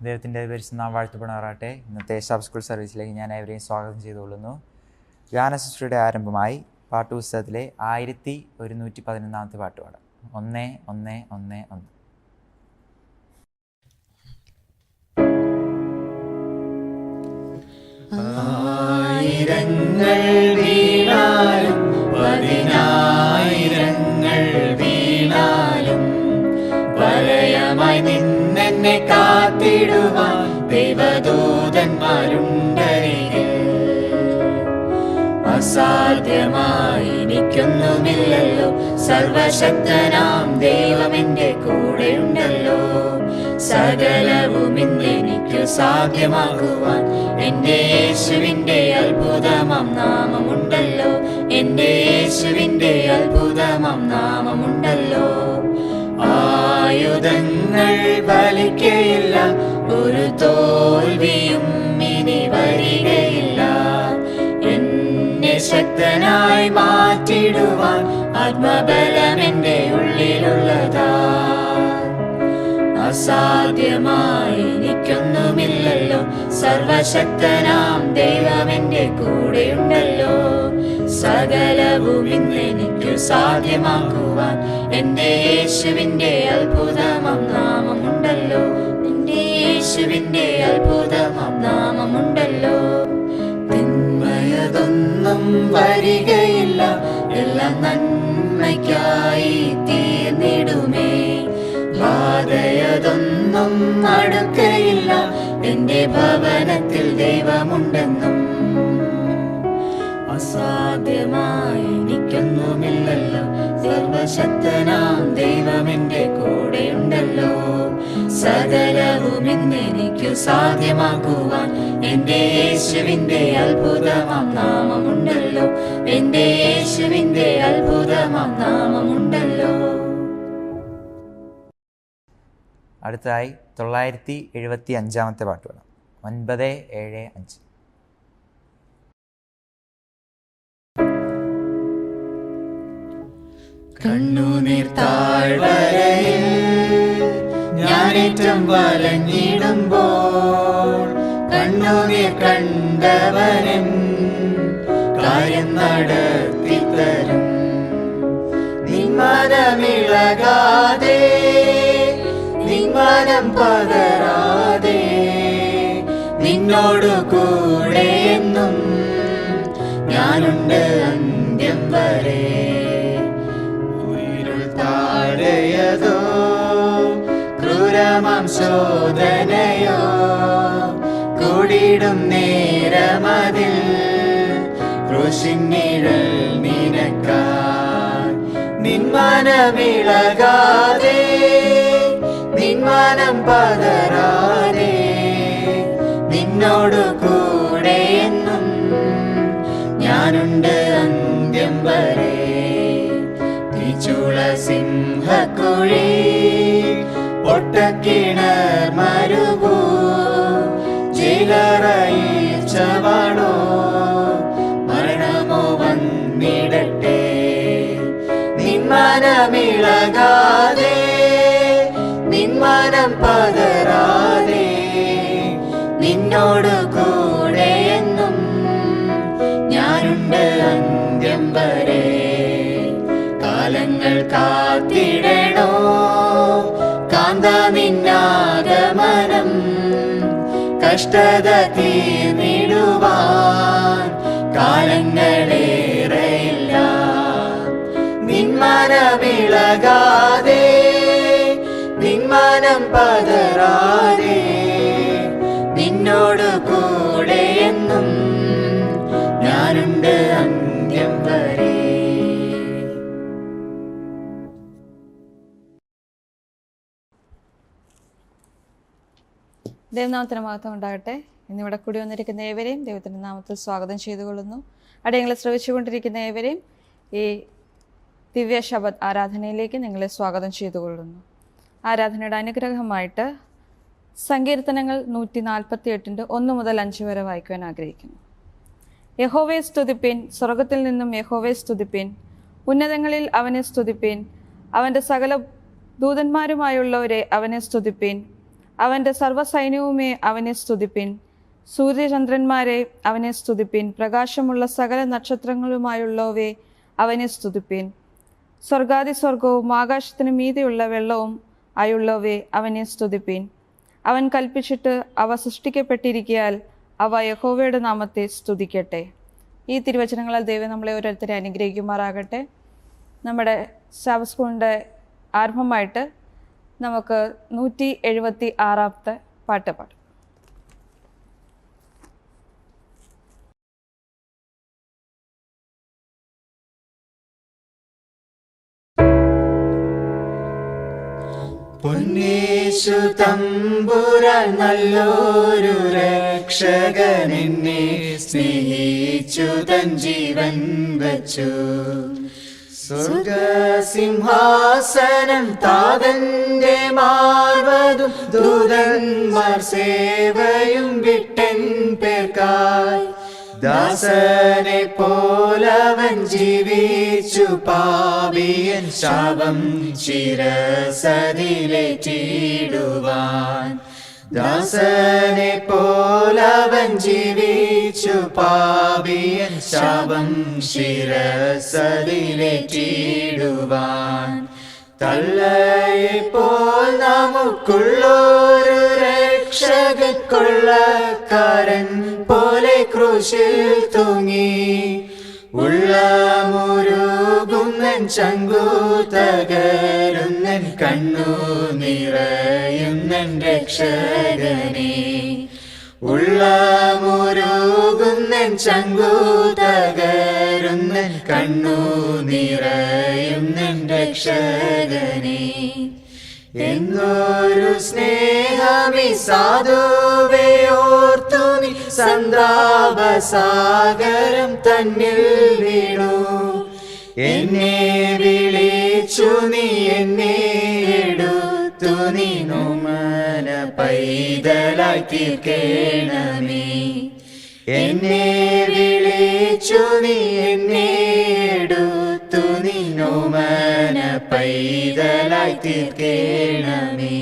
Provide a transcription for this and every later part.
ദൈവത്തിൻ്റെ പരിശുദ്ധനാമം വാഴ്ത്തപ്പെടുമാറാകട്ടെ. ഇന്നത്തെ സബ് സ്കൂൾ സർവീസിലേക്ക് ഞാൻ ഏവരെയും സ്വാഗതം ചെയ്തുകൊള്ളുന്നു. ഗാനസൃഷ്ടിയുടെ ആരംഭമായി പാട്ടുപുസ്തകത്തിലെ 1111 പാട്ട് പാടാം. 1111. ആയിരങ്ങൾ വീണാലും പതിനായിരങ്ങൾ വീണാലും വലയമായി നിന്നെന്നെ കാത്തിടുവാൻ ദൈവദൂതന്മാരുണ്ടരികിൽ. അസാധ്യമായി എനിക്കൊന്നുമില്ലല്ലോ, സർവശക്തനാം ദൈവം എൻ്റെ കൂടെയുണ്ടല്ലോ. സകലവും ഇന്നെനിക്കു സാധ്യമാക്കുവാൻ എൻ്റെ യേശുവിൻ്റെ അത്ഭുതമാം നാമമുണ്ടല്ലോ. എൻ്റെ യേശുവിൻ്റെ അത്ഭുതമാം നാമമുണ്ടല്ലോ. ആയുധങ്ങൾ ഫലിക്കയില്ല, ഒരു തോൽവിയും ഇനി വരികയില്ല. എന്നെ ശക്തനായി മാറ്റിടുവാൻ ആത്മബലം എൻ്റെ ഉള്ളിലുള്ളതാ. അസാധ്യമായി എനിക്കൊന്നുമില്ലല്ലോ, സർവശക്തനാം ദൈവം എൻ്റെ കൂടെയുണ്ടല്ലോ. സകലവും ഇന്നെനിക്കു സാധ്യമാക്കുവാൻ എൻ്റെ യേശുവിൻ്റെ അത്ഭുതമാം നാമമുണ്ടല്ലോ. എൻ്റെ യേശുവിൻ്റെ അത്ഭുതമാം നാമമുണ്ടല്ലോ. തിന്മയതൊന്നും വരികയില്ല, എല്ലാം നന്മയ്ക്കായി തീർന്നിടുമേ. ബാധയതൊന്നും അടുക്കയില്ല, എൻ്റെ ഭവനത്തിൽ ദൈവമുണ്ടെന്നും. അസാധ്യമായി എനിക്കൊന്നുമില്ലല്ലോ, സർവശക്തനാം ദൈവം എൻ്റെ കൂടെയുണ്ടല്ലോ. സകലവും ഇന്നെനിക്കു സാധ്യമാക്കുവാൻ എൻ്റെ യേശുവിൻ്റെ അത്ഭുതമാം നാമമുണ്ടല്ലോ. എൻ്റെ യേശുവിൻ്റെ അത്ഭുതമാം നാമമുണ്ടല്ലോ. അടുത്തതായി 975 പാട്ട് പാടാം. 975. കണ്ണുനീർ താഴ്വരയിൽ ഞാനേറ്റം വലഞ്ഞിടുമ്പോൾ കണ്ണുനീർ കണ്ടവനൻ കാര്യം നടത്തിത്തരും. നിന്മനമിളകാതെ നിന്മനം പതരാതെ നിന്നോടു കൂടെ എന്നും ഞാനുണ്ട് അന്ത്യം വരെ. ഉയിരുൾ താഴെയതോ ക്രൂരമാം ശോധനയോ കൂടിയിടും നേരമതിൽ ക്രൂശിന്നിഴൽ നിനക്കാൻ. നിന്മനമിളകാതെ നിന്മനം പതരാതെ നിന്നോടു കൂടെ എന്നും ഞാനുണ്ട് അന്ത്യം വരെ. തീച്ചുള സിംഹക്കുഴി പൊട്ടക്കിണർ മരുഭൂ ജയിലറയിൽ ചവാണോ മരണമോ വന്നിടട്ടെ. നിന്മനമിളകാതെ നിന്മനം പതരാതെ നിന്നോടു കൂടെ എന്നും ഞാനുണ്ട് അന്ത്യം വരെ. കാലങ്ങൾ കാത്തിടണോ കാന്ത നിന്നാഗമനം, കഷ്ടത തീർന്നിടുവാൻ കാലങ്ങളേറെയില്ല. നിന്മനമിളകാതെ നിന്മനം പതരാതെ നിന്നോടു കൂടെ എന്നും ഞാനുണ്ട് അന്ത്യം വരെ. ദൈവനാമത്തിന് മഹത്വം ഉണ്ടാകട്ടെ. ഇന്നിവിടെ കൂടി വന്നിരിക്കുന്ന ഏവരെയും ദൈവത്തിൻ്റെ നാമത്തിൽ സ്വാഗതം ചെയ്തുകൊള്ളുന്നു. അടിയങ്ങളെ ശ്രവിച്ചുകൊണ്ടിരിക്കുന്ന ഏവരെയും ഈ ദിവ്യ ശബദ് ആരാധനയിലേക്ക് നിങ്ങളെ സ്വാഗതം ചെയ്തുകൊള്ളുന്നു. ആരാധനയുടെ അനുഗ്രഹമായിട്ട് സങ്കീർത്തനങ്ങൾ 148 1 മുതൽ 5 വരെ വായിക്കുവാൻ ആഗ്രഹിക്കുന്നു. യഹോവയെ സ്തുതിപ്പിൻ, സ്വർഗത്തിൽ നിന്നും യഹോവയെ സ്തുതിപ്പിൻ, ഉന്നതങ്ങളിൽ അവനെ സ്തുതിപ്പിൻ, അവൻ്റെ സകല ദൂതന്മാരുമായുള്ളവരെ അവനെ സ്തുതിപ്പിൻ, അവൻ്റെ സർവ്വസൈന്യവുമേ അവനെ സ്തുതിപ്പിൻ. സൂര്യചന്ദ്രന്മാരെ അവനെ സ്തുതിപ്പിൻ. പ്രകാശമുള്ള സകല നക്ഷത്രങ്ങളുമായുള്ളവേ അവനെ സ്തുതിപ്പിൻ. സ്വർഗാതിസ്വർഗവും ആകാശത്തിന് മീതെയുള്ള വെള്ളവും ആയുള്ളവേ അവനെ സ്തുതിപ്പിൻ. അവൻ കൽപ്പിച്ചിട്ട് അവ സൃഷ്ടിക്കപ്പെട്ടിരിക്കയാൽ അവ യഹോവയുടെ നാമത്തെ സ്തുതിക്കട്ടെ. ഈ തിരുവചനങ്ങളാൽ ദൈവം നമ്മളെ ഓരോരുത്തരെ അനുഗ്രഹിക്കുമാറാകട്ടെ. നമ്മുടെ സാബത്ത് സ്കൂളിൻ്റെ ആരംഭമായിട്ട് നമുക്ക് 176 പാട്ട് പാടാം. പൊന്നേശു തമ്പുരാൻ നല്ലൊരു രക്ഷകൻ എന്നെ സ്നേഹിച്ചു തൻ ജീവൻ വച്ചു. സ്വർഗസിംഹാസനം താതന്റെ മാർവതും ദൂതന്മാർ സേവയും വിട്ടൻ പേർക്കായി. ദാസനെ പോലവൻ ജീവിച്ചു പാപിയൻ ശാപം ശിരസതിലേറ്റിടുവാൻ. ദാസനെ പോലവൻ ജീവിച്ചു പാപിയൻ ശാപം ശിരസതിലേറ്റിടുവാൻ. തള്ളയെപ്പോൾ നമുക്കുള്ളൊരു രക്ഷകൻ കൊള്ളക്കാരൻ പോലെ ക്രൂശിൽ തൂങ്ങി. ഉള്ളമുരുകുന്നൻ ചങ്കു തകരുന്നൻ കണ്ണു നിറയുന്നൻ രക്ഷകനെ. ഉള്ളമുരുകുന്നൻ ചങ്കു തകരുന്നൻ കണ്ണു നിറയുന്നൻ രക്ഷകനെ. എന്നൊരു സ്നേഹമി സാധുവേ ഓർത്തു നീ സന്താപസാഗരം തന്നിൽ വീണു. എന്നെ വിളിച്ചു നീ എന്നെ എടുത്തു നീ നോമന പൈതലായി തീർക്കേണമേ. എന്നെ വിളിച്ചു നീ എന്നെ എടുത്തു നീ നോമന പൈതലായി തീർക്കേണമേ.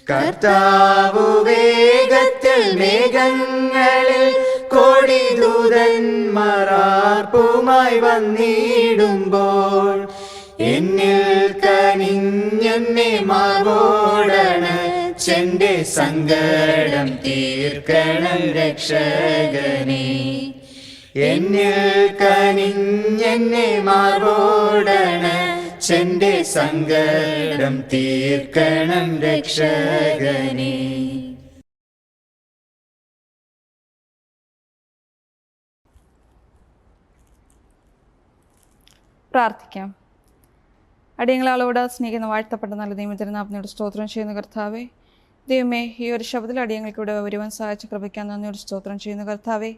കർത്താവു വേഗത്തിൽ മേഘങ്ങളിൽ കോടി ദൂതന്മാർപ്പുമായി വന്നിടുമ്പോൾ എന്നിൽ കനിഞ്ഞെന്നെ മാവോടണച്ചെന്റെ സങ്കടം തീർക്കണം രക്ഷകനെ. എന്നിൽ കനിഞ്ഞെന്നെ മാവോടണച്ചെന്റെ സങ്കടം തീർക്കണം രക്ഷകനെ. പ്രാർത്ഥിക്കാം. അടിയങ്ങളോട് സ്നേഹിക്കുന്ന വാഴ്ത്തപ്പെട്ട നല്ല ദൈവത്തിന് നാമത്തിനോട് സ്തോത്രം ചെയ്യുന്ന കർത്താവേ. ദൈവമേ, ഈ ഒരു ശബ്ദത്തിൽ അടിയങ്ങൾക്ക് ഇവിടെ വരുവാൻ സഹായിച്ച കൃപയ്ക്കാൻ നന്ദിയോട് സ്തോത്രം ചെയ്യുന്ന കർത്താവേ.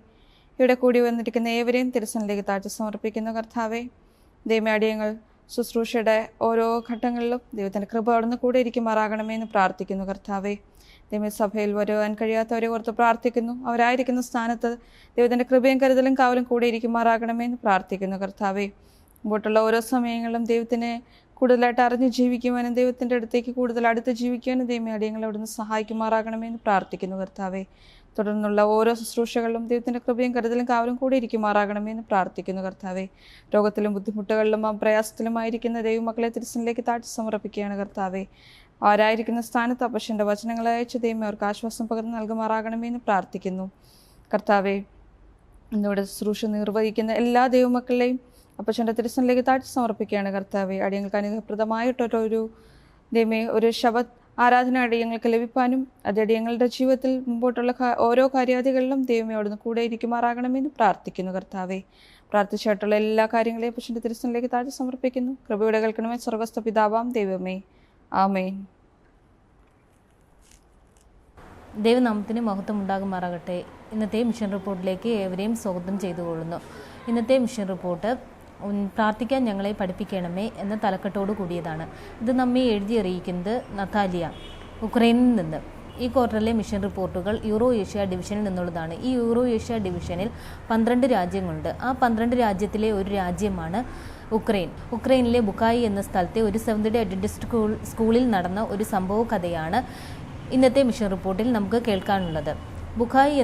ഇവിടെ കൂടി വന്നിരിക്കുന്ന ഏവരെയും തിരുസന്നിലേക്ക് താഴ്ത്തി സമർപ്പിക്കുന്ന കർത്താവേ. ദൈവമേ, അടിയങ്ങൾ ശുശ്രൂഷയുടെ ഓരോ ഘട്ടങ്ങളിലും ദൈവത്തിൻ്റെ കൃപ അവിടുന്ന് കൂടെ ഇരിക്കുമാറാകണമെന്ന് പ്രാർത്ഥിക്കുന്നു കർത്താവേ. ദൈവമേ, സഭയിൽ വരുവാൻ കഴിയാത്തവരെ ഓർത്ത് പ്രാർത്ഥിക്കുന്നു. അവരായിരിക്കുന്ന സ്ഥാനത്ത് ദൈവത്തിൻ്റെ കൃപയും കരുതലും കാവലും കൂടെ ഇരിക്കുമാറാകണമെന്ന് പ്രാർത്ഥിക്കുന്നു കർത്താവേ. മുമ്പോട്ടുള്ള ഓരോ സമയങ്ങളിലും ദൈവത്തിനെ കൂടുതലായിട്ട് അറിഞ്ഞ് ജീവിക്കുവാനും ദൈവത്തിൻ്റെ അടുത്തേക്ക് കൂടുതൽ അടുത്ത് ജീവിക്കുവാനും ദൈവമേ അടിയങ്ങളെ അവിടുന്ന് സഹായിക്കുമാറാകണമെന്ന് പ്രാർത്ഥിക്കുന്നു കർത്താവേ. തുടർന്നുള്ള ഓരോ ശുശ്രൂഷകളിലും ദൈവത്തിൻ്റെ കൃപയും കരുതലും കാവലും കൂടി ഇരിക്കുമാറാകണമെന്ന് പ്രാർത്ഥിക്കുന്നു കർത്താവേ. രോഗത്തിലും ബുദ്ധിമുട്ടുകളിലും പ്രയാസത്തിലുമായിരിക്കുന്ന ദൈവമക്കളെ തിരുസന്നിലേക്ക് താഴ്ത്തി സമർപ്പിക്കുകയാണ് കർത്താവേ. ആരായിരിക്കുന്ന സ്ഥാനത്ത് അപ്പച്ചൻ്റെ വചനങ്ങളെ അയച്ച് ദൈവമേ അവർക്ക് ആശ്വാസം പകർന്ന് നൽകുമാറാകണമെന്ന് പ്രാർത്ഥിക്കുന്നു കർത്താവേ. ഇന്നിവിടെ ശുശ്രൂഷ നിർവഹിക്കുന്ന എല്ലാ ദൈവമക്കളെയും അപ്പച്ചൻ്റെ തിരുസന്നിലേക്ക് താഴ്ത്തി സമർപ്പിക്കുകയാണ് കർത്താവേ. അടിയങ്ങൾക്ക് അനുഗ്രഹപ്രദമായിട്ടൊരു ദൈവമേ ഒരു ശബത്ത് ആരാധന അടിയങ്ങൾക്ക് ലഭിക്കാനും അത് അടിയങ്ങളുടെ ജീവിതത്തിൽ മുമ്പോട്ടുള്ള ഓരോ കാര്യാദികളിലും ദൈവമേ അവിടുന്ന് കൂടെ ഇരിക്കുമാറാകണമെന്ന് പ്രാർത്ഥിക്കുന്നു കർത്താവേ. പ്രാർത്ഥിച്ചായിട്ടുള്ള എല്ലാ കാര്യങ്ങളെയും അപ്പച്ചൻ്റെ തിരുസന്നിലേക്ക് താഴ്ത്തി സമർപ്പിക്കുന്നു. കൃപയുടെ കേൾക്കണമേ സ്വർഗ്ഗസ്ഥ പിതാവാം ദൈവമേ. ആമേൻ. ദൈവനാമത്തിന് മഹത്വം ഉണ്ടാകുമാറാകട്ടെ. ഇന്നത്തെ മിഷൻ റിപ്പോർട്ടിലേക്ക് ഏവരെയും സ്വാഗതം ചെയ്തുകൊള്ളുന്നു. ഇന്നത്തെ മിഷൻ റിപ്പോർട്ട് പ്രാർത്ഥിക്കാൻ ഞങ്ങളെ പഠിപ്പിക്കണമേ എന്ന തലക്കെട്ടോട് കൂടിയതാണ്. ഇത് നമ്മെ എഴുതി അറിയിക്കുന്നത് നതാലിയ, ഉക്രൈനിൽ നിന്ന്. ഈ ക്വാർട്ടറിലെ മിഷൻ റിപ്പോർട്ടുകൾ യൂറോ ഏഷ്യ ഡിവിഷനിൽ നിന്നുള്ളതാണ്. ഈ യൂറോ ഏഷ്യ ഡിവിഷനിൽ 12 രാജ്യങ്ങളുണ്ട്. ആ 12 രാജ്യത്തിലെ ഒരു രാജ്യമാണ് ഉക്രൈൻ. ഉക്രൈനിലെ ബുക്കായി എന്ന സ്ഥലത്തെ ഒരു സെവന്ത് ഡേ അഡ്വന്റിസ്റ്റ് സ്കൂളിൽ നടന്ന ഒരു സംഭവ കഥയാണ് ഇന്നത്തെ മിഷൻ റിപ്പോർട്ടിൽ നമുക്ക് കേൾക്കാനുള്ളത്. ബുക്കായി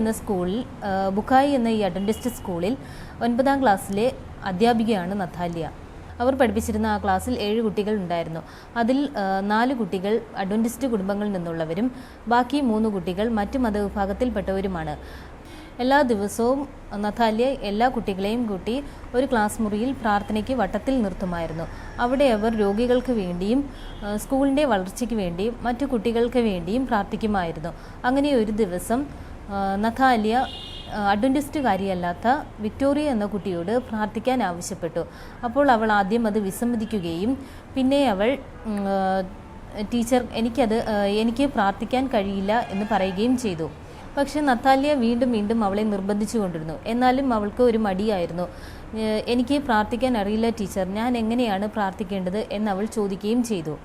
എന്ന ഈ അഡ്വന്റിസ്റ്റ് സ്കൂളിൽ 9ാം ക്ലാസ്സിലെ അധ്യാപികയാണ് നഥാല്യ. അവർ പഠിപ്പിച്ചിരുന്ന ആ ക്ലാസ്സിൽ 7 കുട്ടികൾ ഉണ്ടായിരുന്നു. അതിൽ 4 കുട്ടികൾ അഡ്വന്റിസ്റ്റ് കുടുംബങ്ങളിൽ നിന്നുള്ളവരും ബാക്കി 3 കുട്ടികൾ മറ്റു മതവിഭാഗത്തിൽപ്പെട്ടവരുമാണ്. എല്ലാ ദിവസവും നഥാല്യ എല്ലാ കുട്ടികളെയും കൂട്ടി ഒരു ക്ലാസ് മുറിയിൽ പ്രാർത്ഥനയ്ക്ക് വട്ടത്തിൽ നിർത്തുമായിരുന്നു. അവിടെ അവർ രോഗികൾക്ക് വേണ്ടിയും സ്കൂളിൻ്റെ വളർച്ചയ്ക്ക് വേണ്ടിയും മറ്റു കുട്ടികൾക്ക് വേണ്ടിയും പ്രാർത്ഥിക്കുമായിരുന്നു. അങ്ങനെ ഒരു ദിവസം നഥാല്യ അഡ്വന്റിസ്റ്റുകാരിയല്ലാത്ത വിക്ടോറിയ എന്ന കുട്ടിയോട് പ്രാർത്ഥിക്കാൻ ആവശ്യപ്പെട്ടു. അപ്പോൾ അവൾ ആദ്യം അത് വിസമ്മതിക്കുകയും പിന്നെ അവൾ ടീച്ചർ എനിക്ക് പ്രാർത്ഥിക്കാൻ കഴിയില്ല എന്ന് പറയുകയും ചെയ്തു. പക്ഷെ നഥാല്യ വീണ്ടും അവളെ നിർബന്ധിച്ചു കൊണ്ടിരുന്നു. എന്നാലും അവൾക്ക് ഒരു മടിയായിരുന്നു. എനിക്ക് പ്രാർത്ഥിക്കാൻ അറിയില്ല ടീച്ചർ, ഞാൻ എങ്ങനെയാണ് പ്രാർത്ഥിക്കേണ്ടത് എന്ന് അവൾ ചോദിക്കുകയും ചെയ്തു.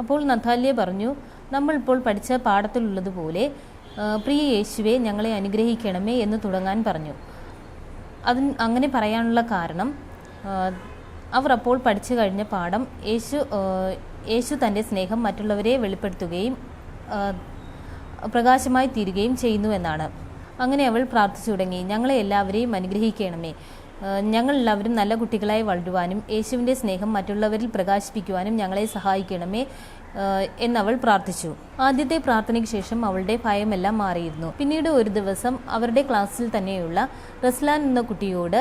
അപ്പോൾ നഥാല്യ പറഞ്ഞു, നമ്മളിപ്പോൾ പഠിച്ച പാഠത്തിലുള്ളതുപോലെ പ്രിയ യേശുവെ ഞങ്ങളെ അനുഗ്രഹിക്കണമേ എന്ന് തുടങ്ങാൻ പറഞ്ഞു. അങ്ങനെ പറയാനുള്ള കാരണം അവർ അപ്പോൾ പഠിച്ചു കഴിഞ്ഞ പാഠം യേശു തൻ്റെ സ്നേഹം മറ്റുള്ളവരെ വെളിപ്പെടുത്തുകയും പ്രകാശമായി തീരുകയും ചെയ്യുന്നുവെന്നാണ്. അങ്ങനെ അവൾ പ്രാർത്ഥിച്ചു തുടങ്ങി, ഞങ്ങളെ എല്ലാവരെയും അനുഗ്രഹിക്കണമേ, ഞങ്ങളെല്ലാവരും നല്ല കുട്ടികളായി വളരുവാനും യേശുവിൻ്റെ സ്നേഹം മറ്റുള്ളവരിൽ പ്രകാശിപ്പിക്കുവാനും ഞങ്ങളെ സഹായിക്കണമേ എന്നവൾ പ്രാർത്ഥിച്ചു. ആദ്യത്തെ പ്രാർത്ഥനയ്ക്ക് ശേഷം അവളുടെ ഭയമെല്ലാം മാറിയിരുന്നു. പിന്നീട് ഒരു ദിവസം അവരുടെ ക്ലാസ്സിൽ തന്നെയുള്ള റസ്ലാൻ എന്ന കുട്ടിയോട്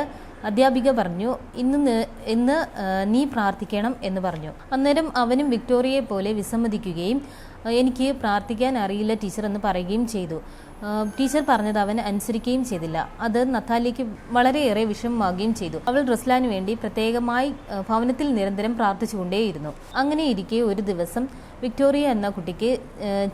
അധ്യാപിക പറഞ്ഞു, ഇന്ന് നീ പ്രാർത്ഥിക്കണം എന്ന് പറഞ്ഞു. അന്നേരം അവനും വിക്ടോറിയയെ പോലെ വിസമ്മതിക്കുകയും എനിക്ക് പ്രാർത്ഥിക്കാൻ അറിയില്ല ടീച്ചർ എന്ന് പറയുകയും ചെയ്തു. ടീച്ചർ പറഞ്ഞത് അവൻ അനുസരിക്കുകയും ചെയ്തില്ല. അത് നഥാല്യയ്ക്ക് വളരെയേറെ വിഷമമാകുകയും ചെയ്തു. അവൾ റസ്ലാന് വേണ്ടി പ്രത്യേകമായി ഭവനത്തിൽ നിരന്തരം പ്രാർത്ഥിച്ചുകൊണ്ടേയിരുന്നു. അങ്ങനെ ഇരിക്കെ ഒരു ദിവസം വിക്ടോറിയ എന്ന കുട്ടിക്ക്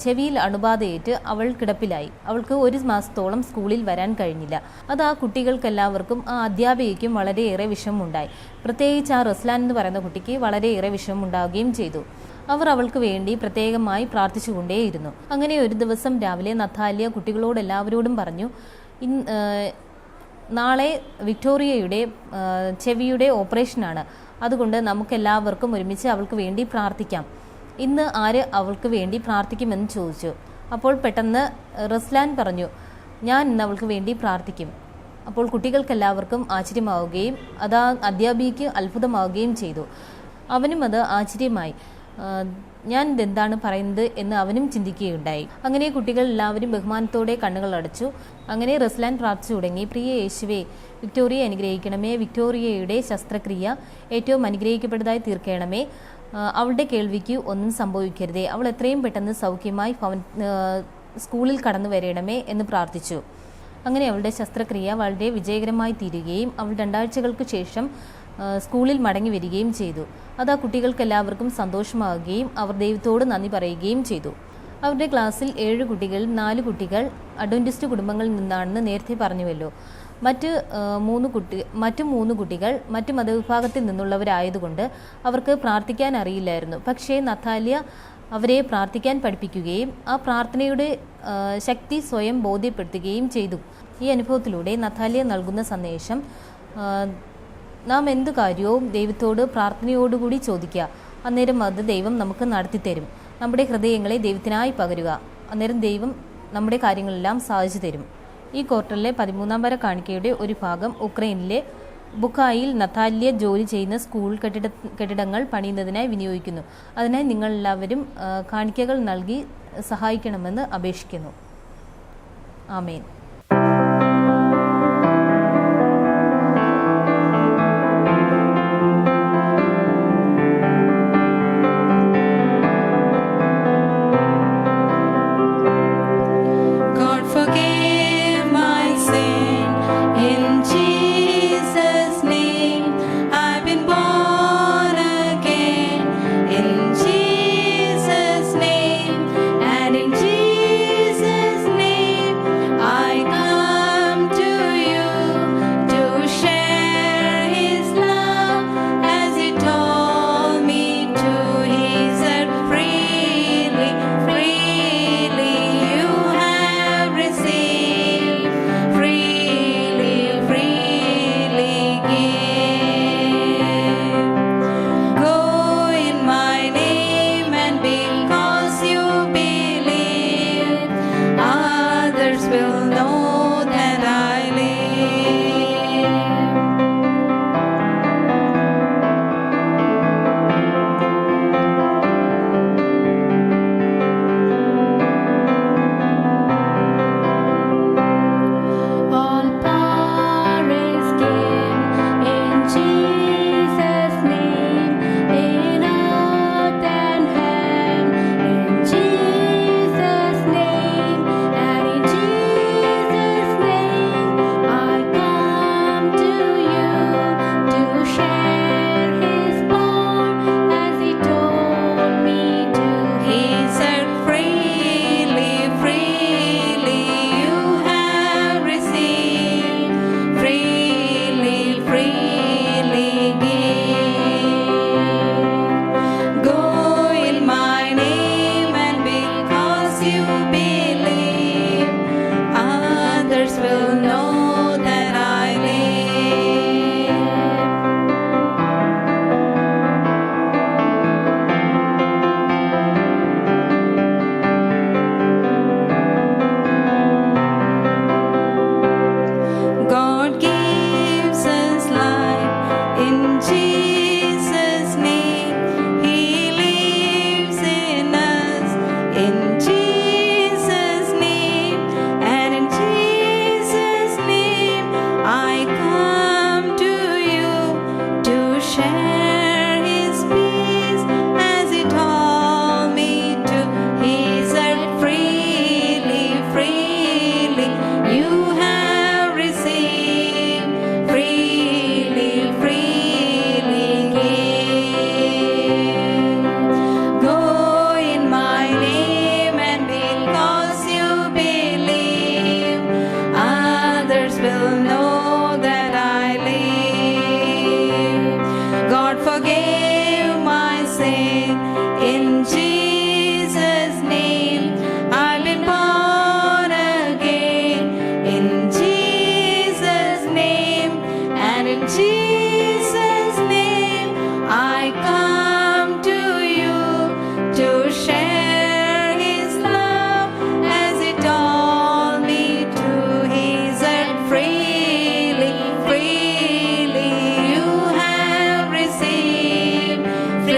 ചെവിയിൽ അണുബാധയേറ്റ് അവൾ കിടപ്പിലായി. അവൾക്ക് 1 മാസത്തോളം സ്കൂളിൽ വരാൻ കഴിഞ്ഞില്ല. അത് ആ കുട്ടികൾക്കെല്ലാവർക്കും ആ അധ്യാപികയ്ക്കും വളരെയേറെ വിഷമമുണ്ടായി. പ്രത്യേകിച്ച് ആ റസ്ലാൻ എന്ന് പറയുന്ന കുട്ടിക്ക് വളരെയേറെ വിഷമമുണ്ടാവുകയും ചെയ്തു. അവർ അവൾക്ക് വേണ്ടി പ്രത്യേകമായി പ്രാർത്ഥിച്ചുകൊണ്ടേയിരുന്നു. അങ്ങനെ ഒരു ദിവസം രാവിലെ നഥാല്യ കുട്ടികളോടെല്ലാവരോടും പറഞ്ഞു, നാളെ വിക്ടോറിയയുടെ ചെവിയുടെ ഓപ്പറേഷനാണ്, അതുകൊണ്ട് നമുക്കെല്ലാവർക്കും ഒരുമിച്ച് അവൾക്ക് വേണ്ടി പ്രാർത്ഥിക്കാം. ഇന്ന് ആര് അവൾക്ക് വേണ്ടി പ്രാർത്ഥിക്കുമെന്ന് ചോദിച്ചു. അപ്പോൾ പെട്ടെന്ന് റസ്ലാൻ പറഞ്ഞു, ഞാൻ ഇന്ന് അവൾക്ക് വേണ്ടി പ്രാർത്ഥിക്കും. അപ്പോൾ കുട്ടികൾക്കെല്ലാവർക്കും ആശ്ചര്യമാവുകയും അത് ആ അധ്യാപികയ്ക്ക് അത്ഭുതമാവുകയും ചെയ്തു. അവനും അത് ആശ്ചര്യമായി. ഞാൻ ഇതെന്താണ് പറയുന്നത് എന്ന് അവനും ചിന്തിക്കുകയുണ്ടായി. അങ്ങനെ കുട്ടികൾ എല്ലാവരും ബഹുമാനത്തോടെ കണ്ണുകൾ അടച്ചു. അങ്ങനെ റസ്ലാൻ പ്രാർത്ഥിച്ചു തുടങ്ങി, പ്രിയ യേശുവേ വിക്ടോറിയയെ അനുഗ്രഹിക്കണമേ, വിക്ടോറിയയുടെ ശസ്ത്രക്രിയ ഏറ്റവും അനുഗ്രഹിക്കപ്പെട്ടതായി തീർക്കണമേ, അവളുടെ കേൾവിക്ക് ഒന്നും സംഭവിക്കരുതേ, അവൾ എത്രയും പെട്ടെന്ന് സൗഖ്യമായി സ്കൂളിൽ കടന്നു വരണമേ എന്ന് പ്രാർത്ഥിച്ചു. അങ്ങനെ അവളുടെ ശസ്ത്രക്രിയ വളരെ വിജയകരമായി തീരുകയും അവൾ 2 ആഴ്ചകൾക്ക് ശേഷം സ്കൂളിൽ മടങ്ങി വരികയും ചെയ്തു. അത് ആ കുട്ടികൾക്കെല്ലാവർക്കും സന്തോഷമാവുകയും അവർ ദൈവത്തോട് നന്ദി പറയുകയും ചെയ്തു. അവരുടെ ക്ലാസ്സിൽ 7 കുട്ടികളിൽ 4 കുട്ടികൾ അഡ്വന്റിസ്റ്റ് കുടുംബങ്ങളിൽ നിന്നാണെന്ന് നേരത്തെ പറഞ്ഞുവല്ലോ. മറ്റ് 3 കുട്ടികൾ മറ്റു മതവിഭാഗത്തിൽ നിന്നുള്ളവരായതുകൊണ്ട് അവർക്ക് പ്രാർത്ഥിക്കാൻ അറിയില്ലായിരുന്നു. പക്ഷേ നഥാല്യ അവരെ പ്രാർത്ഥിക്കാൻ പഠിപ്പിക്കുകയും ആ പ്രാർത്ഥനയുടെ ശക്തി സ്വയം ബോധ്യപ്പെടുത്തുകയും ചെയ്തു. ഈ അനുഭവത്തിലൂടെ നഥാല്യ നൽകുന്ന സന്ദേശം, നാം എന്തു കാര്യവും ദൈവത്തോട് പ്രാർത്ഥനയോടുകൂടി ചോദിക്കുക, അന്നേരം അത് ദൈവം നമുക്ക് നടത്തിത്തരും. നമ്മുടെ ഹൃദയങ്ങളെ ദൈവത്തിനായി പകരുക, അന്നേരം ദൈവം നമ്മുടെ കാര്യങ്ങളെല്ലാം സാധിച്ചു തരും. ഈ ക്വാർട്ടറിലെ 13ാം വാര കാണിക്കയുടെ ഒരു ഭാഗം ഉക്രൈനിലെ ബുക്കായിൽ നഥാല്യ ജോലി ചെയ്യുന്ന സ്കൂൾ കെട്ടിടങ്ങൾ പണിയുന്നതിനായി വിനിയോഗിക്കുന്നു. അതിനായി നിങ്ങളെല്ലാവരും കാണിക്കകൾ നൽകി സഹായിക്കണമെന്ന് അപേക്ഷിക്കുന്നു. ആമേൻ. I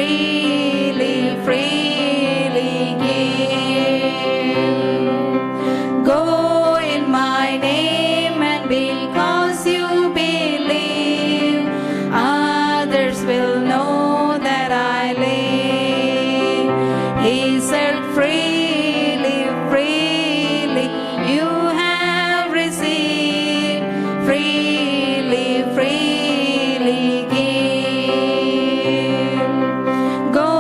freely, freely give. Go in my name, and because you believe, others will know that I live. He said, freely, freely you have received, freely, freely give. Go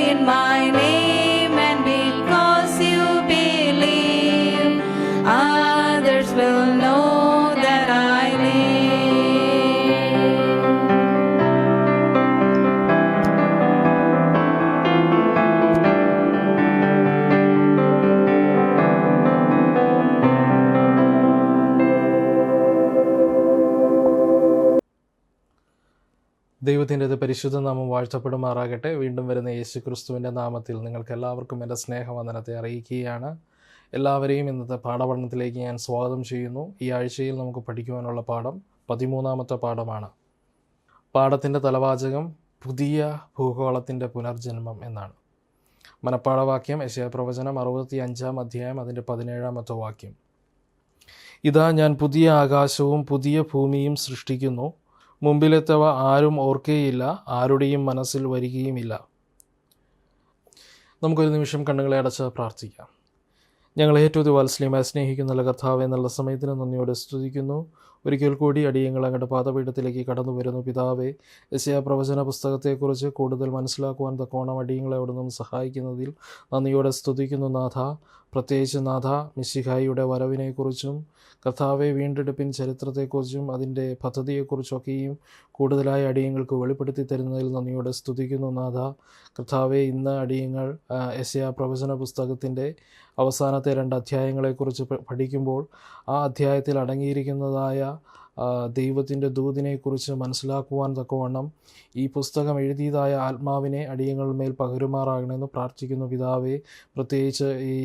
in my name, and because you believe, others will know that I live. ദൈവത്തിൻ്റെ പരിശുദ്ധ നാമം വാഴ്ത്തപ്പെടുമാറാകട്ടെ. വീണ്ടും വരുന്ന യേശു ക്രിസ്തുവിൻ്റെ നാമത്തിൽ നിങ്ങൾക്ക് എല്ലാവർക്കും എൻ്റെ സ്നേഹവന്ദനത്തെ അറിയിക്കുകയാണ്. എല്ലാവരെയും ഇന്നത്തെ പാഠപഠനത്തിലേക്ക് ഞാൻ സ്വാഗതം ചെയ്യുന്നു. ഈ ആഴ്ചയിൽ നമുക്ക് പഠിക്കുവാനുള്ള പാഠം 13-ാമത്തെ പാഠമാണ്. പാഠത്തിൻ്റെ തലവാചകം പുതിയ ഭൂഗോളത്തിൻ്റെ പുനർജന്മം എന്നാണ്. മനപ്പാഠവാക്യം യെശയ്യാപ്രവചനം 65-ാം അധ്യായം അതിൻ്റെ 17-ാമത്തെ വാക്യം. ഇതാ ഞാൻ പുതിയ ആകാശവും പുതിയ ഭൂമിയും സൃഷ്ടിക്കുന്നു, മുമ്പിലെത്തവ ആരും ഓർക്കുകയില്ല, ആരുടെയും മനസ്സിൽ വരികയുമില്ല. നമുക്കൊരു നിമിഷം കണ്ണുകളെ അടച്ച് പ്രാർത്ഥിക്കാം. ഞങ്ങൾ ഏറ്റവും വാത്സല്യമായി സ്നേഹിക്കുന്ന കർത്താവേ, എന്നുള്ള സമയത്തിന് നന്ദിയോടെ സ്തുതിക്കുന്നു. ഒരിക്കൽ കൂടി അടിയങ്ങൾ അങ്ങയുടെ പാദപീഠത്തിലേക്ക് കടന്നു വരുന്നു. പിതാവേ, യെശയ്യാപ്രവചന പുസ്തകത്തെക്കുറിച്ച് കൂടുതൽ മനസ്സിലാക്കുവാൻ തക്കോണം അടിയങ്ങളെ അവിടെ നിന്നും സഹായിക്കുന്നതിൽ നന്ദിയോടെ സ്തുതിക്കുന്നു നാഥ. പ്രത്യേകിച്ച് നാഥ, മിശിഹായിയുടെ വരവിനെക്കുറിച്ചും കർത്താവെ വീണ്ടെടുപ്പിൻ ചരിത്രത്തെക്കുറിച്ചും അതിൻ്റെ പദ്ധതിയെക്കുറിച്ചൊക്കെയും കൂടുതലായി അടിയങ്ങൾക്ക് വെളിപ്പെടുത്തി തരുന്നതിൽ നന്ദിയോടെ സ്തുതിക്കുന്നു നാഥ. കർത്താവെ, ഇന്ന് അടിയങ്ങൾ യെശയ്യാപ്രവചന പുസ്തകത്തിൻ്റെ അവസാനത്തെ 2 അധ്യായങ്ങളെക്കുറിച്ച് പഠിക്കുമ്പോൾ ആ അധ്യായത്തിൽ അടങ്ങിയിരിക്കുന്നതായ ദൈവത്തിൻ്റെ ദൂതിനെക്കുറിച്ച് മനസ്സിലാക്കുവാൻ തക്കവണ്ണം ഈ പുസ്തകം എഴുതിയതായ ആത്മാവിനെ അടിയങ്ങളുടെ മേൽ പകരുമാറാകണമെന്ന് പ്രാർത്ഥിക്കുന്നു പിതാവേ. പ്രത്യേകിച്ച് ഈ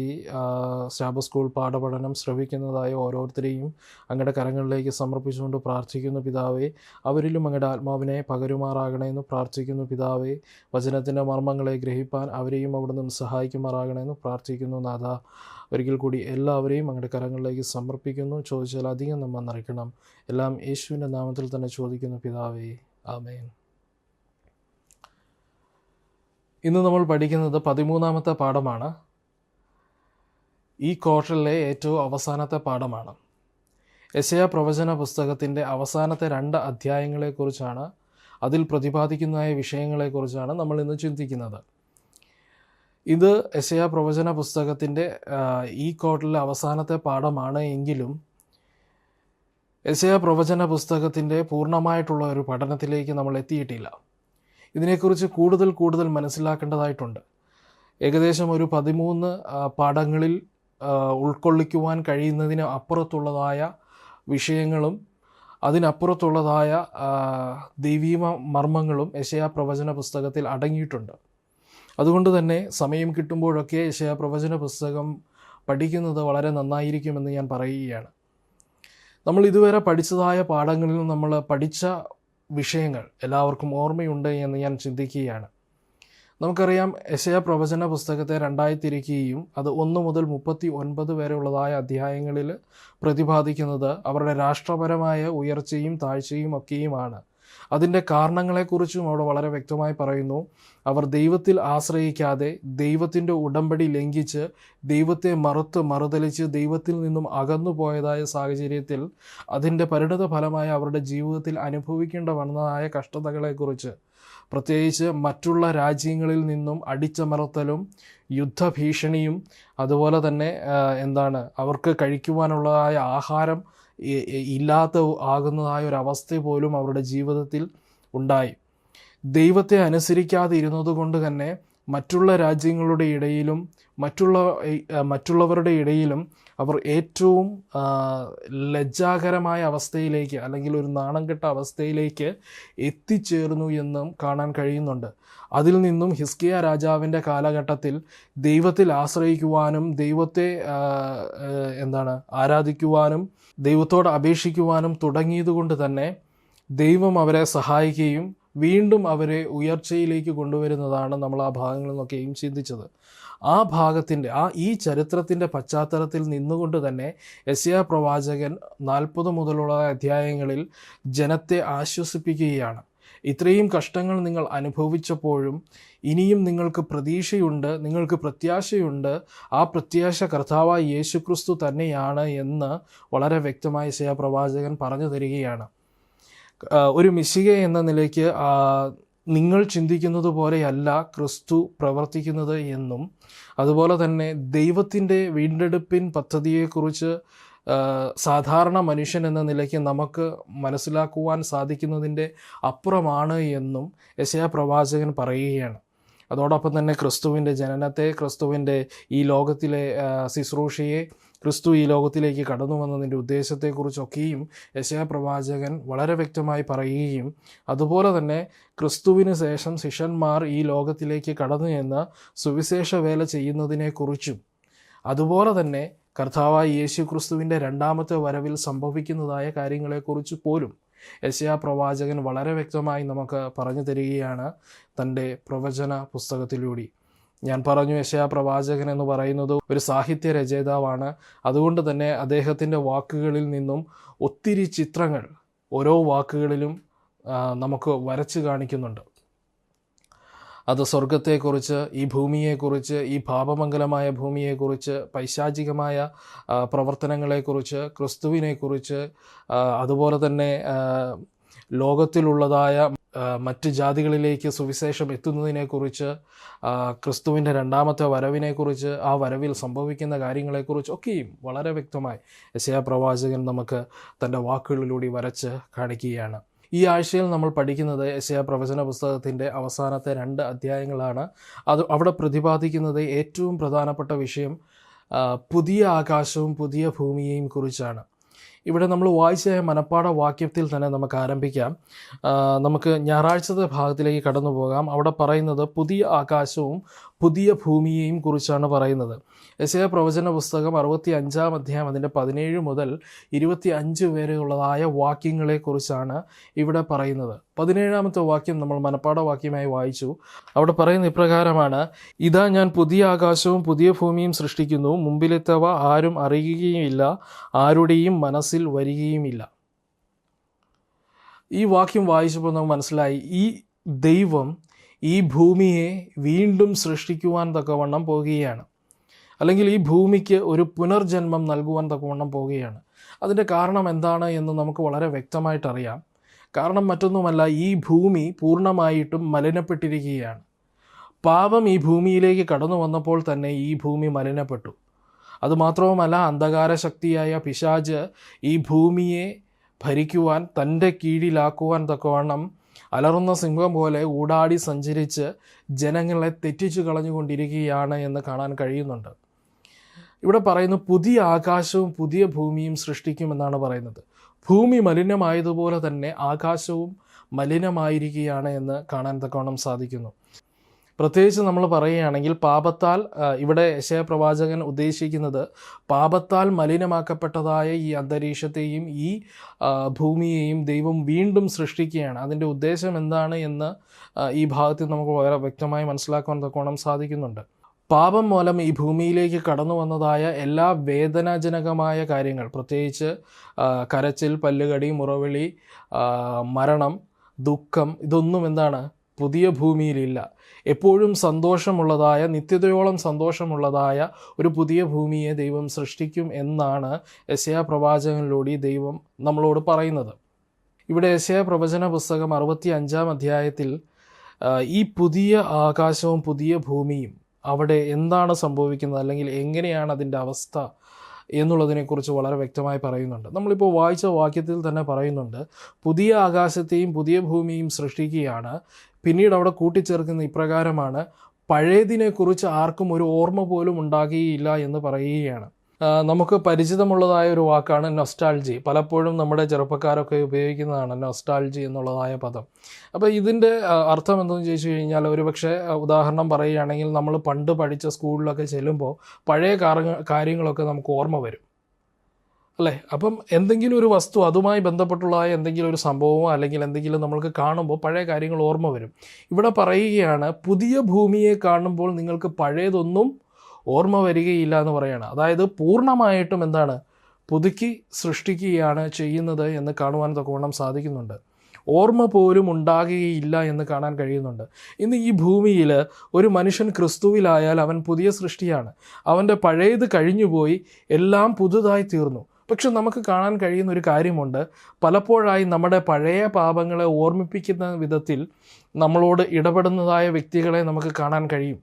ശാബത്ത് സ്കൂൾ പാഠപഠനം ശ്രവിക്കുന്നതായ ഓരോരുത്തരെയും അങ്ങയുടെ കരങ്ങളിലേക്ക് സമർപ്പിച്ചുകൊണ്ട് പ്രാർത്ഥിക്കുന്നു പിതാവേ. അവരിലും അങ്ങയുടെ ആത്മാവിനെ പകരുമാറാകണമെന്ന് പ്രാർത്ഥിക്കുന്നു പിതാവേ. വചനത്തിൻ്റെ മർമ്മങ്ങളെ ഗ്രഹിപ്പാൻ അവരെയും അവിടെ നിന്നും സഹായിക്കുമാറാകണമെന്ന് പ്രാർത്ഥിക്കുന്നു നാഥ. ഒരിക്കൽ കൂടി എല്ലാവരെയും അങ്ങയുടെ കരങ്ങളിലേക്ക് സമർപ്പിക്കുന്നു. ചോദിച്ചാൽ അധികം നമ്മ നിറയ്ക്കണം. എല്ലാം യേശുവിൻ്റെ നാമത്തിൽ തന്നെ ചോദിക്കുന്നു പിതാവേ, ആമേൻ. ഇന്ന് നമ്മൾ പഠിക്കുന്നത് 13-ാമത്തെ പാഠമാണ്. ഈ ക്വാർട്ടറിലെ ഏറ്റവും അവസാനത്തെ പാഠമാണ്. യെശയ്യാപ്രവചന പുസ്തകത്തിൻ്റെ അവസാനത്തെ 2 അധ്യായങ്ങളെക്കുറിച്ചാണ്, അതിൽ പ്രതിപാദിക്കുന്നതായ വിഷയങ്ങളെക്കുറിച്ചാണ് നമ്മൾ ഇന്ന് ചിന്തിക്കുന്നത്. ഇത് യെശയ്യാപ്രവചന പുസ്തകത്തിൻ്റെ ഈ ക്വാർട്ടറിലെ അവസാനത്തെ പാഠമാണ് എങ്കിലും യെശയ്യാപ്രവചന പുസ്തകത്തിൻ്റെ പൂർണ്ണമായിട്ടുള്ള ഒരു പഠനത്തിലേക്ക് നമ്മൾ എത്തിയിട്ടില്ല. ഇതിനെക്കുറിച്ച് കൂടുതൽ മനസ്സിലാക്കേണ്ടതായിട്ടുണ്ട്. ഏകദേശം ഒരു 13 പാഠങ്ങളിൽ ഉൾക്കൊള്ളിക്കുവാൻ കഴിയുന്നതിന് അപ്പുറത്തുള്ളതായ വിഷയങ്ങളും അതിനപ്പുറത്തുള്ളതായ ദൈവീക മർമ്മങ്ങളും യെശയ്യാപ്രവചന പുസ്തകത്തിൽ അടങ്ങിയിട്ടുണ്ട്. അതുകൊണ്ട് തന്നെ സമയം കിട്ടുമ്പോഴൊക്കെ യെശയ്യാപ്രവചന പുസ്തകം പഠിക്കുന്നത് വളരെ നന്നായിരിക്കുമെന്ന് ഞാൻ പറയുകയാണ്. നമ്മൾ ഇതുവരെ പഠിച്ചതായ പാഠങ്ങളിൽ നമ്മൾ പഠിച്ച വിഷയങ്ങൾ എല്ലാവർക്കും ഓർമ്മയുണ്ട് എന്ന് ഞാൻ ചിന്തിക്കുകയാണ്. നമുക്കറിയാം, യെശയ്യാപ്രവചന പുസ്തകത്തെ 2 തിരിക്കുകയും അത് 1 മുതൽ 39 വരെയുള്ളതായ അധ്യായങ്ങളിൽ പ്രതിപാദിക്കുന്നത് അവരുടെ രാഷ്ട്രപരമായ ഉയർച്ചയും താഴ്ചയും ഒക്കെയുമാണ്. അതിൻ്റെ കാരണങ്ങളെക്കുറിച്ചും അവിടെ വളരെ വ്യക്തമായി പറയുന്നു. അവർ ദൈവത്തിൽ ആശ്രയിക്കാതെ ദൈവത്തിൻ്റെ ഉടമ്പടി ലംഘിച്ച് ദൈവത്തെ മറുതലിച്ച് ദൈവത്തിൽ നിന്നും അകന്നു പോയതായ സാഹചര്യത്തിൽ അതിൻ്റെ പരിണിത ഫലമായി അവരുടെ ജീവിതത്തിൽ അനുഭവിക്കേണ്ട വന്നതായ കഷ്ടതകളെക്കുറിച്ച്, പ്രത്യേകിച്ച് മറ്റുള്ള രാജ്യങ്ങളിൽ നിന്നും അടിച്ചമർത്തലും യുദ്ധഭീഷണിയും അതുപോലെ തന്നെ അവർക്ക് കഴിക്കുവാനുള്ളതായ ആഹാരം ഇല്ലാത്ത ആകുന്നതായ ഒരവസ്ഥ പോലും അവരുടെ ജീവിതത്തിൽ ഉണ്ടായി. ദൈവത്തെ അനുസരിക്കാതെ ഇരുന്നത് കൊണ്ട് തന്നെ മറ്റുള്ള രാജ്യങ്ങളുടെ ഇടയിലും മറ്റുള്ളവരുടെ ഇടയിലും അവർ ഏറ്റവും ലജ്ജാകരമായ അവസ്ഥയിലേക്ക് അല്ലെങ്കിൽ ഒരു നാണംകെട്ട അവസ്ഥയിലേക്ക് എത്തിച്ചേർന്നു എന്നും കാണാൻ കഴിയുന്നുണ്ട്. അതിൽ നിന്നും ഹിസ്കിയ രാജാവിൻ്റെ കാലഘട്ടത്തിൽ ദൈവത്തിൽ ആശ്രയിക്കുവാനും ദൈവത്തെ ആരാധിക്കുവാനും ദൈവത്തോട് അപേക്ഷിക്കുവാനും തുടങ്ങിയതുകൊണ്ട് തന്നെ ദൈവം അവരെ സഹായിക്കുകയും വീണ്ടും അവരെ ഉയർച്ചയിലേക്ക് കൊണ്ടുവരുന്നതാണ് നമ്മൾ ആ ഭാഗങ്ങളിൽ നിന്നൊക്കെയും ചിന്തിച്ചത്. ആ ഭാഗത്തിൻ്റെ ഈ ചരിത്രത്തിൻ്റെ പശ്ചാത്തലത്തിൽ നിന്നുകൊണ്ട് തന്നെ യെശയ്യാ പ്രവാചകൻ 40 മുതലുള്ള അധ്യായങ്ങളിൽ ജനത്തെ ആശ്വസിപ്പിക്കുകയാണ്. ഇത്രയും കഷ്ടങ്ങൾ നിങ്ങൾ അനുഭവിച്ചപ്പോഴും ഇനിയും നിങ്ങൾക്ക് പ്രതീക്ഷയുണ്ട്, നിങ്ങൾക്ക് പ്രത്യാശയുണ്ട്. ആ പ്രത്യാശ കർത്താവായ യേശുക്രിസ്തു തന്നെയാണ് എന്ന് വളരെ വ്യക്തമായി യെശയ്യാ പ്രവാചകൻ പറഞ്ഞു തരികയാണ്. ഒരു മിശിഹ എന്ന നിലയ്ക്ക് നിങ്ങൾ ചിന്തിക്കുന്നത് പോലെയല്ല ക്രിസ്തു പ്രവർത്തിക്കുന്നത് എന്നും, അതുപോലെ തന്നെ ദൈവത്തിൻ്റെ വീണ്ടെടുപ്പിൻ പദ്ധതിയെക്കുറിച്ച് സാധാരണ മനുഷ്യൻ എന്ന നിലയ്ക്ക് നമുക്ക് മനസ്സിലാക്കുവാൻ സാധിക്കുന്നതിൻ്റെ അപ്പുറമാണ് എന്നും യെശയ്യാ പ്രവാചകൻ പറയുകയാണ്. അതോടൊപ്പം തന്നെ ക്രിസ്തുവിൻ്റെ ജനനത്തെ, ക്രിസ്തുവിൻ്റെ ഈ ലോകത്തിലെ ശുശ്രൂഷയെ, ക്രിസ്തു ഈ ലോകത്തിലേക്ക് കടന്നു വന്നതിൻ്റെ ഉദ്ദേശത്തെക്കുറിച്ചൊക്കെയും യെശയ്യാ പ്രവാചകൻ വളരെ വ്യക്തമായി പറയുകയും, അതുപോലെ തന്നെ ക്രിസ്തുവിന് ശേഷം ശിഷ്യന്മാർ ഈ ലോകത്തിലേക്ക് കടന്നു എന്ന് സുവിശേഷ വേല ചെയ്യുന്നതിനെക്കുറിച്ചും, അതുപോലെ തന്നെ കർത്താവായ യേശു ക്രിസ്തുവിൻ്റെ രണ്ടാമത്തെ വരവിൽ സംഭവിക്കുന്നതായ കാര്യങ്ങളെക്കുറിച്ച് പോലും യെശയ്യാ പ്രവാചകൻ വളരെ വ്യക്തമായി നമുക്ക് പറഞ്ഞു തരികയാണ് തൻ്റെ പ്രവചന പുസ്തകത്തിലൂടെ. ഞാൻ പറഞ്ഞു, യെശയ്യാ പ്രവാചകൻ എന്ന് പറയുന്നത് ഒരു സാഹിത്യ രചയിതാവാണ്. അതുകൊണ്ട് തന്നെ അദ്ദേഹത്തിൻ്റെ വാക്കുകളിൽ നിന്നും ഒത്തിരി ചിത്രങ്ങൾ ഓരോ വാക്കുകളിലും നമുക്ക് വരച്ച് കാണിക്കുന്നുണ്ട്. അത് സ്വർഗത്തെക്കുറിച്ച്, ഈ ഭൂമിയെക്കുറിച്ച്, ഈ പാപമംഗലമായ ഭൂമിയെക്കുറിച്ച്, പൈശാചികമായ പ്രവർത്തനങ്ങളെക്കുറിച്ച്, ക്രിസ്തുവിനെക്കുറിച്ച്, അതുപോലെ തന്നെ ലോകത്തിലുള്ളതായ മറ്റ് ജാതികളിലേക്ക് സുവിശേഷം എത്തുന്നതിനെക്കുറിച്ച്, ക്രിസ്തുവിൻ്റെ രണ്ടാമത്തെ വരവിനെക്കുറിച്ച്, ആ വരവിൽ സംഭവിക്കുന്ന കാര്യങ്ങളെക്കുറിച്ച് ഒക്കെയും വളരെ വ്യക്തമായി യെശയ്യാ പ്രവാചകൻ നമുക്ക് തൻ്റെ വാക്കുകളിലൂടെ വരച്ച് കാണിക്കുകയാണ്. ഈ ആഴ്ചയിൽ നമ്മൾ പഠിക്കുന്നത് യെശയ്യാ പ്രവചന പുസ്തകത്തിൻ്റെ അവസാനത്തെ 2 അധ്യായങ്ങളാണ്. അവിടെ പ്രതിപാദിക്കുന്നത് ഏറ്റവും പ്രധാനപ്പെട്ട വിഷയം പുതിയ ആകാശവും പുതിയ ഭൂമിയെയും കുറിച്ചാണ്. ഇവിടെ നമ്മൾ വായിച്ച മനപ്പാഠ വാക്യത്തിൽ തന്നെ നമുക്ക് ആരംഭിക്കാം. നമുക്ക് ഞായറാഴ്ചത്തെ ഭാഗത്തിലേക്ക് കടന്നു പോകാം. അവിടെ പറയുന്നത് പുതിയ ആകാശവും പുതിയ ഭൂമിയെയും കുറിച്ചാണ് പറയുന്നത്. യെശയ്യാ പ്രവചന പുസ്തകം 65-ാം അധ്യായം അതിൻ്റെ 17 മുതൽ 25 വരെയുള്ളതായ വാക്യങ്ങളെക്കുറിച്ചാണ് ഇവിടെ പറയുന്നത്. 17-ാമത്തെ വാക്യം നമ്മൾ മനപ്പാഠ വാക്യമായി വായിച്ചു. അവിടെ പറയുന്ന ഇപ്രകാരമാണ്: ഇതാ ഞാൻ പുതിയ ആകാശവും പുതിയ ഭൂമിയും സൃഷ്ടിക്കുന്നു, മുമ്പിലെത്തവ ആരും അറിയുകയുമില്ല, ആരുടെയും മനസ്സിൽ വരികയുമില്ല. ഈ വാക്യം വായിച്ചപ്പോൾ നമുക്ക് മനസ്സിലായി, ഈ ദൈവം ഈ ഭൂമിയെ വീണ്ടും സൃഷ്ടിക്കുവാൻ തക്കവണ്ണം പോകുകയാണ്, അല്ലെങ്കിൽ ഈ ഭൂമിക്ക് ഒരു പുനർജന്മം നൽകുവാൻ തക്കവണ്ണം പോകുകയാണ്. അതിൻ്റെ കാരണം എന്താണ് എന്ന് നമുക്ക് വളരെ വ്യക്തമായിട്ടറിയാം. കാരണം മറ്റൊന്നുമല്ല, ഈ ഭൂമി പൂർണ്ണമായിട്ടും മലിനപ്പെട്ടിരിക്കുകയാണ്. പാപം ഈ ഭൂമിയിലേക്ക് കടന്നു വന്നപ്പോൾ തന്നെ ഈ ഭൂമി മലിനപ്പെട്ടു. അതുമാത്രവുമല്ല, അന്ധകാര ശക്തിയായ പിശാച് ഈ ഭൂമിയെ ഭരിക്കുവാൻ, തൻ്റെ കീഴിലാക്കുവാൻ തക്കവണ്ണം അലറുന്ന സിംഹം പോലെ ഊടാടി സഞ്ചരിച്ച് ജനങ്ങളെ തെറ്റിച്ചു കളഞ്ഞുകൊണ്ടിരിക്കുകയാണ് എന്ന് കാണാൻ കഴിയുന്നുണ്ട്. ഇവിടെ പറയുന്നു പുതിയ ആകാശവും പുതിയ ഭൂമിയും സൃഷ്ടിക്കുമെന്നാണ് പറയുന്നത്. ഭൂമി മലിനമായതുപോലെ തന്നെ ആകാശവും മലിനമായിരിക്കുകയാണ് എന്ന് കാണാൻ തക്കവണ്ണം സാധിക്കുന്നു. പ്രത്യേകിച്ച് നമ്മൾ പറയുകയാണെങ്കിൽ പാപത്താൽ, ഇവിടെ യെശയ്യാ പ്രവാചകൻ ഉദ്ദേശിക്കുന്നത് പാപത്താൽ മലിനമാക്കപ്പെട്ടതായ ഈ അന്തരീക്ഷത്തെയും ഈ ഭൂമിയെയും ദൈവം വീണ്ടും സൃഷ്ടിക്കുകയാണ്. അതിൻ്റെ ഉദ്ദേശം എന്താണ് എന്ന് ഈ ഭാഗത്തിൽ നമുക്ക് വളരെ വ്യക്തമായി മനസ്സിലാക്കാൻ തക്കവണ്ണം സാധിക്കുന്നുണ്ട്. പാപം മൂലം ഈ ഭൂമിയിലേക്ക് കടന്നു വന്നതായ എല്ലാ വേദനാജനകമായ കാര്യങ്ങൾ, പ്രത്യേകിച്ച് കരച്ചിൽ, പല്ലുകടി, മുറവിളി, മരണം, ദുഃഖം, ഇതൊന്നും എന്താണ് പുതിയ ഭൂമിയിലില്ല. എപ്പോഴും സന്തോഷമുള്ളതായ, നിത്യതയോളം സന്തോഷമുള്ളതായ ഒരു പുതിയ ഭൂമിയെ ദൈവം സൃഷ്ടിക്കും എന്നാണ് യെശയ്യാ പ്രവാചകനിലൂടെ ദൈവം നമ്മളോട് പറയുന്നത്. ഇവിടെ യെശയ്യാ പ്രവചന പുസ്തകം 65-ാം അധ്യായത്തിൽ ഈ പുതിയ ആകാശവും പുതിയ ഭൂമിയും അവിടെ എന്താണ് സംഭവിക്കുന്നത്, അല്ലെങ്കിൽ എങ്ങനെയാണ് അതിൻ്റെ അവസ്ഥ എന്നുള്ളതിനെക്കുറിച്ച് വളരെ വ്യക്തമായി പറയുന്നുണ്ട്. നമ്മളിപ്പോൾ വായിച്ച വാക്യത്തിൽ തന്നെ പറയുന്നുണ്ട്, പുതിയ ആകാശത്തെയും പുതിയ ഭൂമിയും സൃഷ്ടിക്കുകയാണ്. പിന്നീട് അവിടെ കൂട്ടിച്ചേർക്കുന്ന ഇപ്രകാരമാണ്: പഴയതിനെക്കുറിച്ച് ആർക്കും ഒരു ഓർമ്മ പോലും ഉണ്ടാകുകയില്ല എന്ന് പറയുകയാണ്. നമുക്ക് പരിചിതമുള്ളതായ ഒരു വാക്കാണ് നൊസ്റ്റാൾജി. പലപ്പോഴും നമ്മുടെ ചെറുപ്പക്കാരൊക്കെ ഉപയോഗിക്കുന്നതാണ് നൊസ്റ്റാൾജി എന്നുള്ളതായ പദം. അപ്പോൾ ഇതിൻ്റെ അർത്ഥം എന്തെന്ന് ചോദിച്ചു കഴിഞ്ഞാൽ, ഒരുപക്ഷെ ഉദാഹരണം പറയുകയാണെങ്കിൽ, നമ്മൾ പണ്ട് പഠിച്ച സ്കൂളിലൊക്കെ ചെല്ലുമ്പോൾ പഴയ കാര്യങ്ങളൊക്കെ നമുക്ക് ഓർമ്മ വരും. അല്ലേ? അപ്പം എന്തെങ്കിലും ഒരു വസ്തു അതുമായി ബന്ധപ്പെട്ടുള്ളതായ എന്തെങ്കിലും ഒരു സംഭവമോ അല്ലെങ്കിൽ എന്തെങ്കിലും നമ്മൾക്ക് കാണുമ്പോൾ പഴയ കാര്യങ്ങൾ ഓർമ്മ വരും. ഇവിടെ പറയുകയാണ്, പുതിയ ഭൂമിയെ കാണുമ്പോൾ നിങ്ങൾക്ക് പഴയതൊന്നും ഓർമ്മ വരികയില്ല എന്ന് പറയുകയാണ്. അതായത് പൂർണ്ണമായിട്ടും എന്താണ്, പുതുക്കി സൃഷ്ടിക്കുകയാണ് ചെയ്യുന്നത് എന്ന് കാണുവാൻ തക്കവണ്ണം സാധിക്കുന്നുണ്ട്. ഓർമ്മ പോലും ഉണ്ടാകുകയില്ല എന്ന് കാണാൻ കഴിയുന്നുണ്ട്. ഇന്ന് ഈ ഭൂമിയിൽ ഒരു മനുഷ്യൻ ക്രിസ്തുവിലായാൽ അവൻ പുതിയ സൃഷ്ടിയാണ്. അവൻ്റെ പഴയത് കഴിഞ്ഞുപോയി, എല്ലാം പുതുതായി തീർന്നു. പക്ഷെ നമുക്ക് കാണാൻ കഴിയുന്ന ഒരു കാര്യമുണ്ട്, പലപ്പോഴായി നമ്മുടെ പഴയ പാപങ്ങളെ ഓർമ്മിപ്പിക്കുന്ന വിധത്തിൽ നമ്മളോട് ഇടപെടുന്നതായ വ്യക്തികളെ നമുക്ക് കാണാൻ കഴിയും.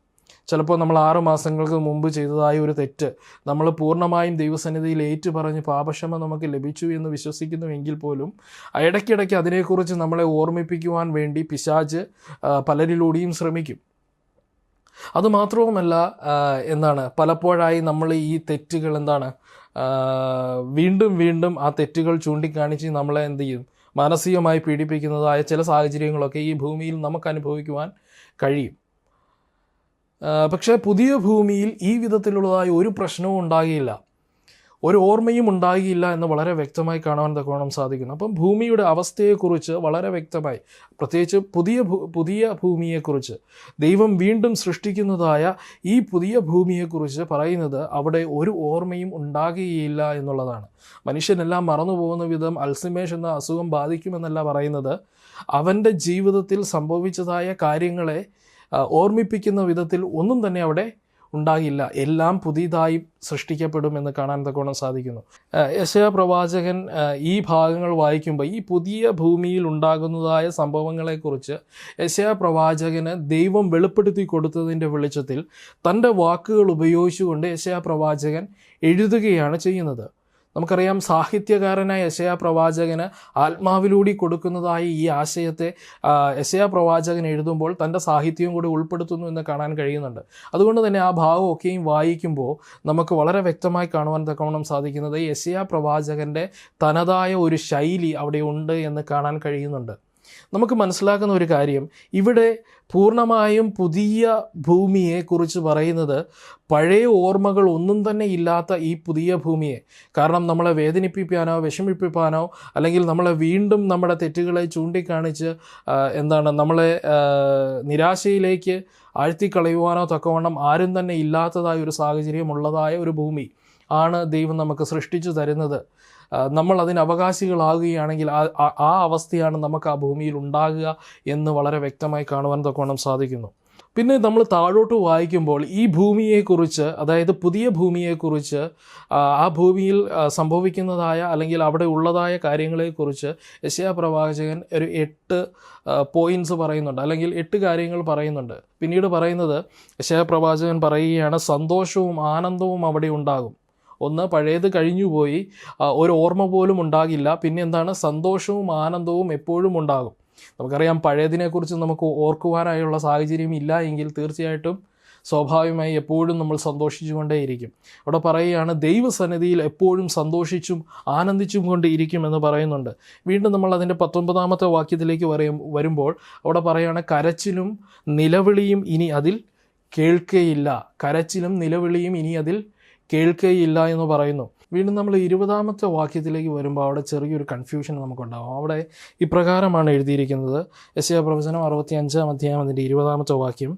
ചിലപ്പോൾ നമ്മൾ 6 മാസങ്ങൾക്ക് മുമ്പ് ചെയ്തതായ ഒരു തെറ്റ് നമ്മൾ പൂർണ്ണമായും ദൈവസന്നിധിയിൽ ഏറ്റുപറഞ്ഞ് പാപക്ഷമ നമുക്ക് ലഭിച്ചു എന്ന് വിശ്വസിക്കുന്നുവെങ്കിൽ പോലും ഇടയ്ക്കിടയ്ക്ക് അതിനെക്കുറിച്ച് നമ്മളെ ഓർമ്മിപ്പിക്കുവാൻ വേണ്ടി പിശാച് പലരിലൂടെയും ശ്രമിക്കും. അതുമാത്രവുമല്ല, പലപ്പോഴായി നമ്മൾ ഈ തെറ്റുകൾ വീണ്ടും വീണ്ടും ആ തെറ്റുകൾ ചൂണ്ടിക്കാണിച്ച് നമ്മളെ എന്ത് ചെയ്യും, മാനസികമായി പീഡിപ്പിക്കുന്നതായ ചില സാഹചര്യങ്ങളൊക്കെ ഈ ഭൂമിയിൽ നമുക്ക് അനുഭവിക്കുവാൻ കഴിയും. പക്ഷേ പുതിയ ഭൂമിയിൽ ഈ വിധത്തിലുള്ളതായ ഒരു പ്രശ്നവും ഉണ്ടാകില്ല, ഒരു ഓർമ്മയും ഉണ്ടാകില്ല എന്ന് വളരെ വ്യക്തമായി കാണുവാൻ തക്കവണ്ണം സാധിക്കുന്നു. അപ്പം ഭൂമിയുടെ അവസ്ഥയെക്കുറിച്ച് വളരെ വ്യക്തമായി, പ്രത്യേകിച്ച് പുതിയ ഭൂമിയെക്കുറിച്ച്, ദൈവം വീണ്ടും സൃഷ്ടിക്കുന്നതായ ഈ പുതിയ ഭൂമിയെക്കുറിച്ച് പറയുന്നത് അവിടെ ഒരു ഓർമ്മയും ഉണ്ടാകുകയില്ല എന്നുള്ളതാണ്. മനുഷ്യനെല്ലാം മറന്നുപോകുന്ന വിധം അൽസിമേഴ്സ് എന്ന അസുഖം ബാധിക്കുമെന്നല്ല പറയുന്നത്, അവൻ്റെ ജീവിതത്തിൽ സംഭവിച്ചതായ കാര്യങ്ങളെ ഓർമ്മിപ്പിക്കുന്ന വിധത്തിൽ ഒന്നും തന്നെ അവിടെ ഉണ്ടാകില്ല. എല്ലാം പുതിയതായി സൃഷ്ടിക്കപ്പെടുമെന്ന് കാണാൻ തക്കവണ്ണം സാധിക്കുന്നു. യെശയ്യാ പ്രവാചകൻ ഈ ഭാഗങ്ങൾ വായിക്കുമ്പോൾ ഈ പുതിയ ഭൂമിയിൽ ഉണ്ടാകുന്നതായ സംഭവങ്ങളെക്കുറിച്ച് യെശയ്യാ പ്രവാചകന് ദൈവം വെളിപ്പെടുത്തി കൊടുത്തതിൻ്റെ വെളിച്ചത്തിൽ തൻ്റെ വാക്കുകൾ ഉപയോഗിച്ചുകൊണ്ട് യെശയ്യാ പ്രവാചകൻ എഴുതുകയാണ് ചെയ്യുന്നത്. നമുക്കറിയാം, സാഹിത്യകാരനായ യെശയ്യാ പ്രവാചകന് ആത്മാവിലൂടെ കൊടുക്കുന്നതായ ഈ ആശയത്തെ യെശയ്യാ പ്രവാചകൻ എഴുതുമ്പോൾ തൻ്റെ സാഹിത്യവും കൂടി ഉൾപ്പെടുത്തുന്നു എന്ന് കാണാൻ കഴിയുന്നുണ്ട്. അതുകൊണ്ട് തന്നെ ആ ഭാഗമൊക്കെയും വായിക്കുമ്പോൾ നമുക്ക് വളരെ വ്യക്തമായി കാണുവാൻ തക്കവണ്ണം സാധിക്കുന്നത് യെശയ്യാ പ്രവാചകൻ്റെ തനതായ ഒരു ശൈലി അവിടെ ഉണ്ട് എന്ന് കാണാൻ കഴിയുന്നുണ്ട്. നമുക്ക് മനസ്സിലാക്കുന്ന ഒരു കാര്യം, ഇവിടെ പൂർണ്ണമായും പുതിയ ഭൂമിയെക്കുറിച്ച് പറയുന്നത് പഴയ ഓർമ്മകൾ ഒന്നും തന്നെ ഇല്ലാത്ത ഈ പുതിയ ഭൂമിയെ, കാരണം നമ്മളെ വേദനിപ്പിക്കാനോ വിഷമിപ്പിക്കാനോ അല്ലെങ്കിൽ നമ്മളെ വീണ്ടും നമ്മുടെ തെറ്റുകളെ ചൂണ്ടിക്കാണിച്ച് നമ്മളെ നിരാശയിലേക്ക് ആഴ്ത്തിക്കളയുവാനോ തക്കവണ്ണം ആരും തന്നെ ഇല്ലാത്തതായ ഒരു സാഹചര്യം ഉള്ളതായ ഒരു ഭൂമി ആണ് ദൈവം നമുക്ക് സൃഷ്ടിച്ചു തരുന്നത്. നമ്മൾ അതിന് അവകാശികളാകുകയാണെങ്കിൽ ആ അവസ്ഥയാണ് നമുക്ക് ആ ഭൂമിയിൽ ഉണ്ടാകുക എന്ന് വളരെ വ്യക്തമായി കാണുവാൻ തക്കവണ്ണം സാധിക്കുന്നു. പിന്നെ നമ്മൾ താഴോട്ട് വായിക്കുമ്പോൾ ഈ ഭൂമിയെക്കുറിച്ച്, അതായത് പുതിയ ഭൂമിയെക്കുറിച്ച്, ആ ഭൂമിയിൽ സംഭവിക്കുന്നതായ അല്ലെങ്കിൽ അവിടെ ഉള്ളതായ കാര്യങ്ങളെക്കുറിച്ച് യെശയ്യാ പ്രവാചകൻ ഒരു 8 പോയിൻറ്റ്സ് പറയുന്നുണ്ട്, അല്ലെങ്കിൽ 8 കാര്യങ്ങൾ പറയുന്നുണ്ട്. പിന്നീട് പറയുന്നത്, യെശയ്യാ പ്രവാചകൻ പറയുകയാണ്, സന്തോഷവും ആനന്ദവും അവിടെ ഉണ്ടാകും. ഒന്ന്, പഴയത് കഴിഞ്ഞുപോയി, ഒരു ഓർമ്മ പോലും ഉണ്ടാകില്ല. പിന്നെ സന്തോഷവും ആനന്ദവും എപ്പോഴും ഉണ്ടാകും. നമുക്കറിയാം, പഴയതിനെക്കുറിച്ച് നമുക്ക് ഓർക്കുവാനായുള്ള സാഹചര്യം ഇല്ല എങ്കിൽ തീർച്ചയായിട്ടും സ്വാഭാവികമായി എപ്പോഴും നമ്മൾ സന്തോഷിച്ചുകൊണ്ടേയിരിക്കും. അവിടെ പറയുകയാണ്, ദൈവസന്നിധിയിൽ എപ്പോഴും സന്തോഷിച്ചും ആനന്ദിച്ചും കൊണ്ടിരിക്കുമെന്ന് പറയുന്നുണ്ട്. വീണ്ടും നമ്മൾ അതിൻ്റെ 19ാമത്തെ വാക്യത്തിലേക്ക് വരുമ്പോൾ അവിടെ പറയുകയാണ്, കരച്ചിലും നിലവിളിയും ഇനി അതിൽ കേൾക്കുകയില്ല. കരച്ചിലും നിലവിളിയും ഇനി അതിൽ കേൾക്കുകയില്ല എന്ന് പറയുന്നു. വീണ്ടും നമ്മൾ 20ാമത്തെ വാക്യത്തിലേക്ക് വരുമ്പോൾ അവിടെ ചെറിയൊരു കൺഫ്യൂഷൻ നമുക്കുണ്ടാകും. അവിടെ ഇപ്രകാരമാണ് എഴുതിയിരിക്കുന്നത്, യെശയ്യാ പ്രവചനം 65-ാം അധ്യായം അതിൻ്റെ 20ാമത്തെ വാക്യം,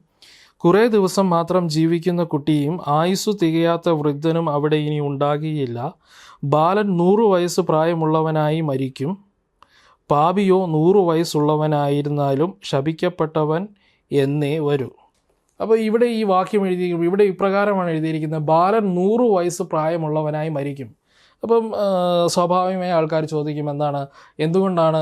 കുറേ ദിവസം മാത്രം ജീവിക്കുന്ന കുട്ടിയും ആയുസ്സു തികയാത്ത വൃദ്ധനും അവിടെ ഇനി ഉണ്ടാകുകയില്ല. ബാലൻ 100 വയസ്സ് പ്രായമുള്ളവനായി മരിക്കും. പാപിയോ 100 വയസ്സുള്ളവനായിരുന്നാലും ശപിക്കപ്പെട്ടവൻ എന്നേ വരൂ. അപ്പോൾ ഇവിടെ ഈ വാക്യം ഇവിടെ ഇപ്രകാരമാണ് എഴുതിയിരിക്കുന്നത്, ബാലൻ 100 വയസ്സ് പ്രായമുള്ളവനായി മരിക്കും. അപ്പം സ്വാഭാവികമായി ആൾക്കാർ ചോദിക്കും, എന്തുകൊണ്ടാണ്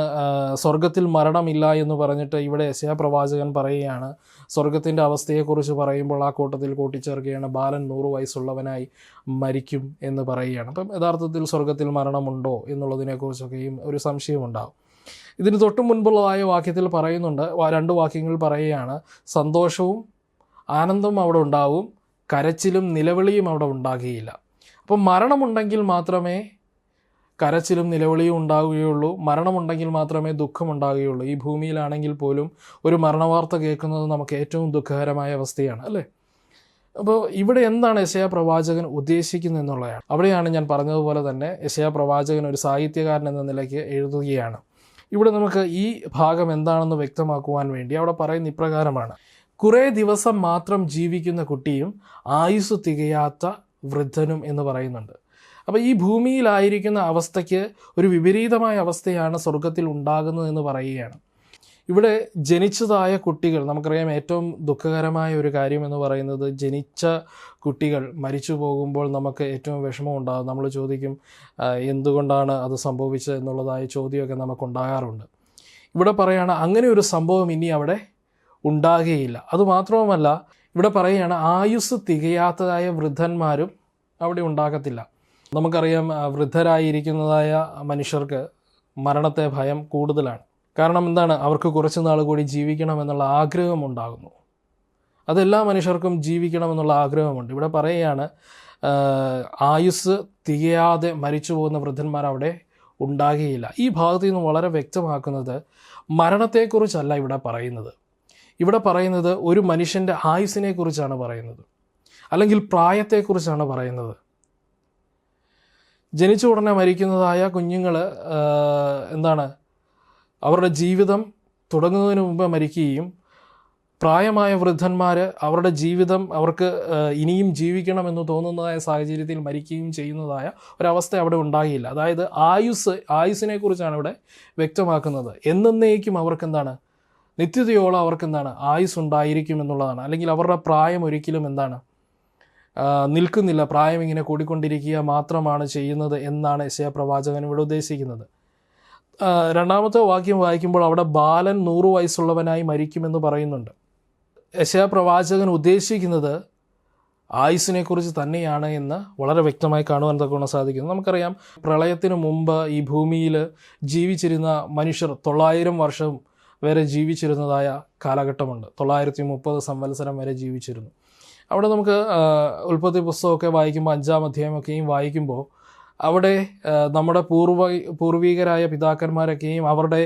സ്വർഗത്തിൽ മരണമില്ല എന്ന് പറഞ്ഞിട്ട് ഇവിടെ യെശയ്യാ പ്രവാചകൻ പറയുകയാണ്. സ്വർഗത്തിൻ്റെ അവസ്ഥയെക്കുറിച്ച് പറയുമ്പോൾ ആ കൂട്ടത്തിൽ കൂട്ടിച്ചേർക്കുകയാണ്, ബാലൻ 100 വയസ്സുള്ളവനായി മരിക്കും എന്ന് പറയുകയാണ്. അപ്പം യഥാർത്ഥത്തിൽ സ്വർഗത്തിൽ മരണമുണ്ടോ എന്നുള്ളതിനെക്കുറിച്ചൊക്കെയും ഒരു സംശയമുണ്ടാകും. ഇതിന് തൊട്ട് മുൻപുള്ളതായ വാക്യത്തിൽ പറയുന്നുണ്ട്, 2 വാക്യങ്ങൾ പറയുകയാണ്, സന്തോഷവും ആനന്ദവും അവിടെ ഉണ്ടാവും, കരച്ചിലും നിലവിളിയും അവിടെ ഉണ്ടാകുകയില്ല. അപ്പം മരണമുണ്ടെങ്കിൽ മാത്രമേ കരച്ചിലും നിലവിളിയും ഉണ്ടാവുകയുള്ളൂ, മരണമുണ്ടെങ്കിൽ മാത്രമേ ദുഃഖമുണ്ടാകുകയുള്ളൂ. ഈ ഭൂമിയിലാണെങ്കിൽ പോലും ഒരു മരണവാർത്ത കേൾക്കുന്നത് നമുക്ക് ഏറ്റവും ദുഃഖകരമായ അവസ്ഥയാണ്, അല്ലേ? അപ്പോൾ ഇവിടെ എന്താണ് യെശയ്യാ പ്രവാചകൻ ഉദ്ദേശിക്കുന്നത് എന്നുള്ളതാണ്. അവിടെയാണ് ഞാൻ പറഞ്ഞതുപോലെ തന്നെ യെശയ്യാ പ്രവാചകൻ ഒരു സാഹിത്യകാരൻ എന്ന നിലയ്ക്ക് എഴുതുകയാണ്. ഇവിടെ നമുക്ക് ഈ ഭാഗം എന്താണെന്ന് വ്യക്തമാക്കുവാൻ വേണ്ടി അവിടെ പറയുന്ന ഇപ്രകാരമാണ്: കുറേ ദിവസം മാത്രം ജീവിക്കുന്ന കുട്ടിയും ആയുസ് തികയാത്ത വൃദ്ധനും എന്ന് പറയുന്നുണ്ട്. അപ്പോൾ ഈ ഭൂമിയിലായിരിക്കുന്ന അവസ്ഥയ്ക്ക് ഒരു വിപരീതമായ അവസ്ഥയാണ് സ്വർഗത്തിൽ ഉണ്ടാകുന്നതെന്ന് പറയുകയാണ്. ഇവിടെ ജനിച്ചതായ കുട്ടികൾ, നമുക്കറിയാം ഏറ്റവും ദുഃഖകരമായ ഒരു കാര്യം എന്ന് പറയുന്നത് ജനിച്ച കുട്ടികൾ മരിച്ചു പോകുമ്പോൾ നമുക്ക് ഏറ്റവും വിഷമം ഉണ്ടാകും. നമ്മൾ ചോദിക്കും എന്തുകൊണ്ടാണ് അത് സംഭവിച്ചത് എന്നുള്ളതായ ചോദ്യമൊക്കെ നമുക്കുണ്ടാകാറുണ്ട്. ഇവിടെ പറയുകയാണ് അങ്ങനെ ഒരു സംഭവം ഇനി അവിടെ ഉണ്ടാകുകയില്ല. അതുമാത്രവുമല്ല, ഇവിടെ പറയുകയാണ് ആയുസ് തികയാത്തതായ വൃദ്ധന്മാരും അവിടെ ഉണ്ടാകത്തില്ല. നമുക്കറിയാം വൃദ്ധരായിരിക്കുന്നതായ മനുഷ്യർക്ക് മരണത്തെ ഭയം കൂടുതലാണ്. കാരണം എന്താണ്? അവർക്ക് കുറച്ച് നാൾ കൂടി ജീവിക്കണമെന്നുള്ള ആഗ്രഹം ഉണ്ടാകുന്നു. അതെല്ലാ മനുഷ്യർക്കും ജീവിക്കണമെന്നുള്ള ആഗ്രഹമുണ്ട്. ഇവിടെ പറയുകയാണ് ആയുസ് തികയാതെ മരിച്ചു പോകുന്ന വൃദ്ധന്മാർ അവിടെ ഉണ്ടാകുകയില്ല. ഈ ഭാഗത്ത് നിന്ന് വളരെ വ്യക്തമാക്കുന്നത് മരണത്തെക്കുറിച്ചല്ല ഇവിടെ പറയുന്നത്. ഇവിടെ പറയുന്നത് ഒരു മനുഷ്യൻ്റെ ആയുസ്സിനെ കുറിച്ചാണ് പറയുന്നത്, അല്ലെങ്കിൽ പ്രായത്തെക്കുറിച്ചാണ് പറയുന്നത്. ജനിച്ച ഉടനെ മരിക്കുന്നതായ കുഞ്ഞുങ്ങൾ എന്താണ്, അവരുടെ ജീവിതം തുടങ്ങുന്നതിന് മുമ്പ് മരിക്കുകയും പ്രായമായ വൃദ്ധന്മാർ അവരുടെ ജീവിതം അവർക്ക് ഇനിയും ജീവിക്കണമെന്ന് തോന്നുന്നതായ സാഹചര്യത്തിൽ മരിക്കുകയും ചെയ്യുന്നതായ ഒരവസ്ഥ അവിടെ ഉണ്ടാകില്ല. അതായത് ആയുസ്സിനെ കുറിച്ചാണ് ഇവിടെ വ്യക്തമാക്കുന്നത്. എന്നേക്കും അവർക്കെന്താണ്, നിത്യതയോളം അവർക്കെന്താണ്, ആയുസ് ഉണ്ടായിരിക്കും എന്നുള്ളതാണ്. അല്ലെങ്കിൽ അവരുടെ പ്രായം ഒരിക്കലും എന്താണ് നിൽക്കുന്നില്ല, പ്രായം ഇങ്ങനെ കൂടിക്കൊണ്ടിരിക്കുക മാത്രമാണ് ചെയ്യുന്നത് എന്നാണ് യെശയ്യാ പ്രവാചകൻ ഇവിടെ ഉദ്ദേശിക്കുന്നത്. രണ്ടാമത്തെ വാക്യം വായിക്കുമ്പോൾ അവിടെ ബാലൻ 100 വയസ്സുള്ളവനായി മരിക്കുമെന്ന് പറയുന്നുണ്ട്. യെശയ്യാ പ്രവാചകൻ ഉദ്ദേശിക്കുന്നത് ആയുസ്സിനെക്കുറിച്ച് തന്നെയാണ് എന്ന് വളരെ വ്യക്തമായി കാണുവാൻ തക്കവണ്ണം സാധിക്കുന്നു. നമുക്കറിയാം പ്രളയത്തിന് മുമ്പ് ഈ ഭൂമിയിൽ ജീവിച്ചിരുന്ന മനുഷ്യർ 900 വർഷം വരെ ജീവിച്ചിരുന്നതായ കാലഘട്ടമുണ്ട്. 930 സംവത്സരം വരെ ജീവിച്ചിരുന്നു. അവിടെ നമുക്ക് ഉൽപ്പത്തി പുസ്തകമൊക്കെ വായിക്കുമ്പോൾ 5-ാം അധ്യായമൊക്കെയും വായിക്കുമ്പോൾ അവിടെ നമ്മുടെ പൂർവികരായ പിതാക്കന്മാരൊക്കെയും അവരുടെ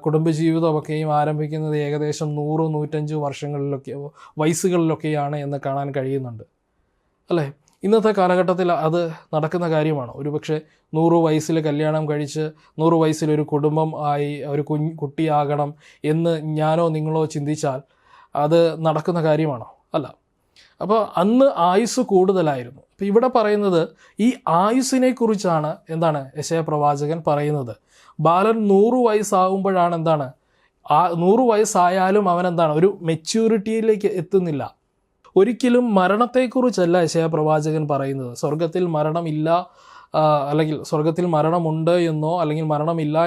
കുടുംബജീവിതമൊക്കെയും ആരംഭിക്കുന്നത് ഏകദേശം 100-105 വർഷങ്ങളിലൊക്കെ വയസ്സുകളിലൊക്കെയാണ് എന്ന് കാണാൻ കഴിയുന്നുണ്ട്, അല്ലേ? ഇന്നത്തെ കാലഘട്ടത്തിൽ അത് നടക്കുന്ന കാര്യമാണ്. ഒരുപക്ഷെ 100 വയസ്സിൽ കല്യാണം കഴിച്ച് 100 വയസ്സിലൊരു കുടുംബം ആയി ഒരു കുട്ടിയാകണം എന്ന് ഞാനോ നിങ്ങളോ ചിന്തിച്ചാൽ അത് നടക്കുന്ന കാര്യമാണോ? അല്ല. അപ്പോൾ അന്ന് ആയുസ് കൂടുതലായിരുന്നു. അപ്പോൾ ഇവിടെ പറയുന്നത് ഈ ആയുസ്സിനെ കുറിച്ചാണ് എന്താണ് യെശയ്യാ പ്രവാചകൻ പറയുന്നത്. ബാലൻ 100 വയസ്സാകുമ്പോഴാണ് എന്താണ്, 100 വയസ്സായാലും അവനെന്താണ്, ഒരു മെച്യൂരിറ്റിയിലേക്ക് എത്തുന്നില്ല. ഒരിക്കലും മരണത്തെക്കുറിച്ചല്ല യെശയ്യാ പ്രവാചകൻ പറയുന്നത്. സ്വർഗത്തിൽ മരണമില്ല, അല്ലെങ്കിൽ സ്വർഗത്തിൽ മരണമുണ്ട് എന്നോ അല്ലെങ്കിൽ മരണമില്ല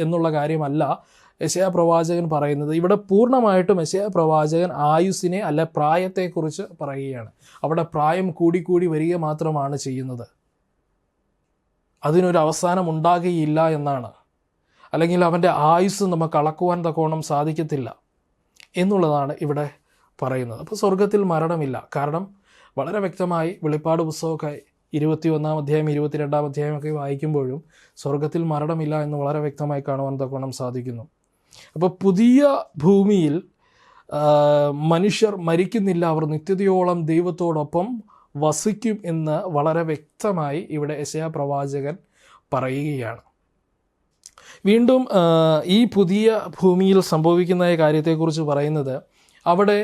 എന്നുള്ള കാര്യമല്ല യെശയ്യാ പ്രവാചകൻ പറയുന്നത്. ഇവിടെ പൂർണ്ണമായിട്ടും യെശയ്യാ പ്രവാചകൻ ആയുസ്സിനെ അല്ല പ്രായത്തെക്കുറിച്ച് പറയുകയാണ്. അവിടെ പ്രായം കൂടിക്കൂടി വരിക മാത്രമാണ് ചെയ്യുന്നത്. അതിനൊരു അവസാനം ഉണ്ടാകുകയില്ല എന്നാണ്, അല്ലെങ്കിൽ അവൻ്റെ ആയുസ് നമുക്ക് അളക്കുവാൻ തക്കോണം സാധിക്കത്തില്ല എന്നുള്ളതാണ് ഇവിടെ പറയുന്നത്. അപ്പോൾ സ്വർഗത്തിൽ മരണമില്ല. കാരണം വളരെ വ്യക്തമായി വെളിപ്പാട് പുസ്തകമൊക്കെ 21-ാം അധ്യായം 22-ാം അധ്യായമൊക്കെ വായിക്കുമ്പോഴും സ്വർഗത്തിൽ മരണമില്ല എന്ന് വളരെ വ്യക്തമായി കാണുവാൻ തക്കോണം സാധിക്കുന്നു. അപ്പോൾ പുതിയ ഭൂമിയിൽ മനുഷ്യർ മരിക്കുന്നില്ല, അവർ നിത്യതയോളം ദൈവത്തോടൊപ്പം വസിക്കും എന്ന് വളരെ വ്യക്തമായി ഇവിടെ യെശയ്യാ പ്രവാചകൻ പറയുകയാണ്. വീണ്ടും ഈ പുതിയ ഭൂമിയിൽ സംഭവിക്കുന്ന കാര്യത്തെക്കുറിച്ച് പറയുന്നത് അവിടെ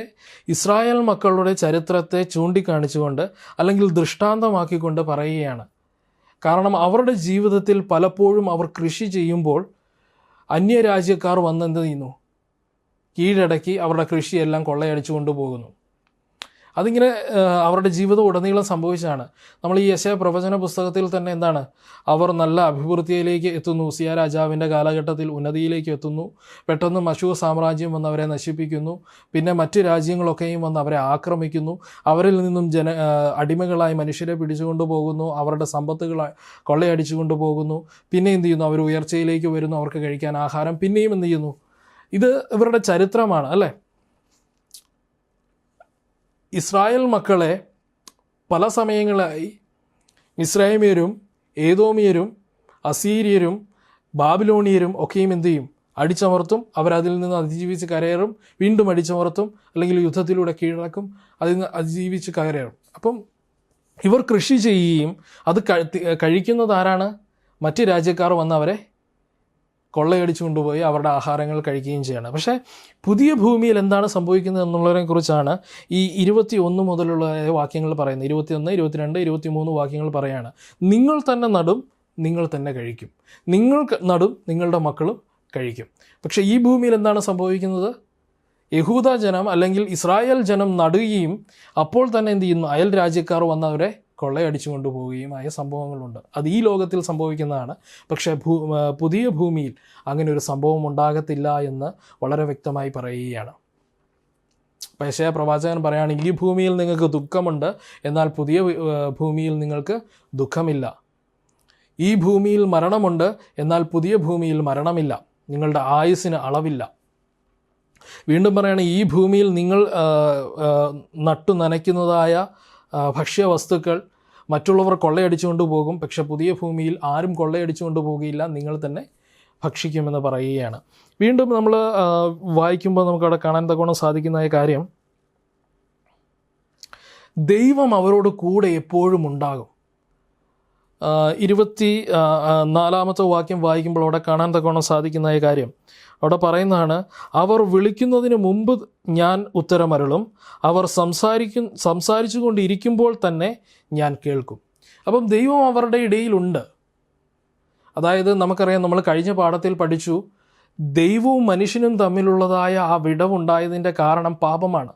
ഇസ്രായേൽ മക്കളുടെ ചരിത്രത്തെ ചൂണ്ടിക്കാണിച്ചുകൊണ്ട് അല്ലെങ്കിൽ ദൃഷ്ടാന്തമാക്കിക്കൊണ്ട് പറയുകയാണ്. കാരണം അവരുടെ ജീവിതത്തിൽ പലപ്പോഴും അവർ കൃഷി ചെയ്യുമ്പോൾ അന്യരാജ്യക്കാർ വന്നെന്ത് ചെയ്യുന്നു, കീഴടക്കി അവരുടെ കൃഷിയെല്ലാം കൊള്ളയടിച്ചു കൊണ്ടുപോകുന്നു. അതിങ്ങനെ അവരുടെ ജീവിതം ഉടനീളം സംഭവിച്ചാണ്. നമ്മൾ ഈ യെശയ്യാ പ്രവചന പുസ്തകത്തിൽ തന്നെ എന്താണ്, അവർ നല്ല അഭിവൃദ്ധിയിലേക്ക് എത്തുന്നു, ഉസിയ രാജാവിൻ്റെ കാലഘട്ടത്തിൽ ഉന്നതിയിലേക്ക് എത്തുന്നു. പെട്ടെന്ന് മശൂർ സാമ്രാജ്യം വന്ന് അവരെ നശിപ്പിക്കുന്നു. പിന്നെ മറ്റ് രാജ്യങ്ങളൊക്കെയും വന്ന് അവരെ ആക്രമിക്കുന്നു. അവരിൽ നിന്നും അടിമകളായി മനുഷ്യരെ പിടിച്ചുകൊണ്ടു പോകുന്നു, അവരുടെ സമ്പത്തുകൾ കൊള്ളയടിച്ചു കൊണ്ടുപോകുന്നു. പിന്നെ എന്ത് ചെയ്യുന്നു, അവർ ഉയർച്ചയിലേക്ക് വരുന്നു, അവർക്ക് കഴിക്കാൻ ആഹാരം. പിന്നെയും എന്ത് ചെയ്യുന്നു, ഇത് ഇവരുടെ ചരിത്രമാണ്, അല്ലേ? ഇസ്രായേൽ മക്കളെ പല സമയങ്ങളായി മിസ്രൈമ്യരും ഏദോമിയരും അസീര്യരും ബാബിലോണിയരും ഒക്കെയും എന്ത് ചെയ്യും, അടിച്ചമർത്തും, അവരതിൽ നിന്ന് അതിജീവിച്ച് കരയേറും, വീണ്ടും അടിച്ചമർത്തും, അല്ലെങ്കിൽ യുദ്ധത്തിലൂടെ കീഴടക്കും, അതിൽ നിന്ന് അതിജീവിച്ച് കരയേറും. അപ്പം ഇവർ കൃഷി ചെയ്യുകയും അത് കഴിക്കുന്നത് ആരാണ്? മറ്റ് രാജ്യക്കാർ വന്ന് അവരെ കൊള്ളയടിച്ചു കൊണ്ടുപോയി അവരുടെ ആഹാരങ്ങൾ കഴിക്കുകയും ചെയ്യണം. പക്ഷേ പുതിയ ഭൂമിയിൽ എന്താണ് സംഭവിക്കുന്നത് എന്നുള്ളതിനെ കുറിച്ചാണ് ഈ 21 മുതലുള്ള വാക്യങ്ങൾ പറയുന്നത്. 21, 22, 23 വാക്യങ്ങൾ പറയാണ്. നിങ്ങൾ തന്നെ നടും, നിങ്ങൾ തന്നെ കഴിക്കും. നിങ്ങൾ നടും, നിങ്ങളുടെ മക്കളും കഴിക്കും. പക്ഷേ ഈ ഭൂമിയിൽ എന്താണ് സംഭവിക്കുന്നത്? യഹൂദ ജനം അല്ലെങ്കിൽ ഇസ്രായേൽ ജനം നടുകയും അപ്പോൾ തന്നെ എന്ത് ചെയ്യുന്നു? അയൽ രാജ്യക്കാർ വന്നവരെ കൊള്ളയടിച്ചു കൊണ്ടുപോവുകയും ആയ സംഭവങ്ങളുണ്ട്. അത് ഈ ലോകത്തിൽ സംഭവിക്കുന്നതാണ്. പക്ഷേ പുതിയ ഭൂമിയിൽ അങ്ങനെ ഒരു സംഭവം ഉണ്ടാകത്തില്ല എന്ന് വളരെ വ്യക്തമായി പറയുകയാണ്. യെശയ്യാ പ്രവാചകൻ പറയുകയാണ്, ഈ ഭൂമിയിൽ നിങ്ങൾക്ക് ദുഃഖമുണ്ട്, എന്നാൽ പുതിയ ഭൂമിയിൽ നിങ്ങൾക്ക് ദുഃഖമില്ല. ഈ ഭൂമിയിൽ മരണമുണ്ട്, എന്നാൽ പുതിയ ഭൂമിയിൽ മരണമില്ല. നിങ്ങളുടെ ആയുസ്സിന് അളവില്ല. വീണ്ടും പറയുകയാണ്, ഈ ഭൂമിയിൽ നിങ്ങൾ നട്ടു നനയ്ക്കുന്നതായ ഭക്ഷ്യവസ്തുക്കൾ മറ്റുള്ളവർ കൊള്ളയടിച്ചുകൊണ്ട് പോകും, പക്ഷെ പുതിയ ഭൂമിയിൽ ആരും കൊള്ളയടിച്ചുകൊണ്ട് പോകുകയില്ല, നിങ്ങൾ തന്നെ ഭക്ഷിക്കുമെന്ന് പറയുകയാണ്. വീണ്ടും നമ്മൾ വായിക്കുമ്പോൾ നമുക്കവിടെ കാണാൻ തക്കോണം സാധിക്കുന്ന കാര്യം, ദൈവം അവരോട് കൂടെ എപ്പോഴും ഉണ്ടാകും. 24 വാക്യം വായിക്കുമ്പോൾ അവിടെ കാണാൻ തക്കോണം സാധിക്കുന്ന കാര്യം, അവിടെ പറയുന്നതാണ്, അവർ വിളിക്കുന്നതിന് മുമ്പ് ഞാൻ ഉത്തരമരുളും, അവർ സംസാരിച്ചു കൊണ്ടിരിക്കുമ്പോൾ തന്നെ ഞാൻ കേൾക്കും. അപ്പം ദൈവം അവരുടെ ഇടയിലുണ്ട്. അതായത് നമുക്കറിയാം, നമ്മൾ കഴിഞ്ഞ പാഠത്തിൽ പഠിച്ചു, ദൈവവും മനുഷ്യനും തമ്മിലുള്ളതായ ആ വിടവുണ്ടായതിൻ്റെ കാരണം പാപമാണ്.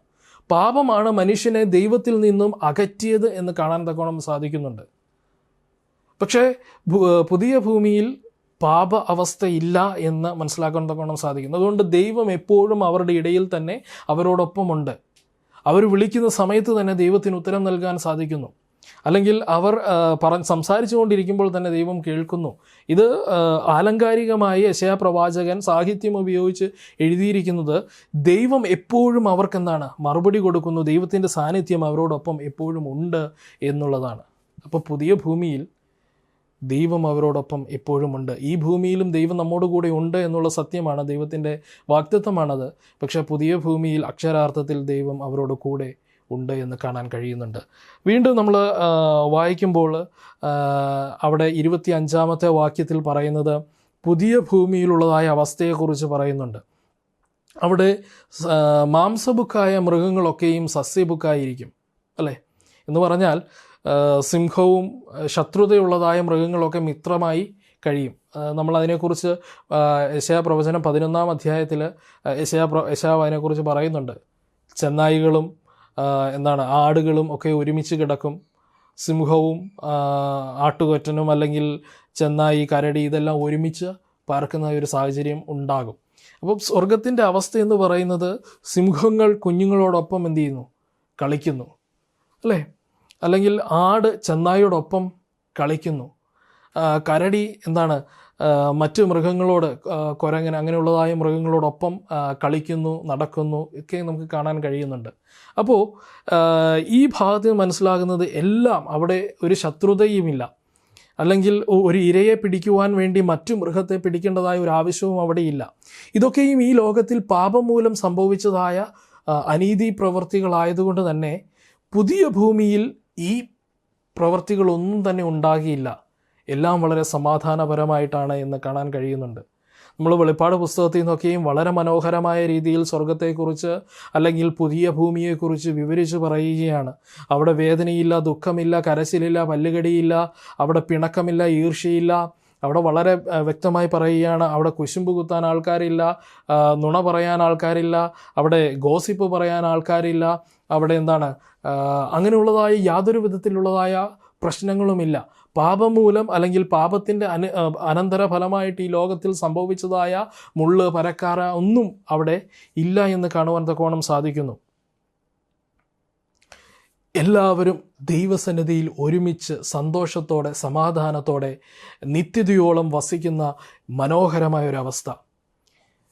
പാപമാണ് മനുഷ്യനെ ദൈവത്തിൽ നിന്നും അകറ്റിയത് എന്ന് കാണാൻ തക്കോണം സാധിക്കുന്നുണ്ട്. പക്ഷേ പുതിയ ഭൂമിയിൽ പാപ അവസ്ഥയില്ല എന്ന് മനസ്സിലാക്കാൻ തക്കോണം സാധിക്കുന്നു. അതുകൊണ്ട് ദൈവം എപ്പോഴും അവരുടെ ഇടയിൽ തന്നെ അവരോടൊപ്പമുണ്ട്. അവർ വിളിക്കുന്ന സമയത്ത് തന്നെ ദൈവത്തിന് ഉത്തരം നൽകാൻ സാധിക്കുന്നു. അല്ലെങ്കിൽ അവർ സംസാരിച്ചു കൊണ്ടിരിക്കുമ്പോൾ തന്നെ ദൈവം കേൾക്കുന്നു. ഇത് ആലങ്കാരികമായി യെശയ്യാ പ്രവാചകൻ സാഹിത്യം ഉപയോഗിച്ച് എഴുതിയിരിക്കുന്നത് ദൈവം എപ്പോഴും അവർക്കെന്താണ് മറുപടി കൊടുക്കുന്നു, ദൈവത്തിൻ്റെ സാന്നിധ്യം അവരോടൊപ്പം എപ്പോഴും ഉണ്ട് എന്നുള്ളതാണ്. അപ്പോൾ പുതിയ ഭൂമിയിൽ ദൈവം അവരോടൊപ്പം എപ്പോഴും ഉണ്ട്. ഈ ഭൂമിയിലും ദൈവം നമ്മോട് കൂടെ ഉണ്ട് എന്നുള്ള സത്യമാണ്, ദൈവത്തിൻ്റെ വാഗ്ദത്തമാണത്. പക്ഷേ പുതിയ ഭൂമിയിൽ അക്ഷരാർത്ഥത്തിൽ ദൈവം അവരോട് കൂടെ ഉണ്ട് എന്ന് കാണാൻ കഴിയുന്നുണ്ട്. വീണ്ടും നമ്മൾ വായിക്കുമ്പോൾ അവിടെ 25 വാക്യത്തിൽ പറയുന്നത് പുതിയ ഭൂമിയിലുള്ളതായ അവസ്ഥയെക്കുറിച്ച് പറയുന്നുണ്ട്. അവിടെ മാംസബുക്കായ മൃഗങ്ങളൊക്കെയും സസ്യബുക്കായിരിക്കും, അല്ലേ? എന്ന് പറഞ്ഞാൽ സിംഹവും ശത്രുതയുള്ളതായ മൃഗങ്ങളൊക്കെ മിത്രമായി കഴിയും. നമ്മളതിനെക്കുറിച്ച് യെശയ്യാ പ്രവചനം 11 അധ്യായത്തിൽ യെശയ്യാവ് അതിനെക്കുറിച്ച് പറയുന്നുണ്ട്. ചെന്നായികളും ആടുകളും ഒക്കെ ഒരുമിച്ച് കിടക്കും, സിംഹവും ആട്ടുകൊറ്റനും അല്ലെങ്കിൽ ചെന്നായി, കരടി ഇതെല്ലാം ഒരുമിച്ച് പാർക്കുന്ന ഒരു സാഹചര്യം ഉണ്ടാകും. അപ്പം സ്വർഗത്തിൻ്റെ അവസ്ഥ എന്ന് പറയുന്നത് സിംഹങ്ങൾ കുഞ്ഞുങ്ങളോടൊപ്പം എന്ത് ചെയ്യുന്നു? കളിക്കുന്നു, അല്ലേ? അല്ലെങ്കിൽ ആട് ചെന്നായിയോടൊപ്പം കളിക്കുന്നു, കരടി മറ്റ് മൃഗങ്ങളോട്, കുരങ്ങൻ അങ്ങനെയുള്ളതായ മൃഗങ്ങളോടൊപ്പം കളിക്കുന്നു, നടക്കുന്നു ഒക്കെ നമുക്ക് കാണാൻ കഴിയുന്നുണ്ട്. അപ്പോൾ ഈ ഭാഗത്ത് മനസ്സിലാകുന്നത് എല്ലാം അവിടെ ഒരു ശത്രുതയുമില്ല, അല്ലെങ്കിൽ ഒരു ഇരയെ പിടിക്കുവാൻ വേണ്ടി മറ്റു മൃഗത്തെ പിടിക്കേണ്ടതായ ഒരു ആവശ്യവും അവിടെയില്ല. ഇതൊക്കെയും ഈ ലോകത്തിൽ പാപം മൂലം സംഭവിച്ചതായ അനീതി പ്രവൃത്തികളായതുകൊണ്ട് തന്നെ പുതിയ ഭൂമിയിൽ ഈ പ്രവൃത്തികളൊന്നും തന്നെ ഉണ്ടാകിയില്ല. എല്ലാം വളരെ സമാധാനപരമായിട്ടാണ് എന്ന് കാണാൻ കഴിയുന്നുണ്ട്. നമ്മൾ വെളിപ്പാട് പുസ്തകത്തിൽ നിന്നൊക്കെയും വളരെ മനോഹരമായ രീതിയിൽ സ്വർഗത്തെക്കുറിച്ച് അല്ലെങ്കിൽ പുതിയ ഭൂമിയെക്കുറിച്ച് വിവരിച്ച് പറയുകയാണ്. അവിടെ വേദനയില്ല, ദുഃഖമില്ല, കരച്ചിലില്ല, പല്ലുകടിയില്ല, അവിടെ പിണക്കമില്ല, ഈർഷ്യയില്ല. അവിടെ വളരെ വ്യക്തമായി പറയുകയാണ്, അവിടെ കുശുമ്പ് കുത്താൻ ആൾക്കാരില്ല, നുണ പറയാൻ ആൾക്കാരില്ല, അവിടെ ഗോസിപ്പ് പറയാൻ ആൾക്കാരില്ല, അവിടെ അങ്ങനെയുള്ളതായ യാതൊരു വിധത്തിലുള്ളതായ പ്രശ്നങ്ങളുമില്ല. പാപം മൂലം അല്ലെങ്കിൽ പാപത്തിൻ്റെ അനന്തര ഫലമായിട്ട് ഈ ലോകത്തിൽ സംഭവിച്ചതായ മുള്ള്, പരക്കാര ഒന്നും അവിടെ ഇല്ല എന്ന് കാണുവാൻ തക്കോണം സാധിക്കുന്നു. എല്ലാവരും ദൈവസന്നിധിയിൽ ഒരുമിച്ച് സന്തോഷത്തോടെ സമാധാനത്തോടെ നിത്യതയോളം വസിക്കുന്ന മനോഹരമായൊരവസ്ഥ.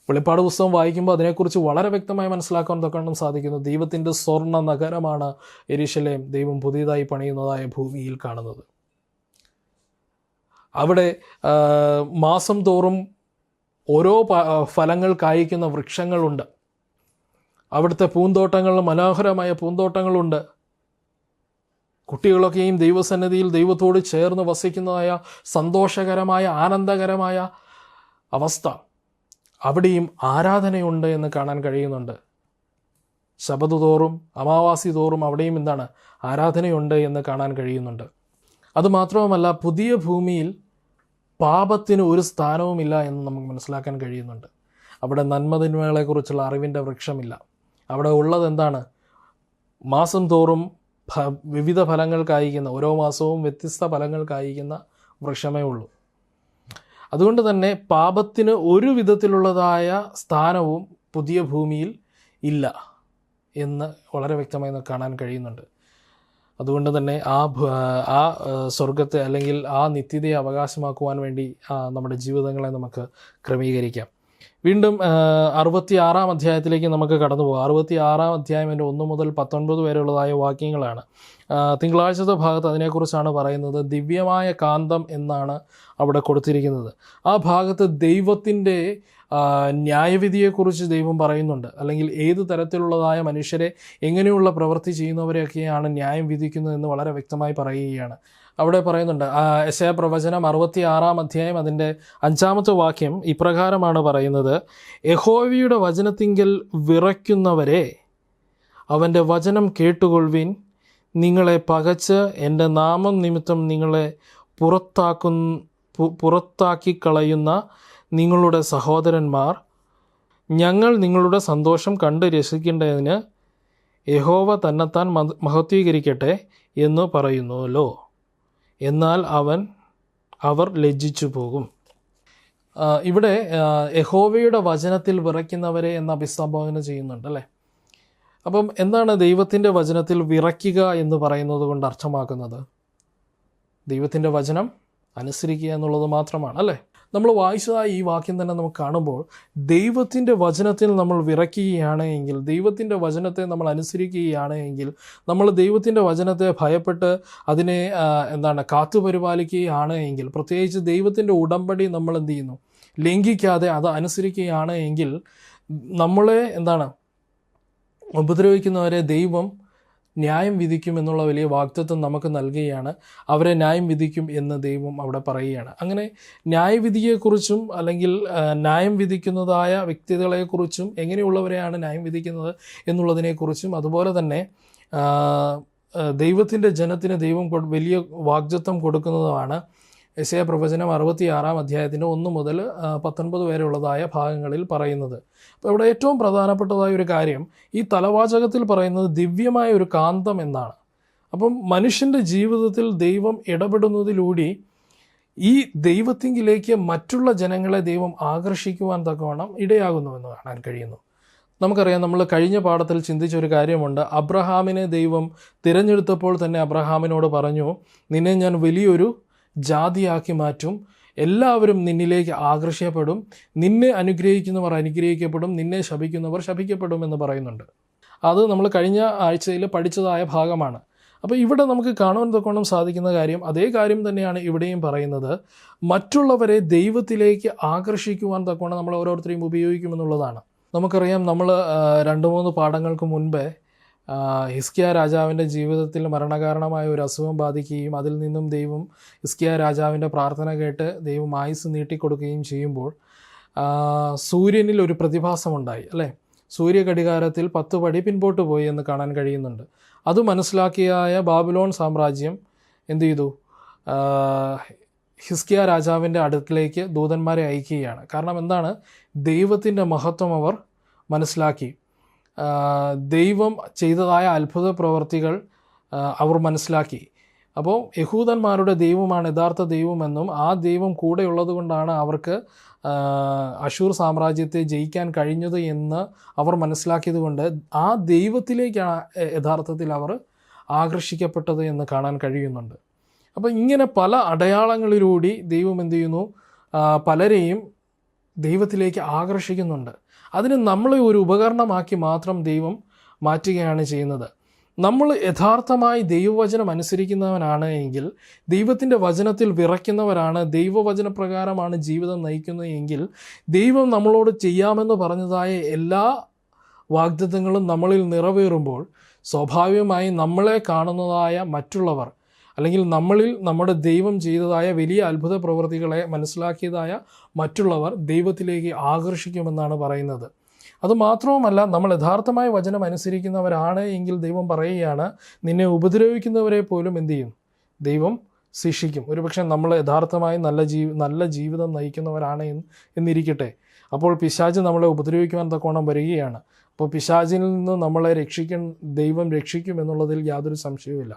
വെളിപ്പാട് പുസ്തകം വായിക്കുമ്പോൾ അതിനെക്കുറിച്ച് വളരെ വ്യക്തമായി മനസ്സിലാക്കാൻ തക്കണം സാധിക്കുന്നു. ദൈവത്തിൻ്റെ സ്വർണ്ണ നഗരമാണ് യെരുശലേം, ദൈവം പുതിയതായി പണിയുന്നതായ ഭൂമിയിൽ കാണുന്നത്. അവിടെ മാസം തോറും ഓരോ ഫലങ്ങൾ കായ്ക്കുന്ന വൃക്ഷങ്ങളുണ്ട്. അവിടുത്തെ പൂന്തോട്ടങ്ങൾ മനോഹരമായ പൂന്തോട്ടങ്ങളുണ്ട്. കുട്ടികളൊക്കെയും ദൈവസന്നിധിയിൽ ദൈവത്തോട് ചേർന്ന് വസിക്കുന്നതായ സന്തോഷകരമായ ആനന്ദകരമായ അവസ്ഥ. അവിടെയും ആരാധനയുണ്ട് എന്ന് കാണാൻ കഴിയുന്നുണ്ട്. ശബത്ത് തോറും അമാവാസി തോറും അവിടെയും എന്താണ് ആരാധനയുണ്ട് എന്ന് കാണാൻ കഴിയുന്നുണ്ട്. അതുമാത്രവുമല്ല, പുതിയ ഭൂമിയിൽ പാപത്തിന് ഒരു സ്ഥാനവുമില്ല എന്ന് നമുക്ക് മനസ്സിലാക്കാൻ കഴിയുന്നുണ്ട്. അവിടെ നന്മതിന്മകളെക്കുറിച്ചുള്ള അറിവിൻ്റെ വൃക്ഷമില്ല. അവിടെ ഉള്ളത് എന്താണ്? മാസം തോറും വിവിധ ഫലങ്ങൾ കായ്ക്കുന്ന, ഓരോ മാസവും വ്യത്യസ്ത ഫലങ്ങൾ കായ്ക്കുന്ന വൃക്ഷമേ ഉള്ളൂ. അതുകൊണ്ട് തന്നെ പാപത്തിന് ഒരു വിധത്തിലുള്ളതായ സ്ഥാനവും പുതിയ ഭൂമിയിൽ ഇല്ല എന്ന് വളരെ വ്യക്തമായി കാണാൻ കഴിയുന്നുണ്ട്. അതുകൊണ്ട് തന്നെ ആ സ്വർഗത്തെ അല്ലെങ്കിൽ ആ നിത്യതയെ അവകാശമാക്കുവാൻ വേണ്ടി നമ്മുടെ ജീവിതങ്ങളെ നമുക്ക് ക്രമീകരിക്കാം. വീണ്ടും 66-ാം അധ്യായത്തിലേക്ക് നമുക്ക് കടന്നു പോകാം. 66-ാം അധ്യായം 1 മുതൽ 19 വരെയുള്ളതായ വാക്യങ്ങളാണ്. തിങ്കളാഴ്ചത്തെ ഭാഗത്ത് അതിനെക്കുറിച്ചാണ് പറയുന്നത്. ദിവ്യമായ കാന്തം എന്നാണ് അവിടെ കൊടുത്തിരിക്കുന്നത്. ആ ഭാഗത്ത് ദൈവത്തിൻ്റെ ന്യായവിധിയെക്കുറിച്ച് ദൈവം പറയുന്നുണ്ട്. അല്ലെങ്കിൽ ഏത് തരത്തിലുള്ളതായ മനുഷ്യരെ, എങ്ങനെയുള്ള പ്രവൃത്തി ചെയ്യുന്നവരെയൊക്കെയാണ് ന്യായം വിധിക്കുന്നതെന്ന് വളരെ വ്യക്തമായി പറയുകയാണ്. അവിടെ പറയുന്നുണ്ട്. യെശയ്യാ പ്രവചനം 66-ാം അധ്യായം അതിൻ്റെ 5-ാമത്തെ വാക്യം ഇപ്രകാരമാണ് പറയുന്നത്: യഹോവയുടെ വചനത്തിങ്കൽ വിറയ്ക്കുന്നവരെ, അവൻ്റെ വചനം കേട്ടുകൊള്ളുവിൻ. നിങ്ങളെ പകച്ച് എൻ്റെ നാമം നിമിത്തം നിങ്ങളെ പുറത്താക്കിക്കളയുന്ന നിങ്ങളുടെ സഹോദരന്മാർ, ഞങ്ങൾ നിങ്ങളുടെ സന്തോഷം കണ്ട് രസിക്കേണ്ടതിന് യഹോവ തന്നെത്താൻ മഹത്വീകരിക്കട്ടെ എന്ന് പറയുന്നുവല്ലോ. എന്നാൽ അവർ ലജ്ജിച്ചു പോകും. ഇവിടെ യഹോവയുടെ വചനത്തിൽ വിറയ്ക്കുന്നവരെ എന്ന അഭിസംബോധന ചെയ്യുന്നുണ്ട് അല്ലേ. അപ്പം എന്താണ് ദൈവത്തിൻ്റെ വചനത്തിൽ വിറയ്ക്കുക എന്ന് പറയുന്നത് കൊണ്ട് അർത്ഥമാക്കുന്നത്? ദൈവത്തിൻ്റെ വചനം അനുസരിക്കുക എന്നുള്ളത് മാത്രമാണ് അല്ലേ. നമ്മൾ വായിച്ചതായ ഈ വാക്യം തന്നെ നമുക്ക് കാണുമ്പോൾ ദൈവത്തിൻ്റെ വചനത്തിൽ നമ്മൾ വിറയ്ക്കുകയാണ് എങ്കിൽ, ദൈവത്തിൻ്റെ വചനത്തെ നമ്മൾ അനുസരിക്കുകയാണ് എങ്കിൽ, നമ്മൾ ദൈവത്തിൻ്റെ വചനത്തെ ഭയപ്പെട്ട് അതിനെ കാത്തുപരിപാലിക്കുകയാണ് എങ്കിൽ, പ്രത്യേകിച്ച് ദൈവത്തിൻ്റെ ഉടമ്പടി നമ്മൾ എന്ത് ചെയ്യുന്നു, ലംഘിക്കാതെ അത് അനുസരിക്കുകയാണ് എങ്കിൽ, നമ്മളെ ഉപദ്രവിക്കുന്നവരെ ദൈവം ന്യായം വിധിക്കും എന്നുള്ള വലിയ വാഗ്ദത്തം നമുക്ക് നൽകുകയാണ്. അവരെ ന്യായം വിധിക്കും എന്ന് ദൈവം അവിടെ പറയുകയാണ്. അങ്ങനെ ന്യായവിധിയെക്കുറിച്ചും അല്ലെങ്കിൽ ന്യായം വിധിക്കുന്നതായ വ്യക്തികളെക്കുറിച്ചും, എങ്ങനെയുള്ളവരെയാണ് ന്യായം വിധിക്കുന്നത് എന്നുള്ളതിനെക്കുറിച്ചും, അതുപോലെ തന്നെ ദൈവത്തിൻ്റെ ജനത്തിന് ദൈവം വലിയ വാഗ്ദത്തം കൊടുക്കുന്നതുമാണ് യെശയ്യാ പ്രവചനം 66-ാം അധ്യായത്തിൻ്റെ 1 മുതൽ 19 വരെയുള്ളതായ ഭാഗങ്ങളിൽ പറയുന്നത്. അപ്പോൾ ഇവിടെ ഏറ്റവും പ്രധാനപ്പെട്ടതായ ഒരു കാര്യം ഈ തലവാചകത്തിൽ പറയുന്നത് ദിവ്യമായ ഒരു കാന്തം എന്നാണ്. അപ്പം മനുഷ്യൻ്റെ ജീവിതത്തിൽ ദൈവം ഇടപെടുന്നതിലൂടെ ഈ ദൈവത്തിങ്കിലേക്ക് മറ്റുള്ള ജനങ്ങളെ ദൈവം ആകർഷിക്കുവാൻ തക്കവണ്ണം ഇടയാകുന്നുവെന്ന് കാണാൻ കഴിയുന്നു. നമുക്കറിയാം, നമ്മൾ കഴിഞ്ഞ പാഠത്തിൽ ചിന്തിച്ച ഒരു കാര്യമുണ്ട്. അബ്രഹാമിനെ ദൈവം തിരഞ്ഞെടുത്തപ്പോൾ തന്നെ അബ്രഹാമിനോട് പറഞ്ഞു, നിന്നെ ഞാൻ വലിയൊരു ജാതിയാക്കി മാറ്റും, എല്ലാവരും നിന്നിലേക്ക് ആകർഷിക്കപ്പെടും, നിന്നെ അനുഗ്രഹിക്കുന്നവർ അനുഗ്രഹിക്കപ്പെടും, നിന്നെ ശപിക്കുന്നവർ ശപിക്കപ്പെടും എന്ന് പറയുന്നുണ്ട്. അത് നമ്മൾ കഴിഞ്ഞ ആഴ്ചയിൽ പഠിച്ചതായ ഭാഗമാണ്. അപ്പോൾ ഇവിടെ നമുക്ക് കാണുവാൻ തക്കവണ്ണം സാധിക്കുന്ന കാര്യം, അതേ കാര്യം തന്നെയാണ് ഇവിടെയും പറയുന്നത്. മറ്റുള്ളവരെ ദൈവത്തിലേക്ക് ആകർഷിക്കുവാൻ തക്കവണ്ണം നമ്മൾ ഓരോരുത്തരെയും ഉപയോഗിക്കുമെന്നുള്ളതാണ്. നമുക്കറിയാം, നമ്മൾ 2-3 പാഠങ്ങൾക്ക് മുൻപേ ഹിസ്കിയ രാജാവിൻ്റെ ജീവിതത്തിൽ മരണകാരണമായ ഒരു അസുഖം ബാധിക്കുകയും അതിൽ നിന്നും ദൈവം ഹിസ്കിയ രാജാവിൻ്റെ പ്രാർത്ഥന കേട്ട് ദൈവം ആയുസ് നീട്ടിക്കൊടുക്കുകയും ചെയ്യുമ്പോൾ സൂര്യനിൽ ഒരു പ്രതിഭാസമുണ്ടായി അല്ലേ. സൂര്യഘടികാരത്തിൽ 10 പടി പിൻപോട്ട് പോയി എന്ന് കാണാൻ കഴിയുന്നുണ്ട്. അത് മനസ്സിലാക്കിയായ ബാബിലോൺ സാമ്രാജ്യം എന്ത് ചെയ്തു? ഹിസ്കിയ രാജാവിൻ്റെ അടുക്കിലേക്ക് ദൂതന്മാരെ അയക്കുകയാണ്. കാരണം എന്താണ്? ദൈവത്തിൻ്റെ മഹത്വം അവർ മനസ്സിലാക്കി. ദൈവം ചെയ്തതായ അത്ഭുത പ്രവർത്തികൾ അവർ മനസ്സിലാക്കി. അപ്പോൾ യഹൂദന്മാരുടെ ദൈവമാണ് യഥാർത്ഥ ദൈവമെന്നും ആ ദൈവം കൂടെ ഉള്ളത് കൊണ്ടാണ് അവർക്ക് അശൂർ സാമ്രാജ്യത്തെ ജയിക്കാൻ കഴിഞ്ഞത് എന്ന് അവർ മനസ്സിലാക്കിയത് കൊണ്ട് ആ ദൈവത്തിലേക്കാണ് യഥാർത്ഥത്തിൽ അവർ ആകർഷിക്കപ്പെട്ടത് എന്ന് കാണാൻ കഴിയുന്നുണ്ട്. അപ്പോൾ ഇങ്ങനെ പല അടയാളങ്ങളിലൂടെ ദൈവം എന്ത് ചെയ്യുന്നു? പലരെയും ദൈവത്തിലേക്ക് ആകർഷിക്കുന്നുണ്ട്. അതിന് നമ്മളെ ഒരു ഉപകരണമാക്കി മാത്രം ദൈവം മാറ്റുകയാണ് ചെയ്യുന്നത്. നമ്മൾ യഥാർത്ഥമായി ദൈവവചനം അനുസരിക്കുന്നവനാണ് എങ്കിൽ, ദൈവത്തിൻ്റെ വചനത്തിൽ വിറയ്ക്കുന്നവരാണ്, ദൈവവചനപ്രകാരമാണ് ജീവിതം നയിക്കുന്നത് എങ്കിൽ, ദൈവം നമ്മളോട് ചെയ്യാമെന്ന് പറഞ്ഞതായ എല്ലാ വാഗ്ദത്തങ്ങളും നമ്മളിൽ നിറവേറുമ്പോൾ സ്വാഭാവികമായി നമ്മളെ കാണുന്നതായ മറ്റുള്ളവർ, അല്ലെങ്കിൽ നമ്മളിൽ നമ്മുടെ ദൈവം ചെയ്തതായ വലിയ അത്ഭുത പ്രവൃത്തികളെ മനസ്സിലാക്കിയതായ മറ്റുള്ളവർ ദൈവത്തിലേക്ക് ആകർഷിക്കുമെന്നാണ് പറയുന്നത്. അതുമാത്രവുമല്ല, നമ്മൾ യഥാർത്ഥമായ വചനം അനുസരിക്കുന്നവരാണ് എങ്കിൽ ദൈവം പറയുകയാണ്, നിന്നെ ഉപദ്രവിക്കുന്നവരെ പോലും എന്തു ചെയ്യും? ദൈവം ശിക്ഷിക്കും. ഒരുപക്ഷെ നമ്മൾ യഥാർത്ഥമായി നല്ല ജീവിതം നയിക്കുന്നവരാണ് എന്നിരിക്കട്ടെ, അപ്പോൾ പിശാച് നമ്മളെ ഉപദ്രവിക്കുവാൻ തക്കോണം വരികയാണ്. അപ്പോൾ പിശാചിൽ നിന്ന് നമ്മളെ ദൈവം രക്ഷിക്കും എന്നുള്ളതിൽ യാതൊരു സംശയവുമില്ല.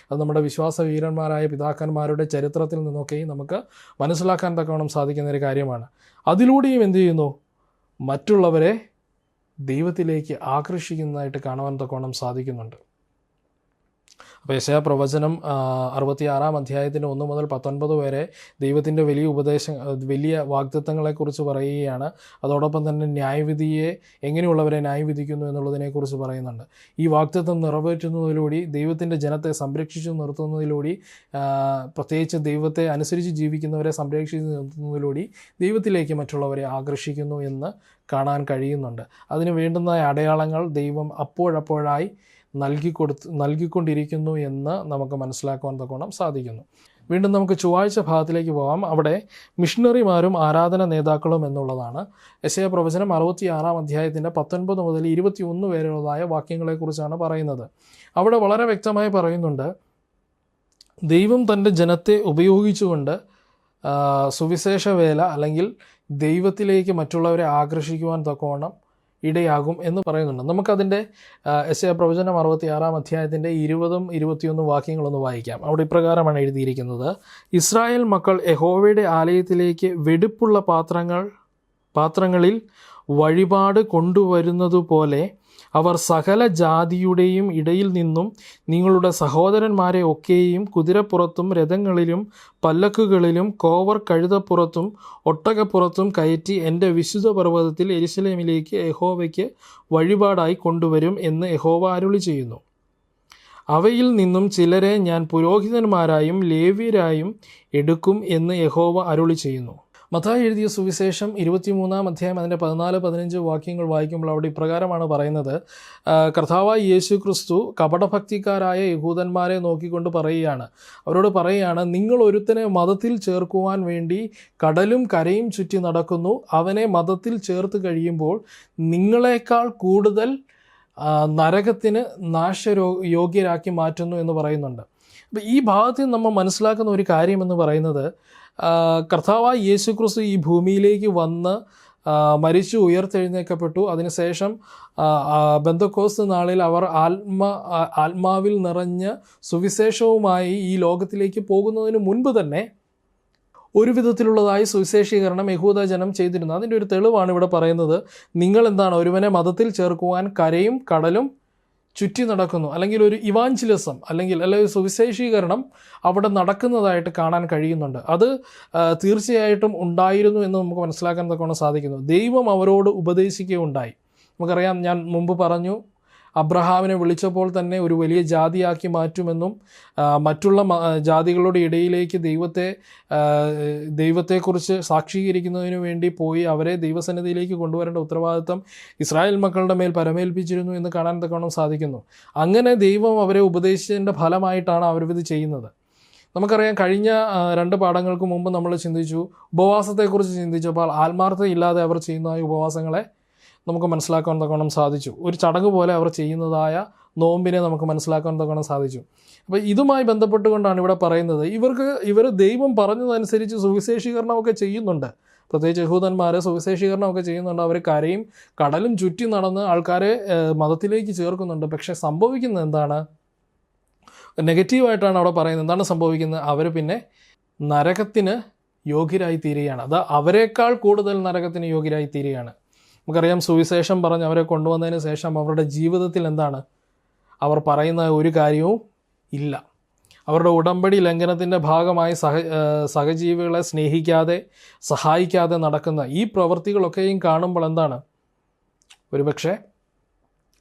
അത് നമ്മുടെ വിശ്വാസ വീരന്മാരായ പിതാക്കന്മാരുടെ ചരിത്രത്തിൽ നിന്നൊക്കെ നമുക്ക് മനസ്സിലാക്കാൻ തക്കവണ്ണം സാധിക്കുന്നൊരു കാര്യമാണ്. അതിലൂടെയും എന്തു ചെയ്യുന്നു? മറ്റുള്ളവരെ ദൈവത്തിലേക്ക് ആകർഷിക്കുന്നതായിട്ട് കാണുവാൻ തക്കവണ്ണം സാധിക്കുന്നുണ്ട്. അപ്പോൾ യെശയ്യാ പ്രവചനം 66-ാം അധ്യായത്തിൻ്റെ 1 മുതൽ 19 വരെ ദൈവത്തിൻ്റെ വലിയ വാഗ്ദത്തങ്ങളെക്കുറിച്ച് പറയുകയാണ്. അതോടൊപ്പം തന്നെ ന്യായവിധിയെ എങ്ങനെയുള്ളവരെ ന്യായവിധിക്കുന്നു എന്നുള്ളതിനെക്കുറിച്ച് പറയുന്നുണ്ട്. ഈ വാഗ്ദത്തം നിറവേറ്റുന്നതിലൂടെ, ദൈവത്തിൻ്റെ ജനത്തെ സംരക്ഷിച്ചു നിർത്തുന്നതിലൂടെ, പ്രത്യേകിച്ച് ദൈവത്തെ അനുസരിച്ച് ജീവിക്കുന്നവരെ സംരക്ഷിച്ച് നിർത്തുന്നതിലൂടെ ദൈവത്തിലേക്ക് മറ്റുള്ളവരെ ആകർഷിക്കുന്നു എന്ന് കാണാൻ കഴിയുന്നുണ്ട്. അതിന് വേണ്ടുന്ന അടയാളങ്ങൾ ദൈവം അപ്പോഴപ്പോഴായി നൽകിക്കൊണ്ടിരിക്കുന്നു എന്ന് നമുക്ക് മനസ്സിലാക്കുവാൻ തക്കോണം സാധിക്കുന്നു. വീണ്ടും നമുക്ക് ചൊവ്വാഴ്ച ഭാഗത്തിലേക്ക് പോകാം. അവിടെ മിഷണറിമാരും ആരാധന നേതാക്കളും എന്നുള്ളതാണ്. യെശയ്യാ പ്രവചനം 66-ാം അധ്യായത്തിൻ്റെ 19 മുതൽ 21 വരെയുള്ളതായ വാക്യങ്ങളെക്കുറിച്ചാണ് പറയുന്നത്. അവിടെ വളരെ വ്യക്തമായി പറയുന്നുണ്ട്, ദൈവം തൻ്റെ ജനത്തെ ഉപയോഗിച്ചുകൊണ്ട് സുവിശേഷ വേല അല്ലെങ്കിൽ ദൈവത്തിലേക്ക് മറ്റുള്ളവരെ ആകർഷിക്കുവാൻ തക്കവണ്ണം ഇടയാകും എന്ന് പറയുന്നുണ്ട്. നമുക്കതിൻ്റെ യെശയ്യാ പ്രവചനം 66-ാം അധ്യായത്തിൻ്റെ 20-21 വാക്യങ്ങളൊന്ന് വായിക്കാം. അവിടെ ഇപ്രകാരമാണ് എഴുതിയിരിക്കുന്നത്: ഇസ്രായേൽ മക്കൾ യഹോവയുടെ ആലയത്തിലേക്ക് വെടിപ്പുള്ള പാത്രങ്ങളിൽ വഴിപാട് കൊണ്ടുവരുന്നതുപോലെ അവർ സകല ജാതിയുടെയും ഇടയിൽ നിന്നും നിങ്ങളുടെ സഹോദരന്മാരെ ഒക്കെയും കുതിരപ്പുറത്തും രഥങ്ങളിലും പല്ലക്കുകളിലും കോവർ കഴുതപ്പുറത്തും ഒട്ടകപ്പുറത്തും കയറ്റി എൻ്റെ വിശുദ്ധ പർവ്വതത്തിൽ യെരൂശലേമിലേക്ക് യഹോവയ്ക്ക് വഴിപാടായി കൊണ്ടുവരും എന്ന് യഹോവ അരുളി ചെയ്യുന്നു. അവയിൽ നിന്നും ചിലരെ ഞാൻ പുരോഹിതന്മാരായും ലേവ്യരായും എടുക്കും എന്ന് യഹോവ അരുളി ചെയ്യുന്നു. മത്തായി എഴുതിയ സുവിശേഷം 23-ാം അധ്യായം അതിൻ്റെ 14-15 വാക്യങ്ങൾ വായിക്കുമ്പോൾ അവിടെ ഇപ്രകാരമാണ് പറയുന്നത്: കർത്താവായ യേശു ക്രിസ്തു കപടഭക്തിക്കാരായ യഹൂദന്മാരെ നോക്കിക്കൊണ്ട് അവരോട് പറയുകയാണ്, നിങ്ങൾ ഒരുത്തനെ മതത്തിൽ ചേർക്കുവാൻ വേണ്ടി കടലും കരയും ചുറ്റി നടക്കുന്നു. അവനെ മതത്തിൽ ചേർത്ത് കഴിയുമ്പോൾ നിങ്ങളെക്കാൾ കൂടുതൽ നരകത്തിന് നാശയോഗ്യരാക്കി മാറ്റുന്നു എന്ന് പറയുന്നുണ്ട്. അപ്പോൾ ഈ ഭാഗത്തിൽ നമ്മൾ മനസ്സിലാക്കുന്ന ഒരു കാര്യമെന്ന് പറയുന്നത്, കർത്താവായ യേശു ക്രിസ്തു ഈ ഭൂമിയിലേക്ക് വന്ന് മരിച്ചു ഉയർത്തെഴുന്നേൽക്കപ്പെട്ടു. അതിനുശേഷം പെന്തക്കോസ്ത് നാളിൽ അവർ ആത്മാവിൽ നിറഞ്ഞ് സുവിശേഷവുമായി ഈ ലോകത്തിലേക്ക് പോകുന്നതിന് മുൻപ് തന്നെ ഒരു വിധത്തിലുള്ളതായി സുവിശേഷീകരണം യഹൂദ ജനം ചെയ്തിരുന്നു. അതിൻ്റെ ഒരു തെളിവാണ് ഇവിടെ പറയുന്നത്. നിങ്ങൾ എന്താണ്, ഒരുവനെ മതത്തിൽ ചേർക്കുവാൻ കരയും കടലും ചുറ്റി നടക്കുന്നു, അല്ലെങ്കിൽ ഒരു ഇവാഞ്ചലിസം അല്ലെങ്കിൽ സുവിശേഷീകരണം അവിടെ നടക്കുന്നതായിട്ട് കാണാൻ കഴിയുന്നുണ്ട്. അത് തീർച്ചയായിട്ടും ഉണ്ടായിരുന്നു എന്ന് നമുക്ക് മനസ്സിലാക്കാൻ തക്കവണ്ണം സാധിക്കുന്നു. ദൈവം അവരോട് ഉപദേശിക്കുകയുണ്ടായി. നമുക്കറിയാം, ഞാൻ മുമ്പ് പറഞ്ഞു, അബ്രഹാമിനെ വിളിച്ചപ്പോൾ തന്നെ ഒരു വലിയ ജാതിയാക്കി മാറ്റുമെന്നും മറ്റുള്ള ജാതികളുടെ ഇടയിലേക്ക് ദൈവത്തെക്കുറിച്ച് സാക്ഷീകരിക്കുന്നതിന് വേണ്ടി പോയി അവരെ ദൈവസന്നിധിയിലേക്ക് കൊണ്ടുവരേണ്ട ഉത്തരവാദിത്തം ഇസ്രായേൽ മക്കളുടെ മേൽ പരമേൽപ്പിച്ചിരുന്നു എന്ന് കാണാൻ തക്കവണ്ണം സാധിക്കുന്നു. അങ്ങനെ ദൈവം അവരെ ഉപദേശിച്ചതിൻ്റെ ഫലമായിട്ടാണ് അവരിത് ചെയ്യുന്നത്. നമുക്കറിയാം, കഴിഞ്ഞ 2 പാഠങ്ങൾക്ക് മുമ്പ് നമ്മൾ ചിന്തിച്ചു, ഉപവാസത്തെക്കുറിച്ച് ചിന്തിച്ചപ്പോൾ ആത്മാർത്ഥതയില്ലാതെ അവർ ചെയ്യുന്ന ഉപവാസങ്ങളെ നമുക്ക് മനസ്സിലാക്കാൻ തക്കവണ്ണം സാധിച്ചു. ഒരു ചടങ്ങ് പോലെ അവർ ചെയ്യുന്നതായ നോമ്പിനെ നമുക്ക് മനസ്സിലാക്കാൻ തക്കവണ്ണം സാധിച്ചു. അപ്പോൾ ഇതുമായി ബന്ധപ്പെട്ടുകൊണ്ടാണ് ഇവിടെ പറയുന്നത്, ഇവർ ദൈവം പറഞ്ഞതനുസരിച്ച് സുവിശേഷീകരണമൊക്കെ ചെയ്യുന്നുണ്ട്. പ്രത്യേകിച്ച് യഹൂദന്മാരെ സുവിശേഷീകരണമൊക്കെ ചെയ്യുന്നുണ്ട്. അവർ കരയും കടലും ചുറ്റി നടന്ന് ആൾക്കാരെ മതത്തിലേക്ക് ചേർക്കുന്നുണ്ട്. പക്ഷേ സംഭവിക്കുന്നത് എന്താണ്? നെഗറ്റീവായിട്ടാണ് അവിടെ പറയുന്നത്. എന്താണ് സംഭവിക്കുന്നത്? അവർ പിന്നെ നരകത്തിന് യോഗ്യരായി തീരുകയാണ്. അത് അവരെക്കാൾ കൂടുതൽ നരകത്തിന് യോഗ്യരായി തീരുകയാണ്. നമുക്കറിയാം, സുവിശേഷം പറഞ്ഞ് അവരെ കൊണ്ടുവന്നതിന് ശേഷം അവരുടെ ജീവിതത്തിൽ എന്താണ്? അവർ പറയുന്ന ഒരു കാര്യവും ഇല്ല. അവരുടെ ഉടമ്പടി ലംഘനത്തിൻ്റെ ഭാഗമായി സഹജീവികളെ സ്നേഹിക്കാതെ സഹായിക്കാതെ നടക്കുന്ന ഈ പ്രവൃത്തികളൊക്കെയും കാണുമ്പോൾ എന്താണ്? ഒരുപക്ഷെ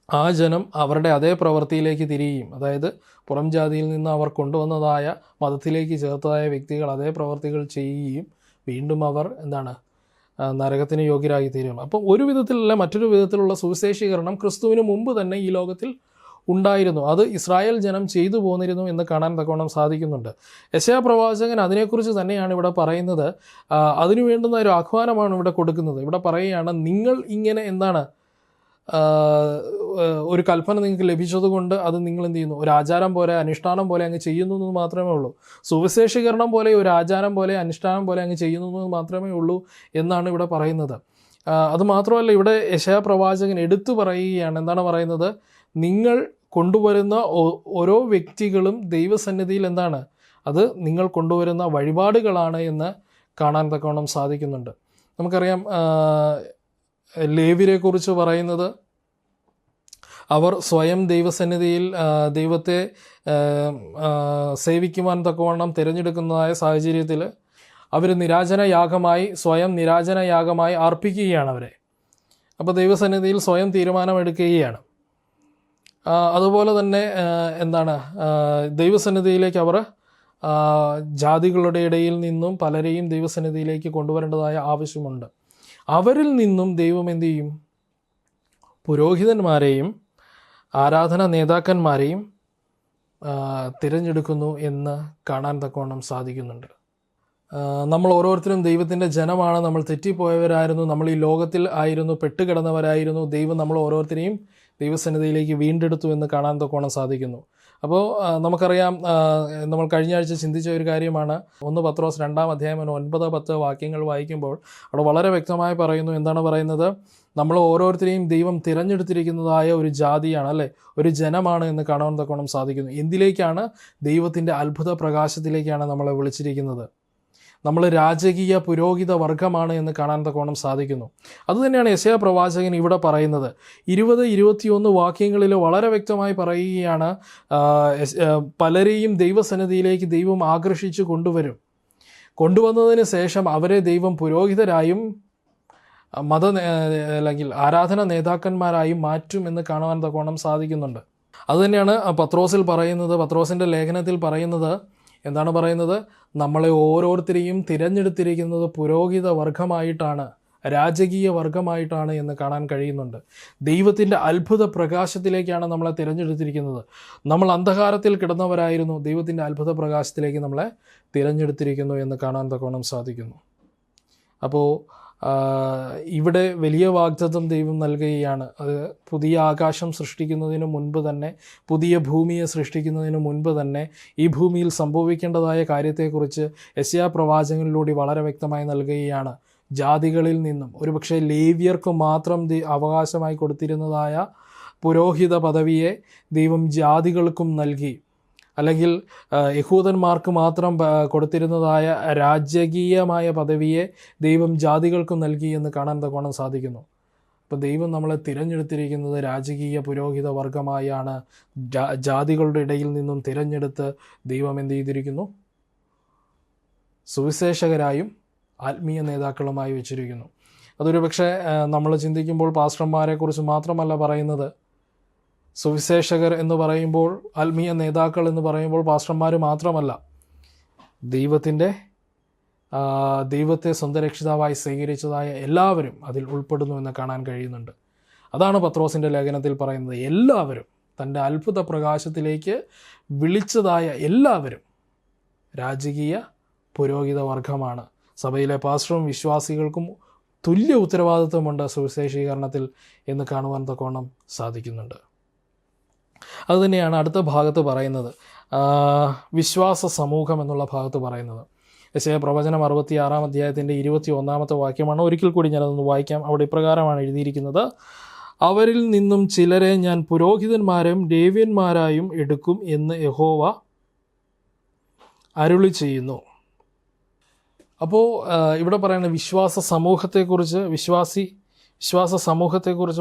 ആ ജനം അവരുടെ അതേ പ്രവൃത്തിയിലേക്ക് തിരിയുകയും, അതായത് പുറം ജാതിയിൽ നിന്ന് അവർ കൊണ്ടുവന്നതായ മതത്തിലേക്ക് ചേർത്തതായ വ്യക്തികൾ അതേ പ്രവൃത്തികൾ ചെയ്യുകയും വീണ്ടും അവർ നരകത്തിന് യോഗ്യരായി തീരും. അപ്പം ഒരു വിധത്തിലല്ല മറ്റൊരു വിധത്തിലുള്ള സുവിശേഷീകരണം ക്രിസ്തുവിന് മുമ്പ് തന്നെ ഈ ലോകത്തിൽ ഉണ്ടായിരുന്നു. അത് ഇസ്രായേൽ ജനം ചെയ്തു പോന്നിരുന്നു എന്ന് കാണാൻ തക്കവണ്ണം സാധിക്കുന്നുണ്ട്. യെശയ്യാ പ്രവാചകൻ അതിനെക്കുറിച്ച് തന്നെയാണ് ഇവിടെ പറയുന്നത്. അതിനു വേണ്ടുന്ന ഒരു ആഹ്വാനമാണ് ഇവിടെ കൊടുക്കുന്നത്. ഇവിടെ പറയുകയാണ്, നിങ്ങൾ ഇങ്ങനെ ഒരു കൽപ്പന നിങ്ങൾക്ക് ലഭിച്ചതുകൊണ്ട് അത് നിങ്ങൾ എന്ത് ചെയ്യുന്നു, ഒരു ആചാരം പോലെ അനുഷ്ഠാനം പോലെ അങ്ങ് ചെയ്യുന്നു എന്ന് മാത്രമേ ഉള്ളൂ. സുവിശേഷീകരണം പോലെ ഒരു ആചാരം പോലെ അനുഷ്ഠാനം പോലെ അങ്ങ് ചെയ്യുന്നു എന്ന് മാത്രമേ ഉള്ളൂ എന്നാണ് ഇവിടെ പറയുന്നത്. അതുമാത്രമല്ല, ഇവിടെ യെശയ്യാ പ്രവാചകൻ എടുത്തു പറയുകയാണ്. എന്താണ് പറയുന്നത്? നിങ്ങൾ കൊണ്ടുവരുന്ന ഓരോ വ്യക്തികളും ദൈവസന്നിധിയിൽ അത് നിങ്ങൾ കൊണ്ടുവരുന്ന വഴിപാടുകളാണ് എന്ന് കാണാൻ തക്കവണ്ണം സാധിക്കുന്നുണ്ട്. നമുക്കറിയാം, ലേവ്യരെക്കുറിച്ച് പറയുന്നത്, അവർ സ്വയം ദൈവസന്നിധിയിൽ ദൈവത്തെ സേവിക്കുവാൻ തക്കവണ്ണം തിരഞ്ഞെടുക്കുന്നതായ സാഹചര്യത്തിൽ അവർ സ്വയം നിരാജന യാഗമായി അർപ്പിക്കുകയാണ് അവരെ. അപ്പോൾ ദൈവസന്നിധിയിൽ സ്വയം തീരുമാനമെടുക്കുകയാണ്. അതുപോലെ തന്നെ ദൈവസന്നിധിയിലേക്ക് അവർ ജാതികളുടെ ഇടയിൽ നിന്നും പലരെയും ദൈവസന്നിധിയിലേക്ക് കൊണ്ടുവരേണ്ടതായ ആവശ്യമുണ്ട്. അവരിൽ നിന്നും ദൈവം എന്തു ചെയ്യും? പുരോഹിതന്മാരെയും ആരാധനാ നേതാക്കന്മാരെയും തിരഞ്ഞെടുക്കുന്നു എന്ന് കാണാൻ തക്കവണ്ണം സാധിക്കുന്നുണ്ട്. നമ്മൾ ഓരോരുത്തരും ദൈവത്തിൻ്റെ ജനമാണ്. നമ്മൾ തെറ്റിപ്പോയവരായിരുന്നു. നമ്മൾ ഈ ലോകത്തിൽ ആയിരുന്നു, പെട്ടുകിടന്നവരായിരുന്നു. ദൈവം നമ്മൾ ഓരോരുത്തരെയും ദൈവസന്നിധിയിലേക്ക് വീണ്ടെടുത്തു എന്ന് കാണാൻ തക്കവണ്ണം സാധിക്കുന്നു. അപ്പോൾ നമുക്കറിയാം, നമ്മൾ കഴിഞ്ഞ ആഴ്ച ചിന്തിച്ച ഒരു കാര്യമാണ് 1 പത്രോസ് 2-ാം അധ്യായം 9-10 വാക്യങ്ങൾ വായിക്കുമ്പോൾ അവിടെ വളരെ വ്യക്തമായി പറയുന്നു. എന്താണ് പറയുന്നത്? നമ്മൾ ഓരോരുത്തരെയും ദൈവം തിരഞ്ഞെടുത്തിരിക്കുന്നതായ ഒരു ജാതിയാണ്, അല്ലേ, ഒരു ജനമാണ് എന്ന് കാണാൻ തക്കവണ്ണം സാധിക്കുന്നു. എന്തിലേക്കാണ്? ദൈവത്തിൻ്റെ അത്ഭുത പ്രകാശത്തിലേക്കാണ് നമ്മളെ വിളിച്ചിരിക്കുന്നത്. നമ്മൾ രാജകീയ പുരോഹിത വർഗമാണ് എന്ന് കാണാൻ തക്കവണ്ണം സാധിക്കുന്നു. അതുതന്നെയാണ് യെശയ്യാ പ്രവാചകൻ ഇവിടെ പറയുന്നത്. 20-21 വാക്യങ്ങളിൽ വളരെ വ്യക്തമായി പറയുകയാണ്, പലരെയും ദൈവസന്നിധിയിലേക്ക് ദൈവം ആകർഷിച്ചു കൊണ്ടുവന്നതിന് ശേഷം അവരെ ദൈവം പുരോഹിതരായും അല്ലെങ്കിൽ ആരാധന നേതാക്കന്മാരായും മാറ്റും എന്ന് കാണുവാൻ തക്കവണ്ണം സാധിക്കുന്നുണ്ട്. അതുതന്നെയാണ് പത്രോസിൻ്റെ ലേഖനത്തിൽ പറയുന്നത്. എന്താണ് പറയുന്നത്? നമ്മളെ ഓരോരുത്തരെയും തിരഞ്ഞെടുത്തിരിക്കുന്നത് പുരോഹിത വർഗമായിട്ടാണ്, രാജകീയ വർഗമായിട്ടാണ് എന്ന് കാണാൻ കഴിയുന്നുണ്ട്. ദൈവത്തിൻ്റെ അത്ഭുത പ്രകാശത്തിലേക്കാണ് നമ്മളെ തിരഞ്ഞെടുത്തിരിക്കുന്നത്. നമ്മൾ അന്ധകാരത്തിൽ കിടന്നവരായിരുന്നു, ദൈവത്തിൻ്റെ അത്ഭുത പ്രകാശത്തിലേക്ക് നമ്മളെ തിരഞ്ഞെടുത്തിരിക്കുന്നു എന്ന് കാണാൻ തക്കവണ്ണം സാധിക്കുന്നു. അപ്പോൾ ഇവിടെ വലിയ വാഗ്ദത്തം ദൈവം നൽകുകയാണ്. അത് പുതിയ ആകാശം സൃഷ്ടിക്കുന്നതിന് മുൻപ് തന്നെ, പുതിയ ഭൂമിയെ സൃഷ്ടിക്കുന്നതിന് മുൻപ് തന്നെ ഈ ഭൂമിയിൽ സംഭവിക്കേണ്ടതായ കാര്യത്തെക്കുറിച്ച് യെശയ്യാ പ്രവാചകനിലൂടെ വളരെ വ്യക്തമായി നൽകുകയാണ്. ജാതികളിൽ നിന്നും, ഒരുപക്ഷെ ലേവ്യർക്ക് മാത്രം അവകാശമായി കൊടുത്തിരുന്നതായ പുരോഹിത പദവിയെ ദൈവം ജാതികൾക്കും നൽകി, അല്ലെങ്കിൽ യഹൂദന്മാർക്ക് മാത്രം കൊടുത്തിരുന്നതായ രാജകീയമായ പദവിയെ ദൈവം ജാതികൾക്കും നൽകി എന്ന് കാണാൻ തക്കവണ്ണം സാധിക്കുന്നു. അപ്പോൾ ദൈവം നമ്മളെ തിരഞ്ഞെടുത്തിരിക്കുന്നത് രാജകീയ പുരോഹിത വർഗമായാണ്. ജാതികളുടെ ഇടയിൽ നിന്നും തിരഞ്ഞെടുത്ത് ദൈവം എന്ത് ചെയ്തിരിക്കുന്നു? സുവിശേഷകരായും ആത്മീയ നേതാക്കളുമായി വെച്ചിരിക്കുന്നു. അതൊരു പക്ഷേ നമ്മൾ ചിന്തിക്കുമ്പോൾ പാസ്റ്റർമാരെക്കുറിച്ച് മാത്രമല്ല പറയുന്നത്. സുവിശേഷകർ എന്ന് പറയുമ്പോൾ, ആത്മീയ നേതാക്കൾ എന്ന് പറയുമ്പോൾ പാസ്റ്റർമാർ മാത്രമല്ല, ദൈവത്തെ സ്വന്തം രക്ഷിതാവായി സ്വീകരിച്ചതായ എല്ലാവരും അതിൽ ഉൾപ്പെടുന്നു എന്ന് കാണാൻ കഴിയുന്നുണ്ട്. അതാണ് പത്രോസിൻ്റെ ലേഖനത്തിൽ പറയുന്നത്. എല്ലാവരും, തൻ്റെ അത്ഭുത പ്രകാശത്തിലേക്ക് വിളിച്ചതായ എല്ലാവരും രാജകീയ പുരോഹിത വർഗമാണ്. സഭയിലെ പാസ്റ്ററും വിശ്വാസികൾക്കും തുല്യ ഉത്തരവാദിത്വമുണ്ട് സുവിശേഷീകരണത്തിൽ എന്ന് കാണുവാൻ തക്കവണ്ണം സാധിക്കുന്നുണ്ട്. അതുതന്നെയാണ് അടുത്ത ഭാഗത്ത് പറയുന്നത്, വിശ്വാസ സമൂഹം എന്നുള്ള ഭാഗത്ത് പറയുന്നത്. യെശയ്യാ പ്രവചനം 66-ാം അധ്യായത്തിൻ്റെ 21-ാമത്തെ വാക്യമാണ്. ഒരിക്കൽ കൂടി ഞാനതൊന്ന് വായിക്കാം. അവിടെ ഇപ്രകാരമാണ് എഴുതിയിരിക്കുന്നത്: അവരിൽ നിന്നും ചിലരെ ഞാൻ പുരോഹിതന്മാരും ലേവ്യന്മാരായും എടുക്കും എന്ന് യഹോവ അരുളി ചെയ്യുന്നു. അപ്പോൾ ഇവിടെ പറയുന്ന വിശ്വാസ സമൂഹത്തെക്കുറിച്ച്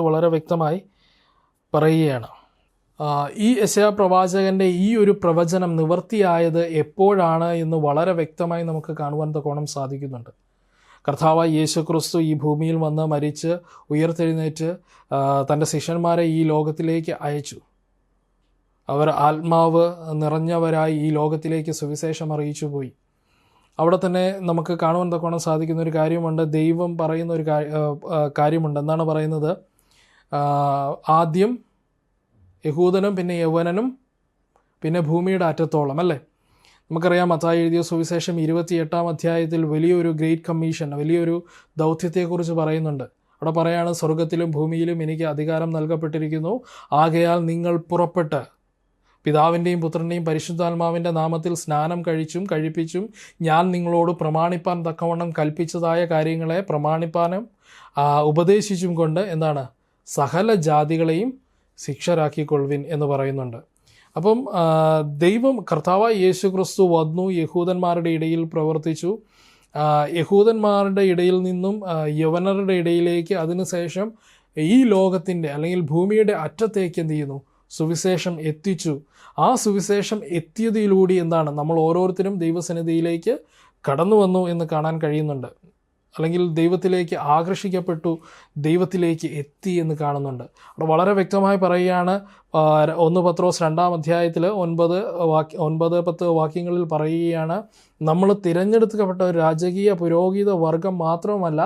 വളരെ വ്യക്തമായി പറയുകയാണ്. ഈ യെശയ്യാ പ്രവാചകൻ്റെ ഈ ഒരു പ്രവചനം നിവർത്തിയായത് എപ്പോഴാണ് എന്ന് വളരെ വ്യക്തമായി നമുക്ക് കാണുവാൻ തക്കോണം സാധിക്കുന്നുണ്ട്. കർത്താവായ യേശു ക്രിസ്തു ഈ ഭൂമിയിൽ വന്ന് മരിച്ച് ഉയർത്തെഴുന്നേറ്റ് തൻ്റെ ശിഷ്യന്മാരെ ഈ ലോകത്തിലേക്ക് അയച്ചു. അവർ ആത്മാവ് നിറഞ്ഞവരായി ഈ ലോകത്തിലേക്ക് സുവിശേഷം അറിയിച്ചു പോയി. അവിടെ തന്നെ നമുക്ക് കാണുവാൻ തക്കവണ്ണം സാധിക്കുന്ന ഒരു കാര്യമുണ്ട്. ദൈവം പറയുന്ന ഒരു കാര്യമുണ്ട്. എന്താണ് പറയുന്നത്? ആദ്യം യഹൂദനും പിന്നെ യൗവനനും പിന്നെ ഭൂമിയുടെ അറ്റത്തോളം, അല്ലേ? നമുക്കറിയാം മത്തായി എഴുതിയ സുവിശേഷം 28-ാം അധ്യായത്തിൽ വലിയൊരു ഗ്രേറ്റ് കമ്മീഷൻ, വലിയൊരു ദൗത്യത്തെക്കുറിച്ച് പറയുന്നുണ്ട്. അവിടെ പറയാണ്, സ്വർഗത്തിലും ഭൂമിയിലും എനിക്ക് അധികാരം നൽകപ്പെട്ടിരിക്കുന്നു, ആകയാൽ നിങ്ങൾ പുറപ്പെട്ട് പിതാവിൻ്റെയും പുത്രൻ്റെയും പരിശുദ്ധാത്മാവിൻ്റെ നാമത്തിൽ സ്നാനം കഴിപ്പിച്ചും ഞാൻ നിങ്ങളോട് പ്രമാണിപ്പാൻ തക്കവണ്ണം കൽപ്പിച്ചതായ കാര്യങ്ങളെ പ്രമാണിപ്പാനും ഉപദേശിച്ചും കൊണ്ട് എന്താണ്, സകല ജാതികളെയും ശിക്ഷരാക്കിക്കൊള്ളുവിൻ എന്ന് പറയുന്നുണ്ട്. അപ്പം ദൈവം കർത്താവായ യേശു ക്രിസ്തു വന്നു, യഹൂദന്മാരുടെ ഇടയിൽ പ്രവർത്തിച്ചു. യഹൂദന്മാരുടെ ഇടയിൽ നിന്നും യവനരുടെ ഇടയിലേക്ക്, അതിനുശേഷം ഈ ലോകത്തിൻ്റെ അല്ലെങ്കിൽ ഭൂമിയുടെ അറ്റത്തേക്ക് എന്ത് ചെയ്യുന്നു, സുവിശേഷം എത്തിച്ചു. ആ സുവിശേഷം എത്തിയതിലൂടെ എന്താണ്, നമ്മൾ ഓരോരുത്തരും ദൈവസന്നിധിയിലേക്ക് കടന്നു വന്നു എന്ന് കാണാൻ കഴിയുന്നുണ്ട്. അല്ലെങ്കിൽ ദൈവത്തിലേക്ക് ആകർഷിക്കപ്പെട്ടു, ദൈവത്തിലേക്ക് എത്തി എന്ന് കാണുന്നുണ്ട്. അവിടെ വളരെ വ്യക്തമായി പറയുകയാണ്, 1 പത്രോസ് 2-ാം അധ്യായത്തിൽ 9-10 വാക്യങ്ങളിൽ പറയുകയാണ്, നമ്മൾ തിരഞ്ഞെടുക്കപ്പെട്ട ഒരു രാജകീയ പുരോഹിത വർഗം മാത്രമല്ല,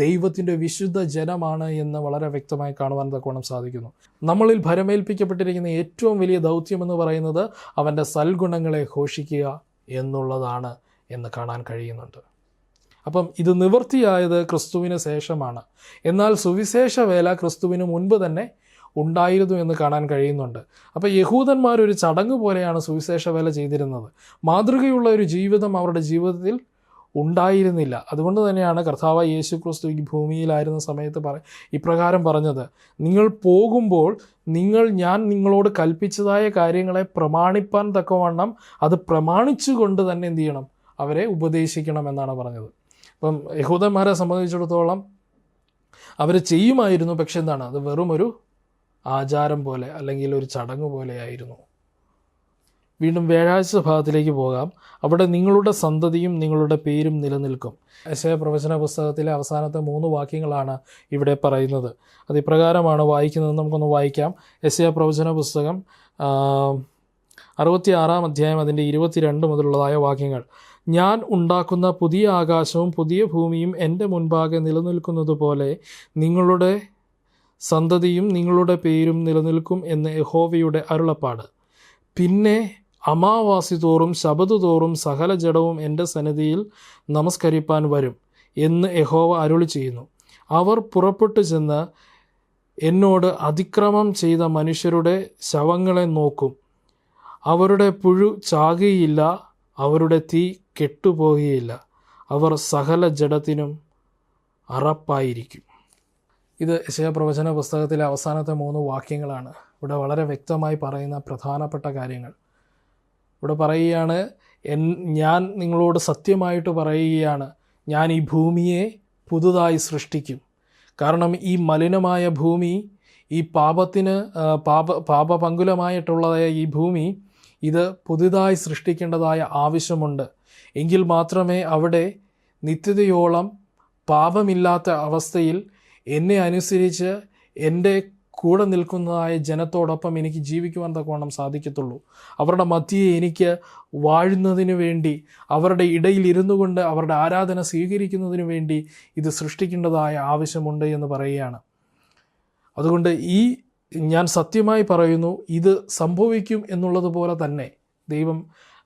ദൈവത്തിൻ്റെ വിശുദ്ധ ജനമാണ് എന്ന് വളരെ വ്യക്തമായി കാണുവാൻ തക്കവണ്ണം സാധിക്കുന്നു. നമ്മളിൽ ഭരമേൽപ്പിക്കപ്പെട്ടിരിക്കുന്ന ഏറ്റവും വലിയ ദൗത്യം എന്ന് പറയുന്നത് അവൻ്റെ സൽഗുണങ്ങളെ ഘോഷിക്കുക എന്നുള്ളതാണ് എന്ന് കാണാൻ കഴിയുന്നുണ്ട്. അപ്പം ഇത് നിവൃത്തിയായത് ക്രിസ്തുവിന് ശേഷമാണ്. എന്നാൽ സുവിശേഷ വേല ക്രിസ്തുവിന് മുൻപ് തന്നെ ഉണ്ടായിരുന്നു എന്ന് കാണാൻ കഴിയുന്നുണ്ട്. അപ്പോൾ യഹൂദന്മാരൊരു ചടങ്ങ് പോലെയാണ് സുവിശേഷ വേല ചെയ്തിരുന്നത്. മാതൃകയുള്ള ഒരു ജീവിതം അവരുടെ ജീവിതത്തിൽ ഉണ്ടായിരുന്നില്ല. അതുകൊണ്ട് തന്നെയാണ് കർത്താവായ യേശു ക്രിസ്തു ഈ ഭൂമിയിലായിരുന്ന സമയത്ത് ഇപ്രകാരം പറഞ്ഞത്, നിങ്ങൾ പോകുമ്പോൾ ഞാൻ നിങ്ങളോട് കൽപ്പിച്ചതായ കാര്യങ്ങളെ പ്രമാണിപ്പാൻ തക്കവണ്ണം അത് പ്രമാണിച്ചുകൊണ്ട് തന്നെ എന്ത് ചെയ്യണം, അവരെ ഉപദേശിക്കണം എന്നാണ് പറഞ്ഞത്. അപ്പം യഹൂദന്മാരെ സംബന്ധിച്ചിടത്തോളം അവർ ചെയ്യുമായിരുന്നു, പക്ഷെ എന്താണ്, അത് വെറും ഒരു ആചാരം പോലെ അല്ലെങ്കിൽ ഒരു ചടങ്ങ് പോലെയായിരുന്നു. വീണ്ടും വ്യാഴാഴ്ച ഭാഗത്തിലേക്ക് പോകാം. അവിടെ നിങ്ങളുടെ സന്തതിയും നിങ്ങളുടെ പേരും നിലനിൽക്കും. യെശയ്യാ പ്രവചന പുസ്തകത്തിലെ അവസാനത്തെ 3 വാക്യങ്ങളാണ് ഇവിടെ പറയുന്നത്. അത് ഇപ്രകാരമാണ് വായിക്കുന്നത്, നമുക്കൊന്ന് വായിക്കാം. യെശയ്യാ പ്രവചന പുസ്തകം 66-ാം അധ്യായം അതിൻ്റെ 22 മുതലുള്ളതായ വാക്യങ്ങൾ. ഞാൻ ഉണ്ടാക്കുന്ന പുതിയ ആകാശവും പുതിയ ഭൂമിയും എൻ്റെ മുൻപാകെ നിലനിൽക്കുന്നത് പോലെ നിങ്ങളുടെ സന്തതിയും നിങ്ങളുടെ പേരും നിലനിൽക്കും എന്ന് യഹോവയുടെ അരുളപ്പാട്. പിന്നെ അമാവാസി തോറും ശബത് തോറും സകല ജഡവും എൻ്റെ സന്നിധിയിൽ നമസ്കരിപ്പാൻ വരും എന്ന് യഹോവ അരുളി ചെയ്യുന്നു. അവർ പുറപ്പെട്ടു ചെന്ന് എന്നോട് അതിക്രമം ചെയ്ത മനുഷ്യരുടെ ശവങ്ങളെ നോക്കും. അവരുടെ പുഴു ചാകുകയില്ല, അവരുടെ തീ കെട്ടുപോകുകയില്ല, അവർ സകല ജഡത്തിനും അറപ്പായിരിക്കും. ഇത് യെശയ്യാ പ്രവചന പുസ്തകത്തിലെ അവസാനത്തെ 3 വാക്യങ്ങളാണ്. ഇവിടെ വളരെ വ്യക്തമായി പറയുന്ന പ്രധാനപ്പെട്ട കാര്യങ്ങൾ ഇവിടെ പറയുകയാണ്. ഞാൻ നിങ്ങളോട് സത്യമായിട്ട് പറയുകയാണ്, ഞാൻ ഈ ഭൂമിയെ പുതുതായി സൃഷ്ടിക്കും. കാരണം ഈ മലിനമായ ഭൂമി, ഈ പാപപങ്കുലമായിട്ടുള്ളതായ ഈ ഭൂമി, ഇത് പുതുതായി സൃഷ്ടിക്കേണ്ടതായ ആവശ്യമുണ്ട്. എങ്കിൽ മാത്രമേ അവിടെ നിത്യതയോളം പാപമില്ലാത്ത അവസ്ഥയിൽ എന്നെ അനുസരിച്ച് എൻ്റെ കൂടെ നിൽക്കുന്നതായ ജനത്തോടൊപ്പം എനിക്ക് ജീവിക്കുവാൻ തക്കവണ്ണം സാധിക്കത്തുള്ളൂ. അവരുടെ മധ്യയെ എനിക്ക് വാഴുന്നതിന് വേണ്ടി, അവരുടെ ഇടയിൽ ഇരുന്നു കൊണ്ട് അവരുടെ ആരാധന സ്വീകരിക്കുന്നതിന് വേണ്ടി ഇത് സൃഷ്ടിക്കേണ്ടതായ ആവശ്യമുണ്ട് എന്ന് പറയുകയാണ്. അതുകൊണ്ട് ഞാൻ സത്യമായി പറയുന്നു, ഇത് സംഭവിക്കും എന്നുള്ളതുപോലെ തന്നെ ദൈവം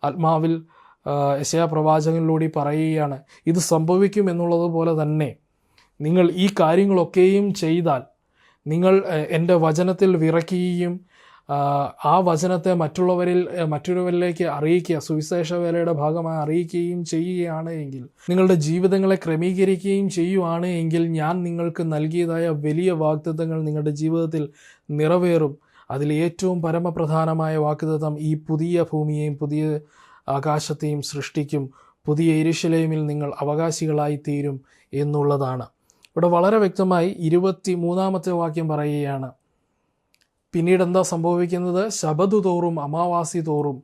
ആത്മാവിൽ യെശയ്യാ പ്രവാചകനിലൂടെ പറയുകയാണ്, ഇത് സംഭവിക്കും എന്നുള്ളതുപോലെ തന്നെ നിങ്ങൾ ഈ കാര്യങ്ങളൊക്കെയും ചെയ്താൽ, നിങ്ങൾ എൻ്റെ വചനത്തിൽ വിറയ്ക്കുകയും ആ വചനത്തെ മറ്റുള്ളവരിലേക്ക് അറിയിക്കുക, സുവിശേഷ വേലയുടെ ഭാഗമായി അറിയിക്കുകയും ചെയ്യുകയാണ് എങ്കിൽ, നിങ്ങളുടെ ജീവിതങ്ങളെ ക്രമീകരിക്കുകയും ചെയ്യുകയാണ് എങ്കിൽ, ഞാൻ നിങ്ങൾക്ക് നൽകിയതായ വലിയ വാഗ്ദത്തങ്ങൾ നിങ്ങളുടെ ജീവിതത്തിൽ നിറവേറും. അതിൽ ഏറ്റവും പരമപ്രധാനമായ വാഗ്ദത്തം ഈ പുതിയ ഭൂമിയെയും പുതിയ ആകാശത്തെയും സൃഷ്ടിക്കും, പുതിയ യെരൂശലേമിൽ നിങ്ങൾ അവകാശികളായി തീരും എന്നുള്ളതാണ്. ഇവിടെ വളരെ വ്യക്തമായി 23-ാമത്തെ വാക്യം പറയുകയാണ്, പിന്നീട് എന്താ സംഭവിക്കുന്നത്? ശബത് തോറും അമാവാസി തോറും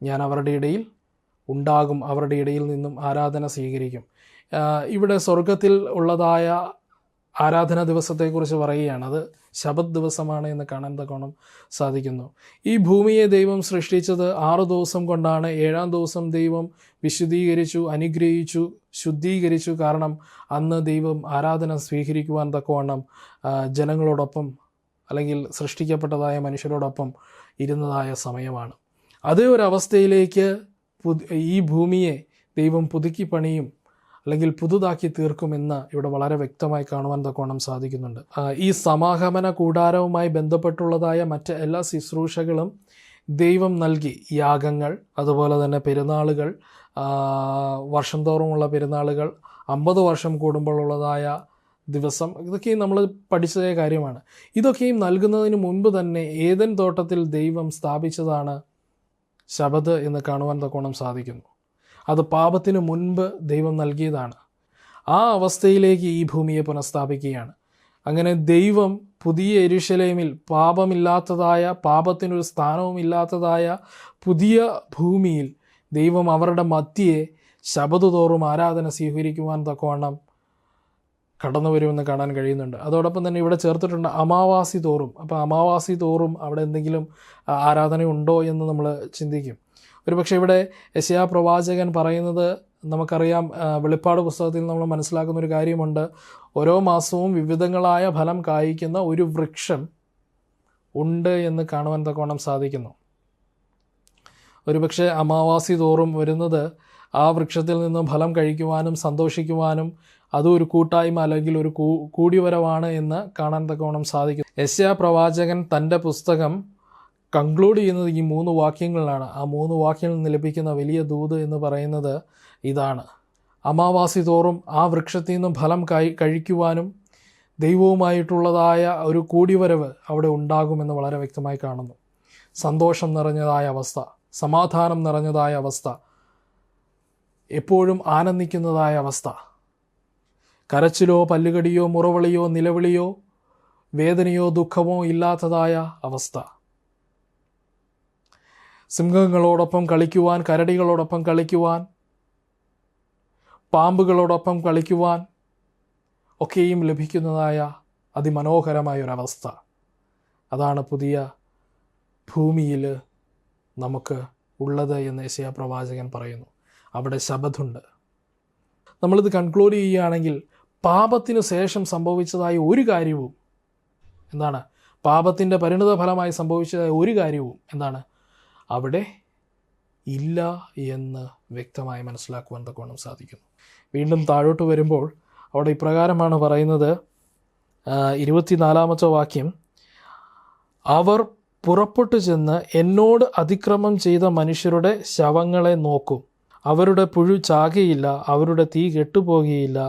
ഞാൻ അവരുടെ ഇടയിൽ ഉണ്ടാകും, അവരുടെ ഇടയിൽ നിന്നും ആരാധന സ്വീകരിക്കും. ഇവിടെ സ്വർഗത്തിൽ ഉള്ളതായ ആരാധനാ ദിവസത്തെക്കുറിച്ച് പറയുകയാണ്. അത് ശബത്ത് ദിവസമാണ് എന്ന് കാണാൻ തക്കോണം സാധിക്കുന്നു. ഈ ഭൂമിയെ ദൈവം സൃഷ്ടിച്ചത് 6 ദിവസം കൊണ്ടാണ്. 7-ാം ദിവസം ദൈവം വിശുദ്ധീകരിച്ചു, അനുഗ്രഹിച്ചു, ശുദ്ധീകരിച്ചു. കാരണം അന്ന് ദൈവം ആരാധന സ്വീകരിക്കുവാൻ തക്കവണ്ണം ജനങ്ങളോടൊപ്പം അല്ലെങ്കിൽ സൃഷ്ടിക്കപ്പെട്ടതായ മനുഷ്യരോടൊപ്പം ഇരുന്നതായ സമയമാണ്. അതേ ഒരു അവസ്ഥയിലേക്ക് ഈ ഭൂമിയെ ദൈവം പുതുക്കി പണിയും അല്ലെങ്കിൽ പുതുതാക്കി തീർക്കുമെന്ന് ഇവിടെ വളരെ വ്യക്തമായി കാണുവാൻ തക്കവണ്ണം സാധിക്കുന്നുണ്ട്. ഈ സമാഗമന കൂടാരവുമായി ബന്ധപ്പെട്ടുള്ളതായ മറ്റ് എല്ലാ ശുശ്രൂഷകളും ദൈവം നൽകി. യാഗങ്ങൾ, അതുപോലെ തന്നെ പെരുന്നാളുകൾ, വർഷം തോറുമുള്ള പെരുന്നാളുകൾ, 50 വർഷം കൂടുമ്പോഴുള്ളതായ ദിവസം, ഇതൊക്കെയും നമ്മൾ പഠിച്ചതേ കാര്യമാണ്. ഇതൊക്കെയും നൽകുന്നതിന് മുൻപ് തന്നെ ഏദൻ തോട്ടത്തിൽ ദൈവം സ്ഥാപിച്ചതാണ് ശബത്ത് എന്ന് കാണുവാൻ തക്കോണം സാധിക്കുന്നു. അത് പാപത്തിന് മുൻപ് ദൈവം നൽകിയതാണ്. ആ അവസ്ഥയിലേക്ക് ഈ ഭൂമിയെ പുനഃസ്ഥാപിക്കുകയാണ്. അങ്ങനെ ദൈവം പുതിയ യെരൂശലേമിൽ പാപമില്ലാത്തതായ, പാപത്തിനൊരു സ്ഥാനവും ഇല്ലാത്തതായ പുതിയ ഭൂമിയിൽ ദൈവം അവരുടെ മധ്യയെ ശബത്ത് തോറും ആരാധന സ്വീകരിക്കുവാൻ തക്കവണ്ണം കടന്നു വരുമെന്ന് കാണാൻ കഴിയുന്നുണ്ട്. അതോടൊപ്പം തന്നെ ഇവിടെ ചേർത്തിട്ടുണ്ട് അമാവാസി തോറും. അപ്പോൾ അമാവാസി തോറും അവിടെ എന്തെങ്കിലും ആരാധന ഉണ്ടോ എന്ന് നമ്മൾ ചിന്തിക്കും. ഒരുപക്ഷെ ഇവിടെ യെശയ്യാ പ്രവാചകൻ പറയുന്നത് നമുക്കറിയാം. വെളിപ്പാട് പുസ്തകത്തിൽ നമ്മൾ മനസ്സിലാക്കുന്ന ഒരു കാര്യമുണ്ട്. ഓരോ മാസവും വിവിധങ്ങളായ ഫലം കായ്ക്കുന്ന ഒരു വൃക്ഷം ഉണ്ട് എന്ന് കാണുവാൻ തക്കവണ്ണം സാധിക്കുന്നു. ഒരുപക്ഷെ അമാവാസി തോറും വരുന്നത് ആ വൃക്ഷത്തിൽ നിന്നും ഫലം കഴിക്കുവാനും സന്തോഷിക്കുവാനും അതും ഒരു കൂട്ടായ്മ അല്ലെങ്കിൽ ഒരു കൂടിവരവാണ് എന്ന് കാണാൻ തക്കവണ്ണം സാധിക്കും. യെശയ്യാ പ്രവാചകൻ തൻ്റെ പുസ്തകം കൺക്ലൂഡ് ചെയ്യുന്നത് ഈ 3 വാക്യങ്ങളിലാണ്. ആ 3 വാക്യങ്ങളിൽ നിന്ന് ലഭിക്കുന്ന വലിയ ദൂത് എന്ന് പറയുന്നത് ഇതാണ്: അമാവാസി തോറും ആ വൃക്ഷത്തിൽ നിന്നും ഫലം കഴിക്കുവാനും ദൈവവുമായിട്ടുള്ളതായ ഒരു കൂടിവരവ് അവിടെ ഉണ്ടാകുമെന്ന് വളരെ വ്യക്തമായി കാണുന്നു. സന്തോഷം നിറഞ്ഞതായ അവസ്ഥ, സമാധാനം നിറഞ്ഞതായ അവസ്ഥ, എപ്പോഴും ആനന്ദിക്കുന്നതായ അവസ്ഥ, കരച്ചിലോ പല്ലുകടിയോ മുറവിളിയോ നിലവിളിയോ വേദനയോ ദുഃഖമോ ഇല്ലാത്തതായ അവസ്ഥ, സിംഹങ്ങളോടൊപ്പം കളിക്കുവാൻ, കരടികളോടൊപ്പം കളിക്കുവാൻ, പാമ്പുകളോടൊപ്പം കളിക്കുവാൻ ഒക്കെയും ലഭിക്കുന്നതായ അതിമനോഹരമായൊരവസ്ഥ. അതാണ് പുതിയ ഭൂമിയിൽ നമുക്ക് ഉള്ളത് എന്ന് യെശയ്യാ പ്രവാചകൻ പറയുന്നു. അവിടെ ശബത്തുണ്ട്. നമ്മളിത് കൺക്ലൂഡ് ചെയ്യുകയാണെങ്കിൽ പാപത്തിനു ശേഷം സംഭവിച്ചതായ ഒരു കാര്യവും എന്താണ്? പാപത്തിൻ്റെ പരിണിത ഫലമായി സംഭവിച്ചതായ ഒരു കാര്യവും എന്താണ്? അവിടെ ഇല്ല എന്ന് വ്യക്തമായി മനസ്സിലാക്കുവാൻ തക്കവണ്ണം സാധിക്കുന്നു. വീണ്ടും താഴോട്ട് വരുമ്പോൾ അവിടെ ഇപ്രകാരമാണ് പറയുന്നത്. 24-ാമത്തെ വാക്യം: അവർ പുറപ്പെട്ടു ചെന്ന് എന്നോട് അതിക്രമം ചെയ്ത മനുഷ്യരുടെ ശവങ്ങളെ നോക്കും. അവരുടെ പുഴു ചാകയില്ല, അവരുടെ തീ കെട്ടുപോകുകയില്ല,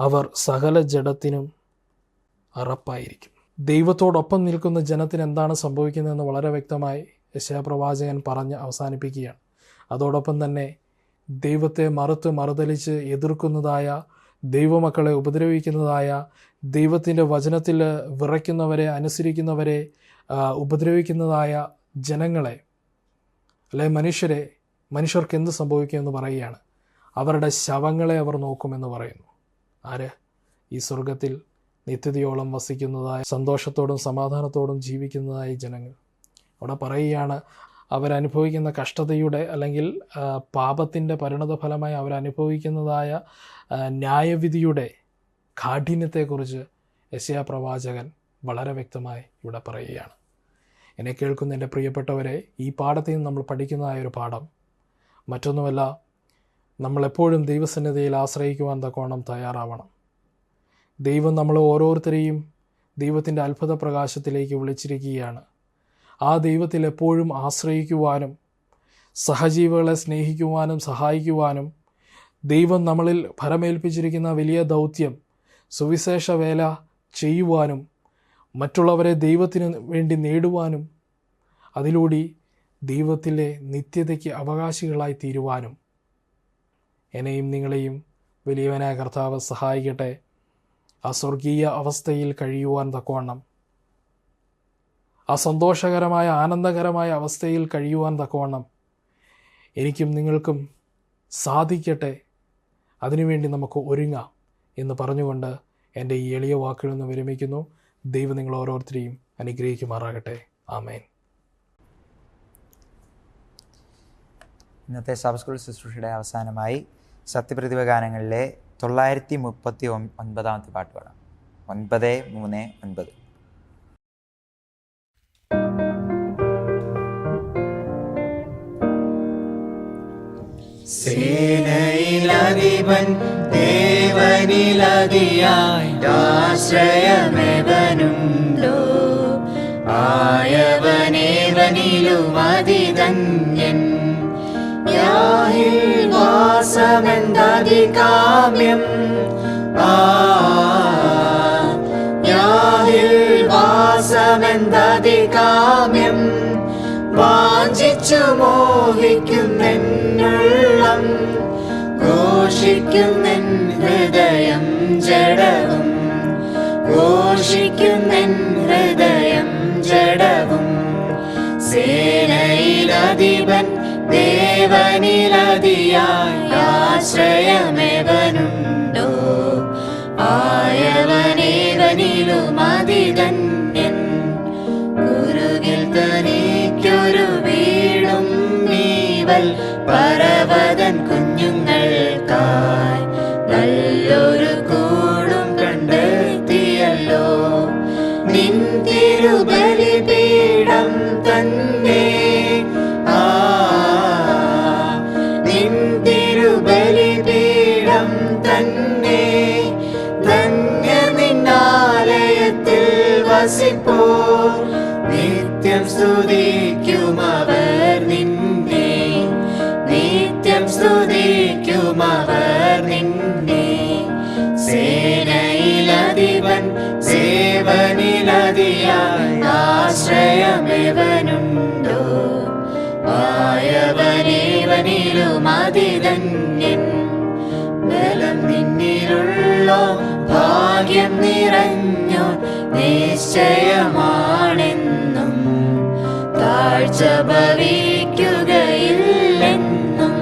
അവർ സകല ജഡത്തിനും അറപ്പായിരിക്കും. ദൈവത്തോടൊപ്പം നിൽക്കുന്ന ജനത്തിന് എന്താണ് സംഭവിക്കുന്നതെന്ന് വളരെ വ്യക്തമായി യെശയ്യാ പ്രവാചകൻ പറഞ്ഞ് അവസാനിപ്പിക്കുകയാണ്. അതോടൊപ്പം തന്നെ ദൈവത്തെ മറുതലിച്ച് എതിർക്കുന്നതായ, ദൈവമക്കളെ ഉപദ്രവിക്കുന്നതായ, ദൈവത്തിൻ്റെ വചനത്തിൽ വിറയ്ക്കുന്നവരെ, അനുസരിക്കുന്നവരെ ഉപദ്രവിക്കുന്നതായ ജനങ്ങളെ അല്ലെ മനുഷ്യർക്ക് എന്ത് സംഭവിക്കുമെന്ന് പറയുകയാണ്. അവരുടെ ശവങ്ങളെ അവർ നോക്കുമെന്ന് പറയുന്നു. ആര്? ഈ സ്വർഗത്തിൽ നിത്യതയോളം വസിക്കുന്നതായ, സന്തോഷത്തോടും സമാധാനത്തോടും ജീവിക്കുന്നതായ ജനങ്ങൾ. അവിടെ പറയുകയാണ്, അവരനുഭവിക്കുന്ന കഷ്ടതയുടെ അല്ലെങ്കിൽ പാപത്തിൻ്റെ പരിണത ഫലമായി അവരനുഭവിക്കുന്നതായ ന്യായവിധിയുടെ കാഠിന്യത്തെക്കുറിച്ച് യെശയ്യാ പ്രവാചകൻ വളരെ വ്യക്തമായി ഇവിടെ പറയുകയാണ്. എന്നെ കേൾക്കുന്ന എൻ്റെ പ്രിയപ്പെട്ടവരെ, ഈ പാഠത്തിൽ നിന്ന് നമ്മൾ പഠിക്കുന്നതായ ഒരു പാഠം മറ്റൊന്നുമല്ല, നമ്മളെപ്പോഴും ദൈവസന്നിധിയിൽ ആശ്രയിക്കുവാൻ തക്കവണ്ണം തയ്യാറാവണം. ദൈവം നമ്മളെ ഓരോരുത്തരെയും ദൈവത്തിൻ്റെ അത്ഭുത പ്രകാശത്തിലേക്ക് വിളിച്ചിരിക്കുകയാണ്. ആ ദൈവത്തിൽ എപ്പോഴും ആശ്രയിക്കുവാനും സഹജീവികളെ സ്നേഹിക്കുവാനും സഹായിക്കുവാനും ദൈവം നമ്മളിൽ ഫലമേൽപ്പിച്ചിരിക്കുന്ന വലിയ ദൗത്യം സുവിശേഷ വേല ചെയ്യുവാനും മറ്റുള്ളവരെ ദൈവത്തിന് വേണ്ടി നേടുവാനും അതിലൂടെ ദൈവത്തിലെ നിത്യതയ്ക്ക് അവകാശികളായി തീരുവാനും എന്നെയും നിങ്ങളെയും വലിയവനായ കർത്താവ് സഹായിക്കട്ടെ. ആ സ്വർഗീയ അവസ്ഥയിൽ കഴിയുവാൻ തക്കവണ്ണം, ആ സന്തോഷകരമായ ആനന്ദകരമായ അവസ്ഥയിൽ കഴിയുവാൻ തക്കവണ്ണം എനിക്കും നിങ്ങൾക്കും സാധിക്കട്ടെ. അതിനുവേണ്ടി നമുക്ക് ഒരുങ്ങാം എന്ന് പറഞ്ഞുകൊണ്ട് എൻ്റെ ഈ എളിയ വാക്കുകളിൽ നിന്ന് വിരമിക്കുന്നു. ദൈവം നിങ്ങൾ ഓരോരുത്തരെയും അനുഗ്രഹിക്കുമാറാകട്ടെ. ആമേൻ. ഇന്നത്തെ സബ് സ്കൂൾ ശുശ്രൂഷയുടെ അവസാനമായി സത്യപ്രതിഭ ഗാനങ്ങളിലെ 939 പാട്ട് പാടാം. 939. സേനയിലധിപൻ ദേവനിലതിയായി ആശ്രയമേവനുണ്ടോ? ആയവനേവനിലുമതിധന്യൻ. യാഹിൽ വാസമെന്തധികാമ്യം, യാഹിൽ വാസമെന്തധികാമ്യം. വാഞ്ചിച്ചു മോഹിക്കുന്നെന്നുള്ളം, ഘോഷിക്കുന്നെൻ ഹൃദയം ജഡവും, ഘോഷിക്കുന്നെൻ ഹൃദയം ജഡവും. സേനയിലധിപൻ ദേവനിലതിയായി ആശ്രയമേവനുണ്ടോ? ആയവനേവനിലുമതിധന്യൻ. കുരുകിൽ തനിക്കൊരു വീടും നീവൽ പർവ്വതൻ കുഞ്ഞുങ്ങൾക്കായി നല്ലൊരു കൂടും കണ്ടെത്തിയല്ലോ. നിൻ തിരുബലിപീഠം തന്നെ, നിൻ തിരുബലിപീഠം തന്നെ. ധന്യ നിന്നാലയത്തിൽ വസിപ്പോ, നിത്യം സ്തുതിക്കുമവർ നിന്നെ, നിത്യം സ്തുതിക്കുമവർ നിന്നെ. സേനയിലധിപൻ സേവനിലതിയായി ആശ്രയമേവനുണ്ടോ? ആയവനേവനിലുമതിധന്യൻ. ബലം നിന്നിലുള്ളോ, ഭാഗ്യം നിറഞ്ഞോ, നിശ്ചയമാണെന്നും താഴ്ച ഭവിക്കുകയില്ലെന്നും.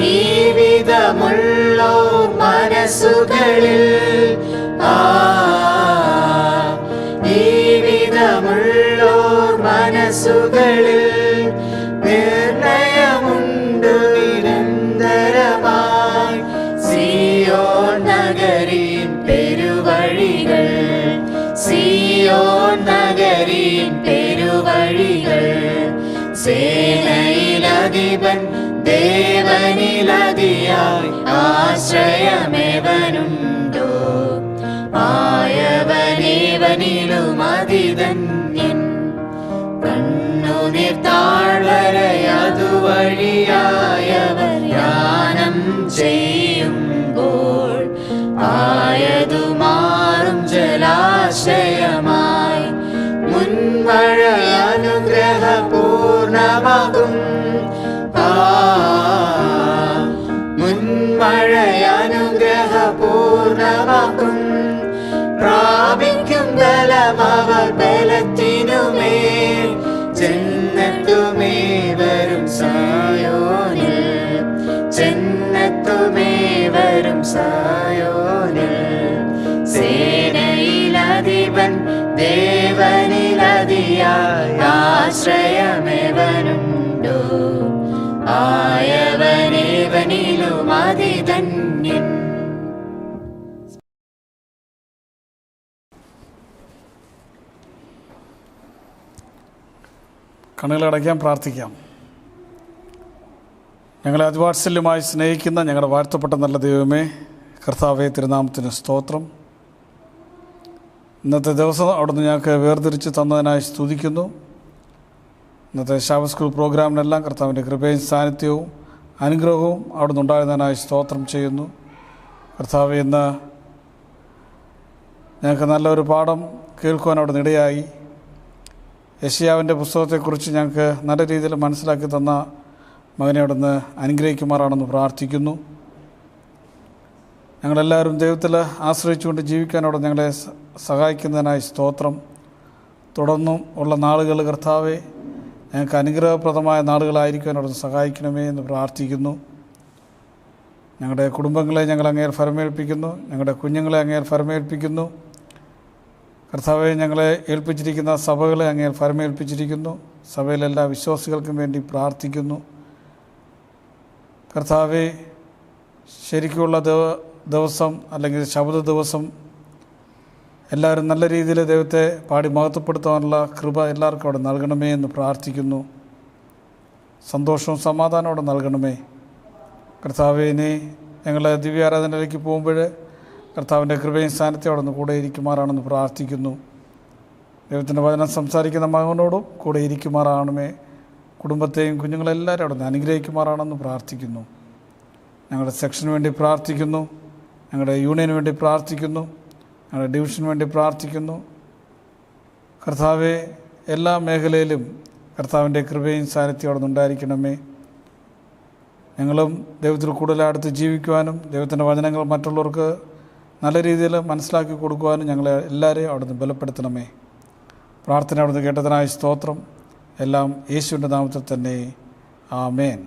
ഈ വിധമുള്ളോർ മനസ്സുകളിൽ, ഈ വിധമുള്ളോർ മനസ്സുകളിൽ നിർണയമുണ്ട് നിരന്തരമായി. സിയോൻ നഗരിൻ പെരുവഴികൾ, സിയോൻ നഗരിൻ പെരുവഴികൾ. സേനയിലധിപൻ ദേവനിലതിയായി ആശ്രയമേവനുണ്ടോ? ആയവനേവനിലുമതിധന്യൻ. കണ്ണുനീർ താഴ്വരയതുവഴിയായവർ യാനം ചെയ്യുമ്പോൾ ആയതുമാറും ജലാശയമായി. മുൻമഴ അനുഗ്രഹപൂർണമാകും, മുൻമഴ അനുഗ്രഹപൂർണമാകും. പ്രാപിക്കും ബലമവർ ബലത്തിനുമേൽ, ജന്നത്തുമേ വരും സായോനിൽ, ജന്നത്തുമേ വരും സായോനിൽ. സേനയിലധിപൻ ദേവനിലതിയായി ആശ്രയമേവനുണ്ടോ? ആയവനേവനിലുമതിധന്യൻ. കണ്ണുകളടയ്ക്കാൻ പ്രാർത്ഥിക്കാം. ഞങ്ങളെ അതിവാത്സല്യമായി സ്നേഹിക്കുന്ന ഞങ്ങളുടെ വാഴ്ത്തപ്പെട്ട നല്ല ദൈവമേ, കർത്താവേ, തിരുനാമത്തിന് സ്തോത്രം. ഇന്നത്തെ ദിവസം അവിടുന്ന് ഞങ്ങൾക്ക് വേർതിരിച്ച് തന്നതിനായി സ്തുതിക്കുന്നു. ഇന്നത്തെ ശാബത്ത് സ്കൂൾ പ്രോഗ്രാമിനെല്ലാം കർത്താവിൻ്റെ കൃപയും സാന്നിധ്യവും അനുഗ്രഹവും അവിടുന്ന് ഉണ്ടാകുന്നതിനായി സ്തോത്രം ചെയ്യുന്നു. കർത്താവേ, ഇന്ന് ഞങ്ങൾക്ക് നല്ലൊരു പാഠം കേൾക്കുവാൻ അവിടുന്ന് ഇടയായി. യെശയ്യാവിൻ്റെ പുസ്തകത്തെക്കുറിച്ച് ഞങ്ങൾക്ക് നല്ല രീതിയിൽ മനസ്സിലാക്കി തന്ന മകനെ അവിടുന്ന് അനുഗ്രഹിക്കുമാറാണെന്ന് പ്രാർത്ഥിക്കുന്നു. ഞങ്ങളെല്ലാവരും ദൈവത്തിൽ ആശ്രയിച്ചുകൊണ്ട് ജീവിക്കാനോട് ഞങ്ങളെ സഹായിക്കുന്നതിനായി സ്തോത്രം. തുടർന്നും ഉള്ള നാളുകൾ കർത്താവെ ഞങ്ങൾക്ക് അനുഗ്രഹപ്രദമായ നാളുകളായിരിക്കാനോട് സഹായിക്കണമേ എന്ന് പ്രാർത്ഥിക്കുന്നു. ഞങ്ങളുടെ കുടുംബങ്ങളെ ഞങ്ങൾ അങ്ങേൽ ഫലമേൽപ്പിക്കുന്നു. ഞങ്ങളുടെ കുഞ്ഞുങ്ങളെ അങ്ങേൽ ഫലമേൽപ്പിക്കുന്നു. കർത്താവെ, ഞങ്ങളെ ഏൽപ്പിച്ചിരിക്കുന്ന സഭകളെ അങ്ങേൽ ഫലമേൽപ്പിച്ചിരിക്കുന്നു. സഭയിലെല്ലാ വിശ്വാസികൾക്കും വേണ്ടി പ്രാർത്ഥിക്കുന്നു. കർത്താവെ, ശരിക്കുള്ള ദിവസം അല്ലെങ്കിൽ ശബത ദിവസം എല്ലാവരും നല്ല രീതിയിൽ ദൈവത്തെ പാടി മഹത്വപ്പെടുത്താനുള്ള കൃപ എല്ലാവർക്കും അവിടെ നൽകണമേ എന്ന് പ്രാർത്ഥിക്കുന്നു. സന്തോഷവും സമാധാനവും അവിടെ നൽകണമേ. കർത്താവെ, ഇനി ഞങ്ങൾ ദിവ്യാരാധനയിലേക്ക് പോകുമ്പോൾ കർത്താവിൻ്റെ കൃപയും സ്ഥാനത്തെ അവിടെ നിന്ന് കൂടെ ഇരിക്കുമാറാണെന്ന് പ്രാർത്ഥിക്കുന്നു. ദൈവത്തിൻ്റെ വചനം സംസാരിക്കുന്ന മകനോടും കൂടെ ഇരിക്കുമാറാണമേ. കുടുംബത്തെയും കുഞ്ഞുങ്ങളെല്ലാവരും അവിടെ നിന്ന് അനുഗ്രഹിക്കുമാറാണെന്ന് പ്രാർത്ഥിക്കുന്നു. ഞങ്ങളുടെ സെക്ഷന് വേണ്ടി പ്രാർത്ഥിക്കുന്നു. ഞങ്ങളുടെ യൂണിയന് വേണ്ടി പ്രാർത്ഥിക്കുന്നു. ഞങ്ങളുടെ ഡിവിഷന് വേണ്ടി പ്രാർത്ഥിക്കുന്നു. കർത്താവെ, എല്ലാ മേഖലയിലും കർത്താവിൻ്റെ കൃപയും സാന്നിധ്യം അവിടെ നിന്നുണ്ടായിരിക്കണമേ. ഞങ്ങളും ദൈവത്തിൽ കൂടുതൽ അടുത്ത് ജീവിക്കുവാനും ദൈവത്തിൻ്റെ വചനങ്ങൾ മറ്റുള്ളവർക്ക് നല്ല രീതിയിൽ മനസ്സിലാക്കി കൊടുക്കുവാനും ഞങ്ങളെ എല്ലാവരെയും അവിടെ നിന്ന് ബലപ്പെടുത്തണമേ. പ്രാർത്ഥന അവിടെ നിന്ന് കേട്ടതിനായി സ്തോത്രം. എല്ലാം യേശുവിൻ്റെ നാമത്തിൽ തന്നെ. ആമേൻ.